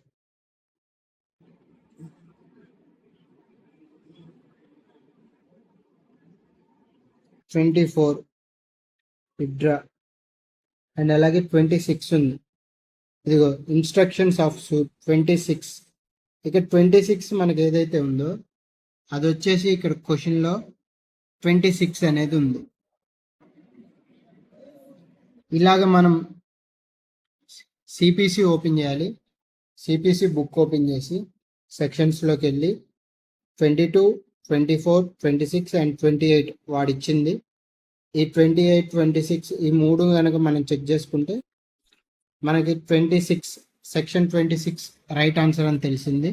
"24" విత్డ్రా అండ్ అలాగే 26 ఉంది. ఇదిగో ఇన్స్ట్రక్షన్స్ ఆఫ్ సూట్ 26. ఇక్కడ 26 మనకి ఏదైతే ఉందో అది వచ్చేసి ఇక్కడ క్వశ్చన్లో 26 అనేది ఉంది. ఇలాగ మనం సిపిసి ఓపెన్ చేయాలి. సిపిసి బుక్ ఓపెన్ చేసి సెక్షన్స్లోకి వెళ్ళి 22, 24, 26 అండ్ 28 వాడిచ్చింది. ఈ 28, 26 ఈ మూడు కనుక మనం చెక్ చేసుకుంటే మనకి 26 సెక్షన్ 26 రైట్ ఆన్సర్ అని తెలిసింది.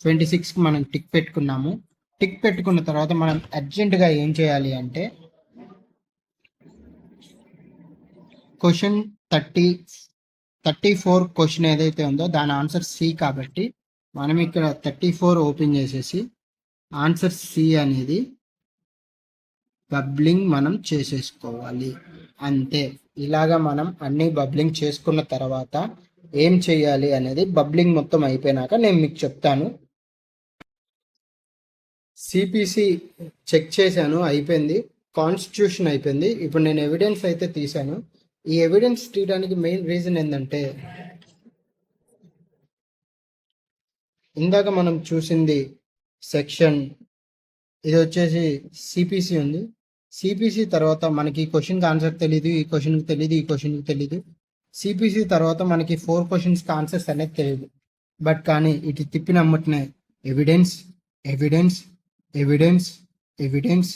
26కి మనం టిక్ పెట్టుకున్నాము. టిక్ పెట్టుకున్న తర్వాత మనం అర్జెంటుగా ఏం చేయాలి అంటే క్వశ్చన్ 34 క్వశ్చన్ ఏదైతే ఉందో దాని ఆన్సర్ సి కాబట్టి మనం ఇక్కడ 34 ఓపెన్ చేసేసి ఆన్సర్ సి అనేది బబ్లింగ్ మనం చేసేసుకోవాలి అంతే. ఇలాగా మనం అన్ని బబ్లింగ్ చేసుకున్న తర్వాత ఏం చేయాలి అనేది బబ్లింగ్ మొత్తం అయిపోయినాక నేను మీకు చెప్తాను. సిపిసి చెక్ చేశాను, అయిపోయింది. కాన్స్టిట్యూషన్ అయిపోయింది. ఇప్పుడు నేను ఎవిడెన్స్ అయితే తీశాను. ఈ ఎవిడెన్స్ తీయడానికి మెయిన్ రీజన్ ఏంటంటే ఇందాక మనం చూసింది సెక్షన్, ఇది వచ్చేసి సిపిసి ఉంది. సిపిసి తర్వాత మనకి ఈ క్వశ్చన్కి ఆన్సర్ తెలీదు, ఈ క్వశ్చన్కి తెలీదు, ఈ క్వశ్చన్కి తెలీదు. సిపిసి తర్వాత మనకి 4 క్వశ్చన్స్కి ఆన్సర్స్ అనేది తెలియదు. బట్ కానీ ఇటు తిప్పినమ్మటనే evidence evidence evidence evidence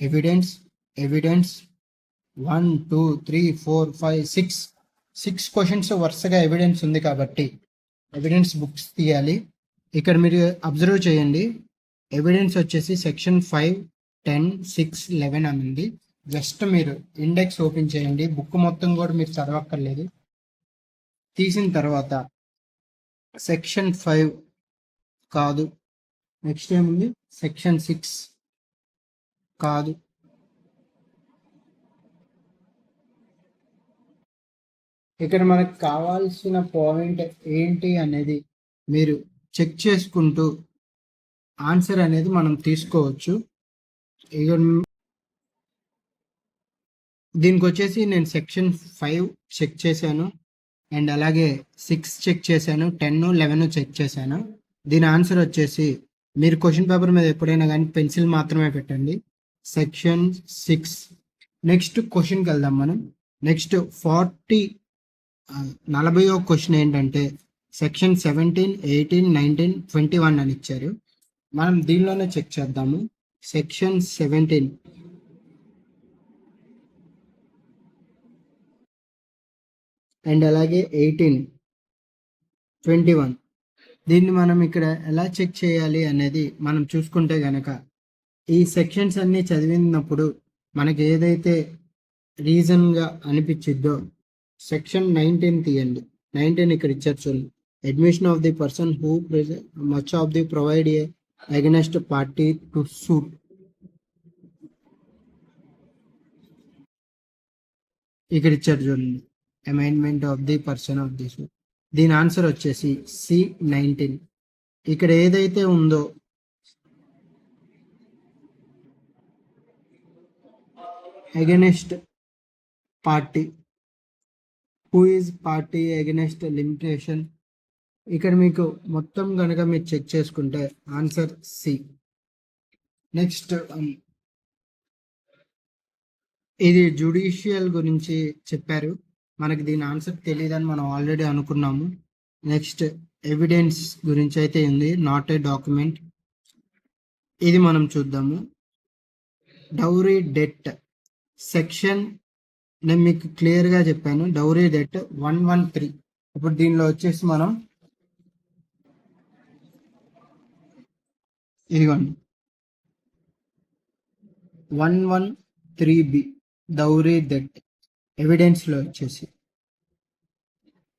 evidence evidence 1 2 3 4 5 6 questions వరుసగా ఎవిడెన్స్ ఉంది కాబట్టి ఎవిడెన్స్ బుక్స్ తీయాలి. ఇక్కడ మీరు అబ్జర్వ్ చేయండి, ఎవిడెన్స్ వచ్చేసి సెక్షన్ 5 10 6 11 అని ఉంది. జస్ట్ మీరు ఇండెక్స్ ఓపెన్ చేయండి, బుక్ మొత్తం కూడా మీరు చదవక్కర్లేదు. తీసిన తర్వాత సెక్షన్ 5 కాదు, నెక్స్ట్ ఏముంది సెక్షన్ 6 కాదు, ఇక్కడ మనకు కావాల్సిన పాయింట్ ఏంటి అనేది మీరు చెక్ చేసుకుంటూ ఆన్సర్ అనేది మనం తీసుకోవచ్చు. ఇక దీనికి వచ్చేసి నేను సెక్షన్ 5 చెక్ చేశాను అండ్ అలాగే 6 చెక్ చేశాను, 10 11 చెక్ చేశాను. దీని ఆన్సర్ వచ్చేసి మీరు క్వశ్చన్ పేపర్ మీద ఎప్పుడైనా కానీ పెన్సిల్ మాత్రమే పెట్టండి, సెక్షన్ 6. నెక్స్ట్ క్వశ్చన్కి వెళ్దాం మనం. నెక్స్ట్ 40వ క్వశ్చన్ ఏంటంటే సెక్షన్ 17 18 19 21 అని ఇచ్చారు. మనం దీనిలోనే చెక్ చేద్దాము. సెక్షన్ 17 అండ్ అలాగే 18 21, దీన్ని మనం ఇక్కడ ఎలా చెక్ చేయాలి అనేది మనం చూసుకుంటే గనక ఈ సెక్షన్స్ అన్ని చదివినప్పుడు మనకి ఏదైతే రీజన్గా అనిపించిద్దో సెక్షన్ 19 తీయండి. 19 ఇక్కడ ఇచ్చారు చూడండి, admission of the person who much of the provide a against party to suit. ఇక్కడ ఇచ్చారు చూడండి, amendment of the person of the suit. దీని ఆన్సర్ వచ్చేసి C19. ఇక్కడ ఏదైతే ఉందో against party, who is party against limitation, ఇక్కడ మీకు మొత్తం కనుక మీరు చెక్ చేసుకుంటే ఆన్సర్ సి. నెక్స్ట్ ఇది జ్యుడిషియల్ గురించి చెప్పారు, మనకి దీని ఆన్సర్ తెలియదని మనం ఆల్రెడీ అనుకున్నాము. నెక్స్ట్ ఎవిడెన్స్ గురించి అయితే ఉంది, నాట్ ఏ డాక్యుమెంట్. ఇది మనం చూద్దాము. డౌరీ డెట్ సెక్షన్ నేను మీకు క్లియర్గా చెప్పాను, డౌరీ డెట్ 113. ఇప్పుడు దీనిలో వచ్చేసి మనం ఇదిగోండి 113B డౌరీ డెట్ ఎవిడెన్స్లో వచ్చేసి,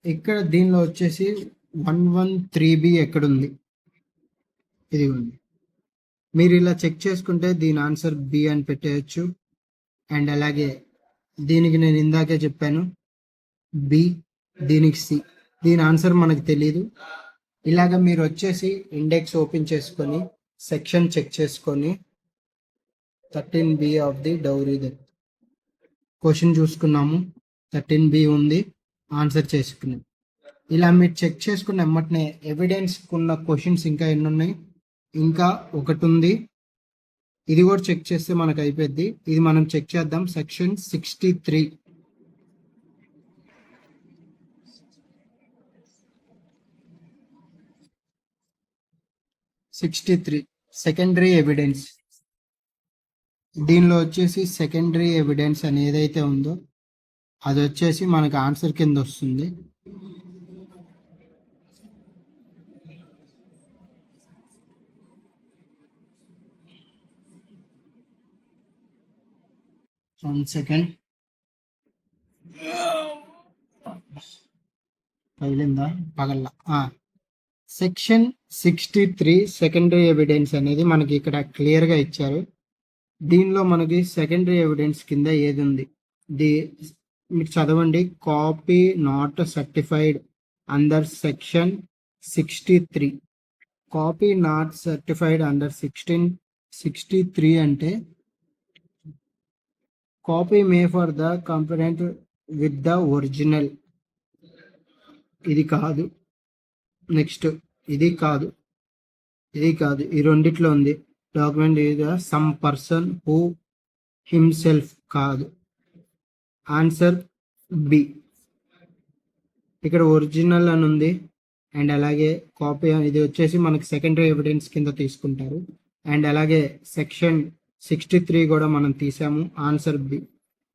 ఇక్కడ దీనిలో వచ్చేసి 113B ఎక్కడుంది, ఇదిగోండి. మీరు ఇలా చెక్ చేసుకుంటే దీని ఆన్సర్ బి అని పెట్టేయచ్చు. అండ్ అలాగే దీనికి నేను ఇందాకే చెప్పాను బి, దీనికి సి. దీని ఆన్సర్ మనకు తెలీదు. ఇలాగ మీరు వచ్చేసి ఇండెక్స్ ఓపెన్ చేసుకొని సెక్షన్ చెక్ చేసుకొని 13B of the dowry debt question చూసుకున్నాము, 13B ఉంది, ఆన్సర్ చేసుకున్నాం. ఇలా మీరు చెక్ చేసుకున్న వెంటనే ఎవిడెన్స్ ఉన్న క్వశ్చన్స్ ఇంకా ఎన్ని ఉన్నాయి, ఇంకా ఒకటి ఉంది, ఇది కూడా చెక్ చేస్తే మనకు అయిపోద్ది. ఇది మనం చెక్ చేద్దాం. Section 63 secondary evidence. దీనిలో వచ్చేసి సెకండరీ ఎవిడెన్స్ అని ఏదైతే ఉందో అది వచ్చేసి మనకు ఆన్సర్ కింద వస్తుంది. వన్ సెకండ్, పగిలిందా పగల్లా. సెక్షన్ 63 సెకండరీ ఎవిడెన్స్ అనేది మనకి ఇక్కడ క్లియర్గా ఇచ్చారు. దీనిలో మనకి సెకండరీ ఎవిడెన్స్ కింద ఏది ఉంది, మీరు చదవండి. Copy not certified under section 63. Copy not certified under 63 అంటే copy may for the compared with the original. ఇది కాదు. నెక్స్ట్ ఇది కాదు, ఇది కాదు. ఈ రెండిట్లో ఉంది. డాక్యుమెంట్ ఇది సమ్ పర్సన్ హూ హిమ్సెల్ఫ్ కాదు. Answer B. ఇక్కడ ఒరిజినల్ అని ఉంది అండ్ అలాగే కాపీ ఇది వచ్చేసి మనకి సెకండరీ ఎవిడెన్స్ కింద తీసుకుంటారు. అండ్ అలాగే సెక్షన్ 63 కూడా మనం తీసాము. Answer B.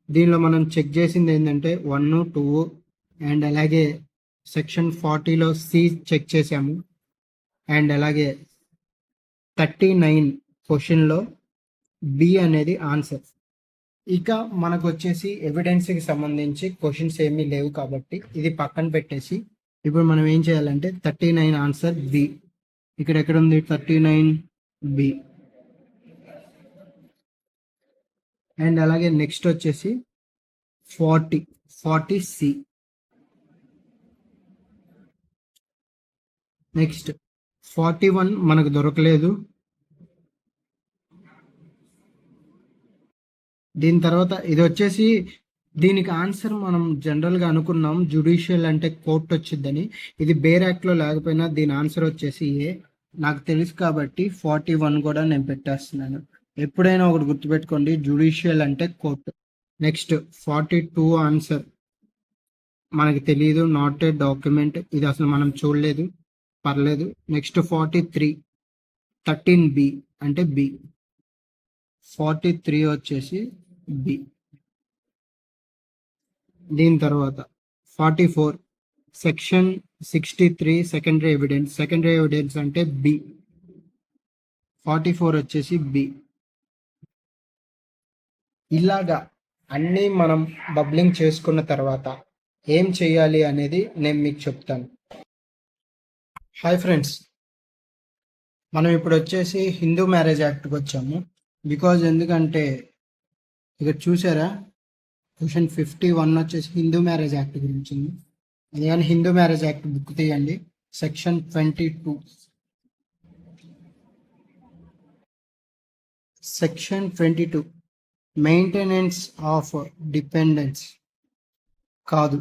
దీనిలో మనం చెక్ చేసింది ఏంటంటే 1, 2 అండ్ అలాగే సెక్షన్ 40లో సి చెక్ చేసాము. అండ్ అలాగే 39 క్వశ్చన్లో బి అనేది ఆన్సర్. ఇక మనకు వచ్చేసి ఎవిడెన్స్కి సంబంధించి క్వశ్చన్స్ ఏమీ లేవు కాబట్టి ఇది పక్కన పెట్టేసి ఇప్పుడు మనం ఏం చేయాలంటే 39 ఆన్సర్ బి. ఇక్కడ ఎక్కడ ఉంది 39 బి. అండ్ అలాగే నెక్స్ట్ వచ్చేసి 40 సి. నెక్స్ట్ 41 మనకు దొరకలేదు. దీని తర్వాత ఇది వచ్చేసి దీనికి ఆన్సర్ మనం జనరల్గా అనుకున్నాం జ్యుడిషియల్ అంటే కోర్ట్ వచ్చిందని. ఇది బేర్ యాక్ట్లో లేకపోయినా దీని ఆన్సర్ వచ్చేసి ఏ. నాకు తెలుసు కాబట్టి 41 కూడా నేను పెట్టేస్తున్నాను. ఎప్పుడైనా ఒకటి గుర్తుపెట్టుకోండి, జ్యుడిషియల్ అంటే కోర్ట్. నెక్స్ట్ 42 ఆన్సర్ మనకి తెలియదు, నాట్ ఏ డాక్యుమెంట్. ఇది అసలు మనం చూడలేదు, పర్లేదు. నెక్స్ట్ 43 13 బి అంటే బి. 43 వచ్చేసి బి. దీని తర్వాత 44 సెక్షన్ 63 సెకండరీ ఎవిడెన్స్ అంటే బి. 44 వచ్చేసి బి. ఇలాగా అన్నీ మనం బబ్లింగ్ చేసుకున్న తర్వాత ఏం చేయాలి అనేది నేను మీకు చెప్తాను. హాయ్ ఫ్రెండ్స్, మనం ఇప్పుడు వచ్చేసి హిందూ మ్యారేజ్ యాక్ట్కి వచ్చాము. ఎందుకంటే ఇక్కడ చూసారా క్వశ్చన్ 51 వచ్చేసి హిందూ మ్యారేజ్ యాక్ట్ గురించి. అది కానీ హిందూ మ్యారేజ్ యాక్ట్ బుక్ తీయండి. Section 22 section 22 maintenance of dependence కాదు.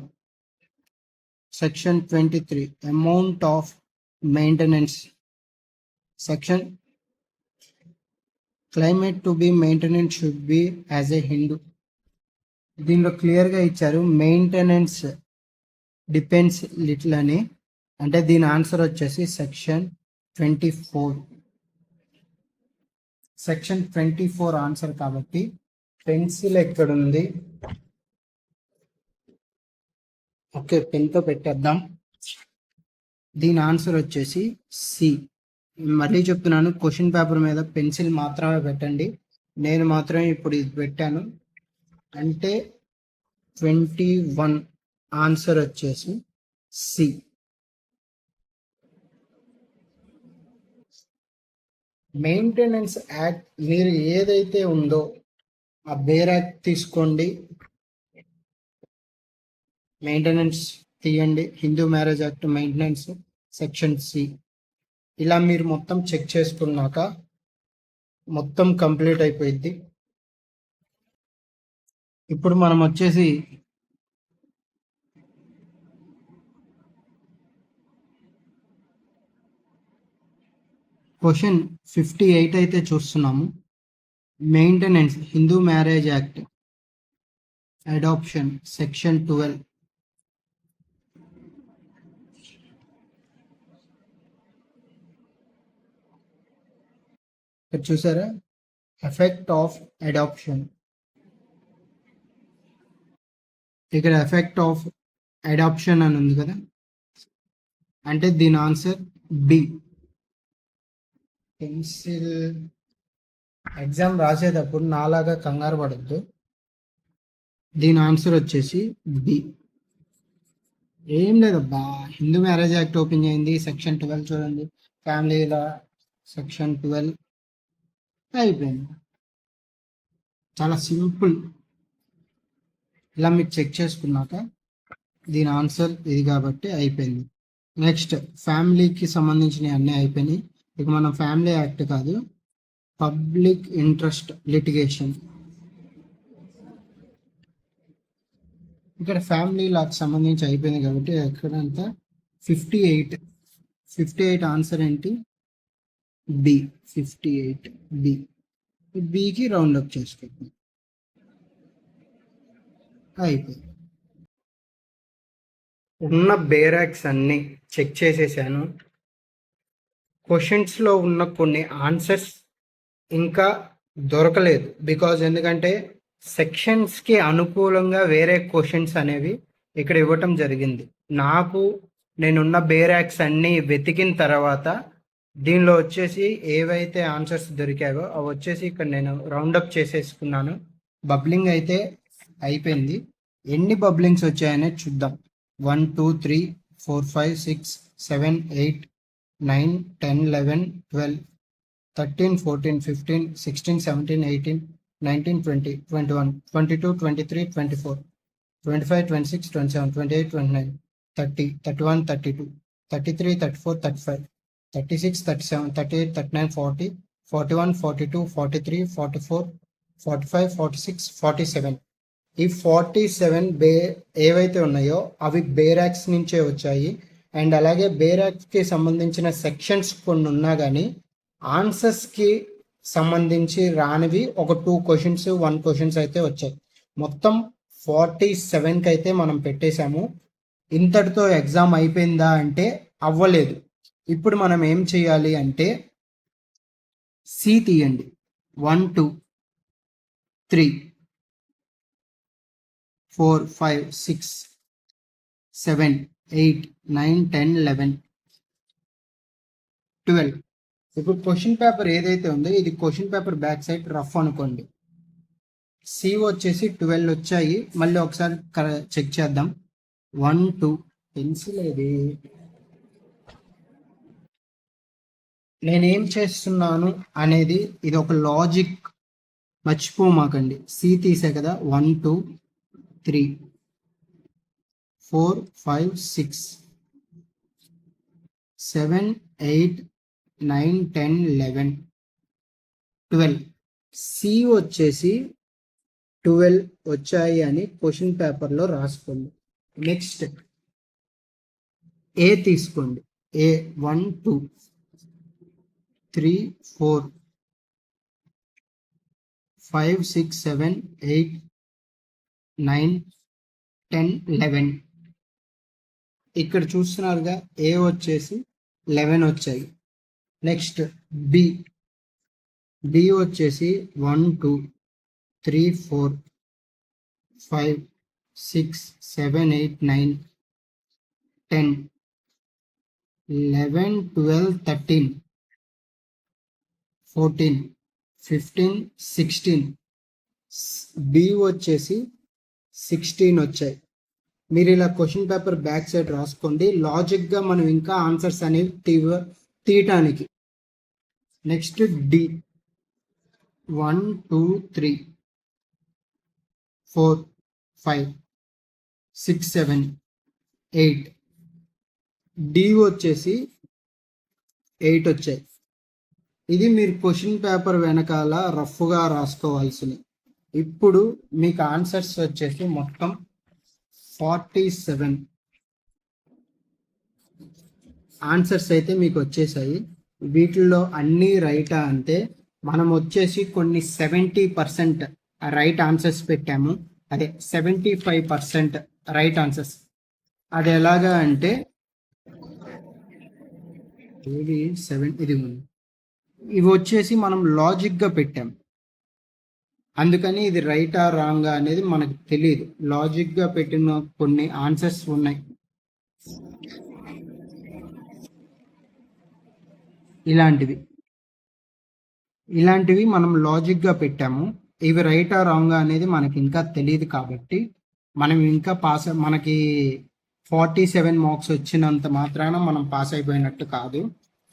Section 23 amount of maintenance. Section climate to be maintenance should be as a Hindu. దీనిలో క్లియర్గా ఇచ్చారు మెయింటెనెన్స్ డిపెండ్స్ లిటిల్ అని. అంటే దీని ఆన్సర్ వచ్చేసి సెక్షన్ 24. సెక్షన్ 24 ఆన్సర్ కాబట్టి పెన్సిల్ ఎక్కడుంది? ఓకే, పెన్తో పెట్టేద్దాం. దీని ఆన్సర్ వచ్చేసి సి. మళ్ళీ చెప్తున్నాను, క్వశ్చన్ పేపర్ మీద పెన్సిల్ మాత్రమే పెట్టండి. నేను మాత్రమే ఇప్పుడు ఇది పెట్టాను. అంటే 21 ఆన్సర్ వచ్చేసి సి. మెయింటెనెన్స్ యాక్ట్ మీరు ఏదైతే ఉందో ఆ బేర్ యాక్ట్ తీసుకోండి, మెయింటెనెన్స్ తీయండి, Hindu marriage act maintenance section C. ఇలా మీరు మొత్తం చెక్ చేసుకున్నాక మొత్తం కంప్లీట్ అయిపోయింది. ఇప్పుడు మనం వచ్చేసి క్వశ్చన్ 58 అయితే చూస్తున్నాము. Maintenance Hindu marriage act adoption section 12. ఇక్కడ చూసారా ఎఫెక్ట్ ఆఫ్ అడాప్షన్. ఇక్కడ ఎఫెక్ట్ ఆఫ్ అడాప్షన్ అని ఉంది కదా, అంటే దీని ఆన్సర్ బి. పెన్సిల్ ఎగ్జామ్ రాసేటప్పుడు నాలాగా కంగారు పడద్దు. దీని ఆన్సర్ వచ్చేసి బి. ఏం లేదబ్బా, హిందూ మ్యారేజ్ యాక్ట్ ఓపెన్ చేయండి, సెక్షన్ 12 చూడండి, ఫ్యామిలీల సెక్షన్ 12 అయిపోయింది. చాలా సింపుల్. ఇలా మీరు చెక్ చేసుకున్నాక దీని ఆన్సర్ ఇది కాబట్టి అయిపోయింది. నెక్స్ట్ ఫ్యామిలీకి సంబంధించిన అన్నీ అయిపోయినాయి. ఇక మనం ఫ్యామిలీ యాక్ట్ కాదు, పబ్లిక్ ఇంట్రెస్ట్ లిటిగేషన్. ఇక్కడ ఫ్యామిలీ లాకి సంబంధించి అయిపోయింది కాబట్టి ఎక్కడంతా 58. 58 ఆన్సర్ ఏంటి? బి. 58 బి. బికి రౌండ్ అప్ చేసుకుంటాం. అయిపోయింది. ఉన్న బేరాక్స్ అన్ని చెక్ చేసేసాను. క్వశ్చన్స్లో ఉన్న కొన్ని ఆన్సర్స్ ఇంకా దొరకలేదు. ఎందుకంటే సెక్షన్స్కి అనుకూలంగా వేరే క్వశ్చన్స్ అనేవి ఇక్కడ ఇవ్వటం జరిగింది. నేనున్న బేరాక్స్ అన్నీ వెతికిన తర్వాత దీనిలో వచ్చేసి ఏవైతే ఆన్సర్స్ దొరికాయో అవి వచ్చేసి ఇక్కడ నేను రౌండప్ చేసేసుకున్నాను. బబ్లింగ్ అయితే అయిపోయింది. ఎన్ని బబ్లింగ్స్ వచ్చాయనే చూద్దాం. 1 2 3 4 5 6 7 8 9 10 11 12 13 14 15 16 17 18 19 20 21 22 23 24 25 26 27 28 29 30 31 32 33 34 35 36 37 38 39 40 41 42 43 44 45 46 47. ఈ 47 ఏవైతే ఉన్నాయో అవి బేరాక్స్ నుంచే వచ్చాయి. అండ్ అలాగే బేరాక్స్కి సంబంధించిన సెక్షన్స్ కొన్ని ఉన్నా కానీ ఆన్సర్స్కి సంబంధించి రానివి ఒక 2 క్వశ్చన్స్ 1 క్వశ్చన్స్ అయితే వచ్చాయి. మొత్తం 47కి అయితే మనం పెట్టేశాము. ఇంతటితో ఎగ్జామ్ అయిపోయిందా అంటే అవ్వలేదు. ఇప్పుడు మనం ఏం చేయాలి అంటే సి తీయండి. 1 2 3 4 5 6 7 8 9 10 11 12. ఇప్పుడు క్వశ్చన్ పేపర్ ఏదైతే ఉందో ఇది question paper back side rough అనుకోండి. సి వచ్చేసి 12 వచ్చాయి. మళ్ళీ ఒకసారి చెక్ చేద్దాం. 1 2 పెన్సిల్ ఏది? నేనేం చేస్తున్నాను అనేది ఇది ఒక లాజిక్, మర్చిపోమాకండి. సి తీసే కదా. 1 2 3 4 5 6 7 8 9 10 11 12. సి వచ్చేసి 12 వచ్చాయి అని క్వశ్చన్ పేపర్లో రాసుకోండి. నెక్స్ట్ ఏ తీసుకోండి. ఏ 1 2 3 4 5 6 7 8 9 10 11. ఇక్కడ చూస్తున్నారుగా ఏ వచ్చేసి 11 వచ్చాయి. Next B. బి వచ్చేసి 1 2 3 4 5 6 7 8 9 10 11 12 13 14 15 16. బి వచ్చేసి 16 వచ్చాయి. మీరు ఇలా క్వశ్చన్ పేపర్ బ్యాక్ సైడ్ రాసుకోండి. లాజిక్గా మనం ఇంకా ఆన్సర్స్ అనేవి తీయటానికి. Next D. 1 2 3 4 5 6 7 8. డి వచ్చేసి 8 వచ్చాయి. ఇది మీరు క్వశ్చన్ పేపర్ వెనకాల రఫ్గా రాసుకోవాల్సింది. ఇప్పుడు మీకు ఆన్సర్స్ వచ్చేసి మొత్తం 47 ఆన్సర్స్ అయితే మీకు వచ్చేసాయి. వీటిల్లో అన్నీ రైటా అంటే మనం వచ్చేసి కొన్ని 70% రైట్ ఆన్సర్స్ పెట్టాము. అదే 75% రైట్ ఆన్సర్స్. అది ఎలాగా అంటే ఇది ఇవి వచ్చేసి మనం లాజిక్గా పెట్టాం. అందుకని ఇది రైటా రాంగా అనేది మనకు తెలియదు. లాజిక్గా పెట్టిన కొన్ని ఆన్సర్స్ ఉన్నాయి. ఇలాంటివి మనం లాజిక్గా పెట్టాము. ఇవి రైటా రాంగా అనేది మనకి ఇంకా తెలియదు కాబట్టి మనం ఇంకా మనకి 47 మార్క్స్ వచ్చినంత మాత్రాన మనం పాస్ అయిపోయినట్టు కాదు.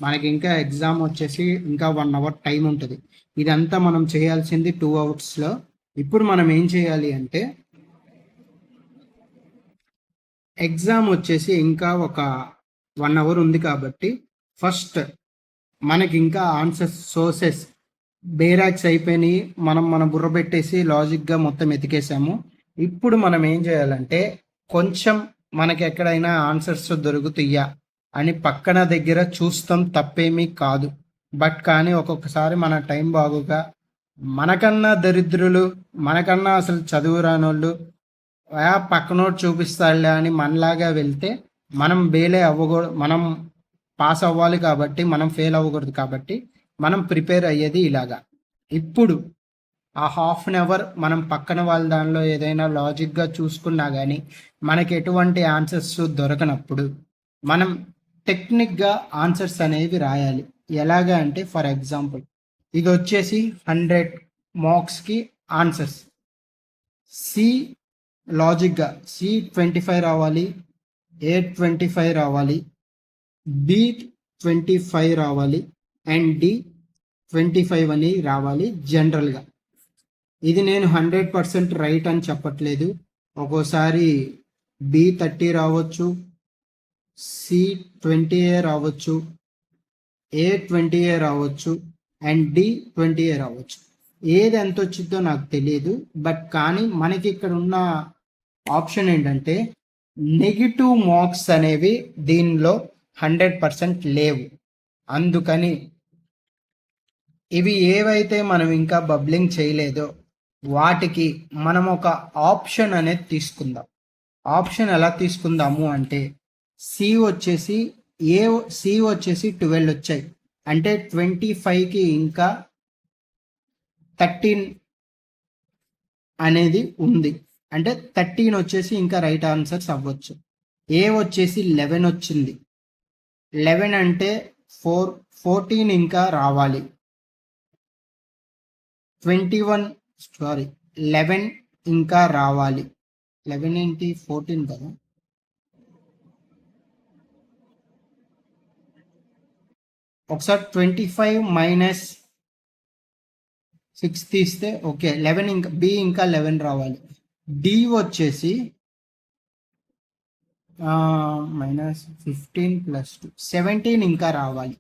మనకి ఇంకా ఎగ్జామ్ వచ్చేసి ఇంకా 1 అవర్ టైం ఉంటుంది. ఇదంతా మనం చేయాల్సింది 2 అవర్స్లో. ఇప్పుడు మనం ఏం చేయాలి అంటే ఎగ్జామ్ వచ్చేసి ఇంకా ఒక 1 అవర్ ఉంది కాబట్టి ఫస్ట్ మనకి ఇంకా ఆన్సర్ సోర్సెస్ బేరాక్స్ అయిపోయినాయి. మన బుర్ర పెట్టేసి లాజిక్గా మొత్తం ఎతికేసాము. ఇప్పుడు మనం ఏం చేయాలంటే కొంచెం మనకి ఎక్కడైనా ఆన్సర్స్ దొరుకుతాయా అని పక్కన దగ్గర చూస్తాం, తప్పేమీ కాదు. బట్ కానీ ఒక్కొక్కసారి మన టైం బాగుగా మనకన్నా దరిద్రులు, మనకన్నా అసలు చదువు రానోళ్ళు పక్కనోడు చూపిస్తాడులే అని మనలాగా వెళ్తే మనం బేలే అవ్వకూడదు. మనం పాస్ అవ్వాలి కాబట్టి, మనం ఫెయిల్ అవ్వకూడదు కాబట్టి మనం ప్రిపేర్ అయ్యేది ఇలాగా. ఇప్పుడు ఆ హాఫ్ అన్ అవర్ మనం పక్కన వాళ్ళ దానిలో ఏదైనా లాజిక్గా చూసుకున్నా కానీ మనకి ఎటువంటి ఆన్సర్స్ దొరకనప్పుడు మనం టెక్నిక్గా ఆన్సర్స్ అనేవి రాయాలి. ఎలాగా అంటే ఫర్ ఎగ్జాంపుల్ ఇది వచ్చేసి 100 మార్క్స్కి ఆన్సర్స్. సి లాజిక్గా సి 25 రావాలి, ఏ 25 రావాలి, బి 25 రావాలి అండ్ డి 25 అని రావాలి జనరల్గా. ఇది నేను 100% రైట్ అని చెప్పట్లేదు. ఒక్కోసారి బి 30 రావచ్చు, సి 20 రావచ్చు, ఏ 20 రావచ్చు అండ్ డి 20 రావచ్చు. ఏది ఎంత వచ్చిందో నాకు తెలియదు. బట్ కానీ మనకి ఇక్కడ ఉన్న ఆప్షన్ ఏంటంటే నెగిటివ్ మార్క్స్ అనేవి దీనిలో 100% లేవు. అందుకని ఇవి ఏవైతే మనం ఇంకా బబ్లింగ్ చేయలేదో వాటికి మనం ఒక ఆప్షన్ అనేది తీసుకుందాం. ఆప్షన్ ఎలా తీసుకుందాము అంటే సి వచ్చేసి 12 వచ్చాయి అంటే 25కి ఇంకా 13 అనేది ఉంది అంటే 13 వచ్చేసి ఇంకా రైట్ ఆన్సర్స్ అవ్వచ్చు. ఏ వచ్చేసి 11 వచ్చింది, 11 అంటే 14 ఇంకా రావాలి. 11 ఇంకా రావాలి. 11 ఏంటి 14 కదా. ఒకసారి 25 మైనస్ 6 తీస్తే ఓకే 11 ఇంకా బి ఇంకా 11 రావాలి. డి వచ్చేసి -15 + 2 17 ఇంకా రావాలి.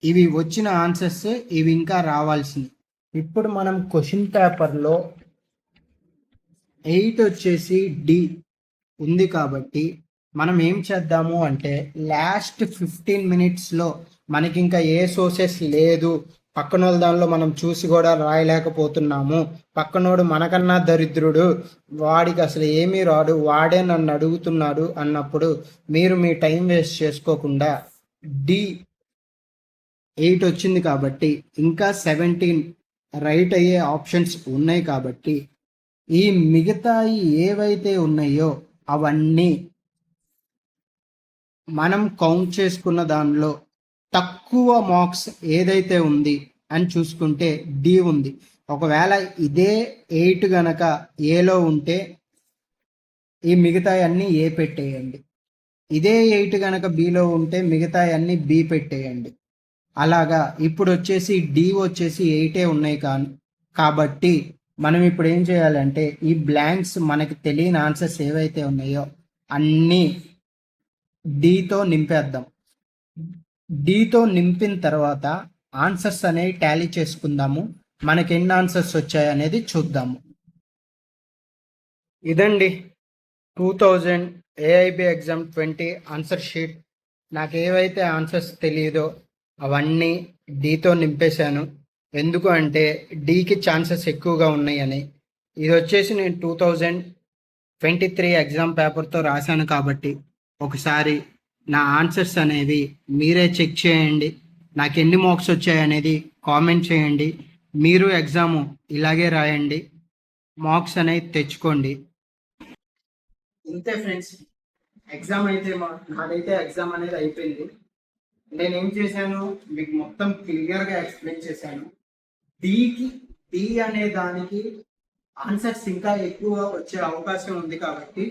ఇవి వచ్చిన ఆన్సర్స్, ఇవి ఇంకా రావాల్సింది. ఇప్పుడు మనం క్వశ్చన్ పేపర్లో 8 వచ్చేసి డి ఉంది కాబట్టి మనం ఏం చేద్దాము అంటే లాస్ట్ 15 మినిట్స్లో మనకి ఇంకా ఏ సోర్సెస్ లేదు, పక్కనోళ్ళ దానిలో మనం చూసి కూడా రాయలేకపోతున్నాము, పక్కనోడు మనకన్నా దరిద్రుడు, వాడికి అసలు ఏమీ రాడు, వాడే నన్ను అడుగుతున్నాడు అన్నప్పుడు మీరు మీ టైం వేస్ట్ చేసుకోకుండా డి 8 వచ్చింది కాబట్టి ఇంకా 17 రైట్ అయ్యే ఆప్షన్స్ ఉన్నాయి కాబట్టి ఈ మిగతాయి ఏవైతే ఉన్నాయో అవన్నీ మనం కౌంట్ చేసుకున్న దానిలో తక్కువ మార్క్స్ ఏదైతే ఉంది అని చూసుకుంటే డి ఉంది. ఒకవేళ ఇదే 8 గనక ఏలో ఉంటే ఈ మిగతాయి అన్నీ ఏ పెట్టేయండి. ఇదే 8 గనక బిలో ఉంటే మిగతాయి అన్నీ బి పెట్టేయండి. అలాగా ఇప్పుడు వచ్చేసి డి వచ్చేసి 8 ఉన్నాయి కాబట్టి మనం ఇప్పుడు ఏం చేయాలంటే ఈ బ్లాంక్స్ మనకి తెలియని ఆన్సర్స్ ఏవైతే ఉన్నాయో అన్నీ డితో నింపేద్దాం. డితో నింపిన తర్వాత ఆన్సర్స్ అనేవి టాలీ చేసుకుందాము. మనకి ఎన్ని ఆన్సర్స్ వచ్చాయి అనేది చూద్దాము. ఇదండి 2000 ఏఐబి ఎగ్జామ్ 20 ఆన్సర్ షీట్. నాకు ఏవైతే ఆన్సర్స్ తెలియదో అవన్నీ డితో నింపేశాను. ఎందుకు అంటే డికి ఛాన్సెస్ ఎక్కువగా ఉన్నాయని. ఇది వచ్చేసి నేను 2023 ఎగ్జామ్ పేపర్తో రాశాను కాబట్టి ఒకసారి నా ఆన్సర్స్ అనేవి మీరే చెక్ చేయండి. నాకు ఎన్ని మార్క్స్ వచ్చాయి అనేది కామెంట్ చేయండి. మీరు ఎగ్జాము ఇలాగే రాయండి, మార్క్స్ అనేవి తెచ్చుకోండి. ఇంతే ఫ్రెండ్స్, ఎగ్జామ్ అయితే నాదైతే ఎగ్జామ్ అనేది అయిపోయింది. నేనేం చేశాను మీకు మొత్తం క్లియర్గా ఎక్స్ప్లెయిన్ చేశాను. డి అనే దానికి ఆన్సర్స్ ఇంకా ఎక్కువ వచ్చే అవకాశం ఉంది కాబట్టి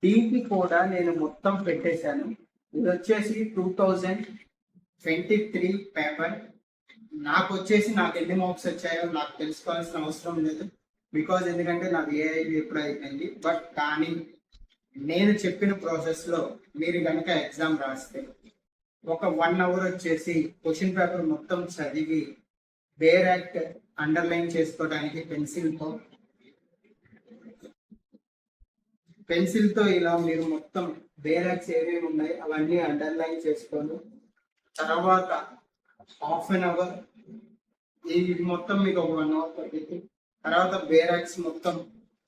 దీనికి కూడా నేను మొత్తం పెట్టేశాను. ఇది వచ్చేసి 2023 పేపర్. నాకు ఎన్ని మార్క్స్ వచ్చాయో నాకు తెలుసుకోవాల్సిన అవసరం లేదు, బికాజ్ ఎందుకంటే నాకు ఏఐబి ఎప్పుడు అయిపోయింది. బట్ కానీ నేను చెప్పిన ప్రాసెస్లో మీరు కనుక ఎగ్జామ్ రాస్తే ఒక 1 అవర్ వచ్చేసి క్వశ్చన్ పేపర్ మొత్తం చదివి వేర్ యాక్ట్ అండర్లైన్ చేసుకోవడానికి పెన్సిల్తో ఇలా మీరు మొత్తం వేర్ యాక్ట్స్ ఏమేమి ఉన్నాయి అవన్నీ అండర్లైన్ చేసుకొని తర్వాత హాఫ్ అన్ అవర్ ఇది మొత్తం మీకు ఒక 1 అవర్ పట్టింది. తర్వాత వేర్ యాక్ట్స్ మొత్తం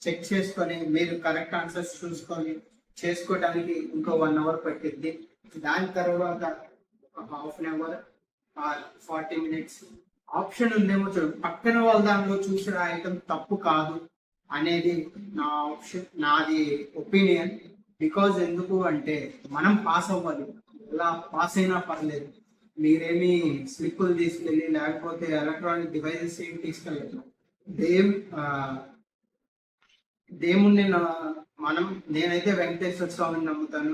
చెక్ చేసుకొని మీరు కరెక్ట్ ఆన్సర్స్ చూసుకొని చేసుకోవడానికి ఇంకో 1 అవర్ పట్టింది. దాని తర్వాత half an hour 40 minutes option ఉందేమో చూడండి. పక్కన వాళ్ళ దానిలో చూసి రాయటం తప్పు కాదు అనేది నాది ఒపీనియన్. బికాజ్ ఎందుకు అంటే మనం పాస్ అవ్వాలి, ఎలా పాస్ అయినా పర్లేదు. మీరేమి స్లిప్పులు తీసుకెళ్ళి లేకపోతే ఎలక్ట్రానిక్ డివైజెస్ ఏమి తీసుకెళ్ళలేదు. దేవుణ్ణి నేనైతే వెంకటేశ్వర స్వామిని నమ్ముతాను.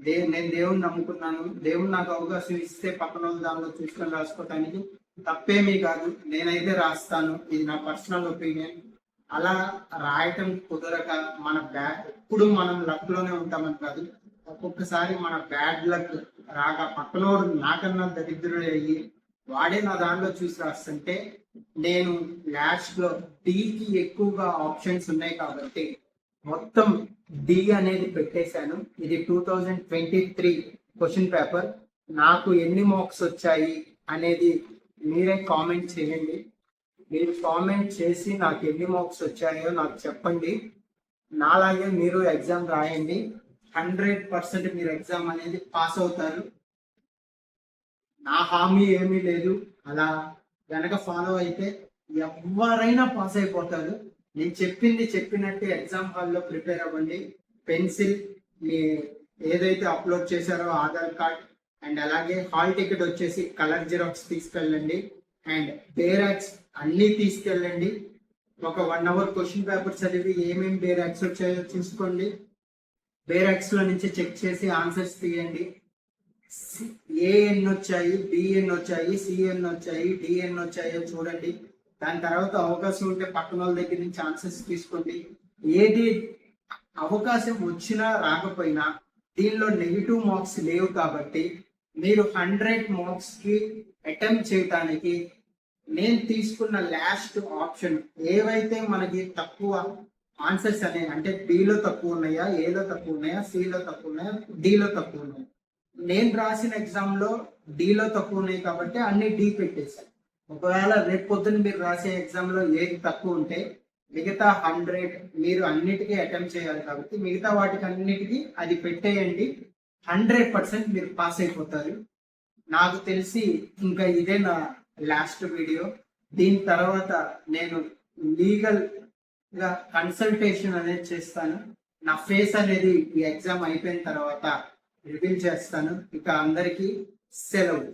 నేను దేవుణ్ణి నమ్ముకున్నాను. దేవుడు నాకు అవకాశం ఇస్తే పక్కన దానిలో చూసుకొని రాసుకోవటానికి తప్పేమీ కాదు. నేనైతే రాస్తాను, ఇది నా పర్సనల్ ఒపీనియన్. అలా రాయటం కుదరక ఎప్పుడు మనం లక్ లోనే ఉంటామని కాదు, ఒక్కొక్కసారి మన బ్యాడ్ లక్ రాక పక్కనోడు నాకన్నా దరిద్రుడు అయ్యి వాడే నా దాంట్లో చూసి రాస్తుంటే నేను లాస్ట్ లో డికి ఎక్కువగా ఆప్షన్స్ ఉన్నాయి కాబట్టి మొత్తం డి అనేది పెట్టేశాను. ఇది 2023 క్వశ్చన్ పేపర్. నాకు ఎన్ని మార్క్స్ వచ్చాయి అనేది మీరే కామెంట్ చేయండి. మీరు కామెంట్ చేసి నాకు ఎన్ని మార్క్స్ వచ్చాయో నాకు చెప్పండి. నాలాగే మీరు ఎగ్జామ్ రాయండి. 100% మీరు ఎగ్జామ్ అనేది పాస్ అవుతారు. నా హామీ ఏమీ లేదు. అలా వెనక ఫాలో అయితే ఎవరైనా పాస్ అయిపోతారు. నేను చెప్పినట్టు ఎగ్జామ్ హాల్లో ప్రిపేర్ అవ్వండి. పెన్సిల్ మీ ఏదైతే అప్లోడ్ చేశారో ఆధార్ కార్డ్ అండ్ అలాగే హాల్ టికెట్ వచ్చేసి కలర్ జిరాక్స్ తీసుకెళ్ళండి అండ్ బేరాక్స్ అన్నీ తీసుకెళ్ళండి. ఒక 1 అవర్ క్వశ్చన్ పేపర్ చదివి ఏమేమి బేరాక్స్ వచ్చాయో చూసుకోండి. బేరాక్స్ లో నుంచి చెక్ చేసి ఆన్సర్స్ తీయండి. ఏఎన్ వచ్చాయి, బిఎన్ వచ్చాయి, సిఎన్ వచ్చాయి, డిఎన్ వచ్చాయో చూడండి. దాని తర్వాత అవకాశం ఉంటే పక్కన వాళ్ళ దగ్గర నుంచి ఆన్సర్స్ తీసుకోండి. ఏది అవకాశం వచ్చినా రాకపోయినా దీనిలో నెగిటివ్ మార్క్స్ లేవు కాబట్టి మీరు 100 మార్క్స్ కి అటెంప్ట్ చేయడానికి నేను తీసుకున్న లాస్ట్ ఆప్షన్ ఏవైతే మనకి తక్కువ ఆన్సర్స్ అనేవి అంటే బిలో తక్కువ ఉన్నాయా, ఏలో తక్కువ ఉన్నాయా, సిలో తక్కువ ఉన్నాయా, డిలో తక్కువ ఉన్నాయా. నేను రాసిన ఎగ్జామ్ లో డిలో తక్కువ ఉన్నాయి కాబట్టి అన్ని డి పెట్టేశాను. ఒకవేళ రేపు పొద్దున్న మీరు రాసే ఎగ్జామ్ లో ఏది తక్కువ ఉంటే మిగతా 100 మీరు అన్నిటికీ అటెంప్ట్ చేయాలి కాబట్టి మిగతా వాటికి అన్నిటికీ అది పెట్టేయండి. 100% మీరు పాస్ అయిపోతారు. నాకు తెలిసి ఇంకా ఇదే నా లాస్ట్ వీడియో. దీని తర్వాత నేను లీగల్ గా కన్సల్టేషన్ అనేది చేస్తాను. నా ఫేస్ అనేది ఈ ఎగ్జామ్ అయిపోయిన తర్వాత రివీల్ చేస్తాను. ఇక అందరికీ సెలవు.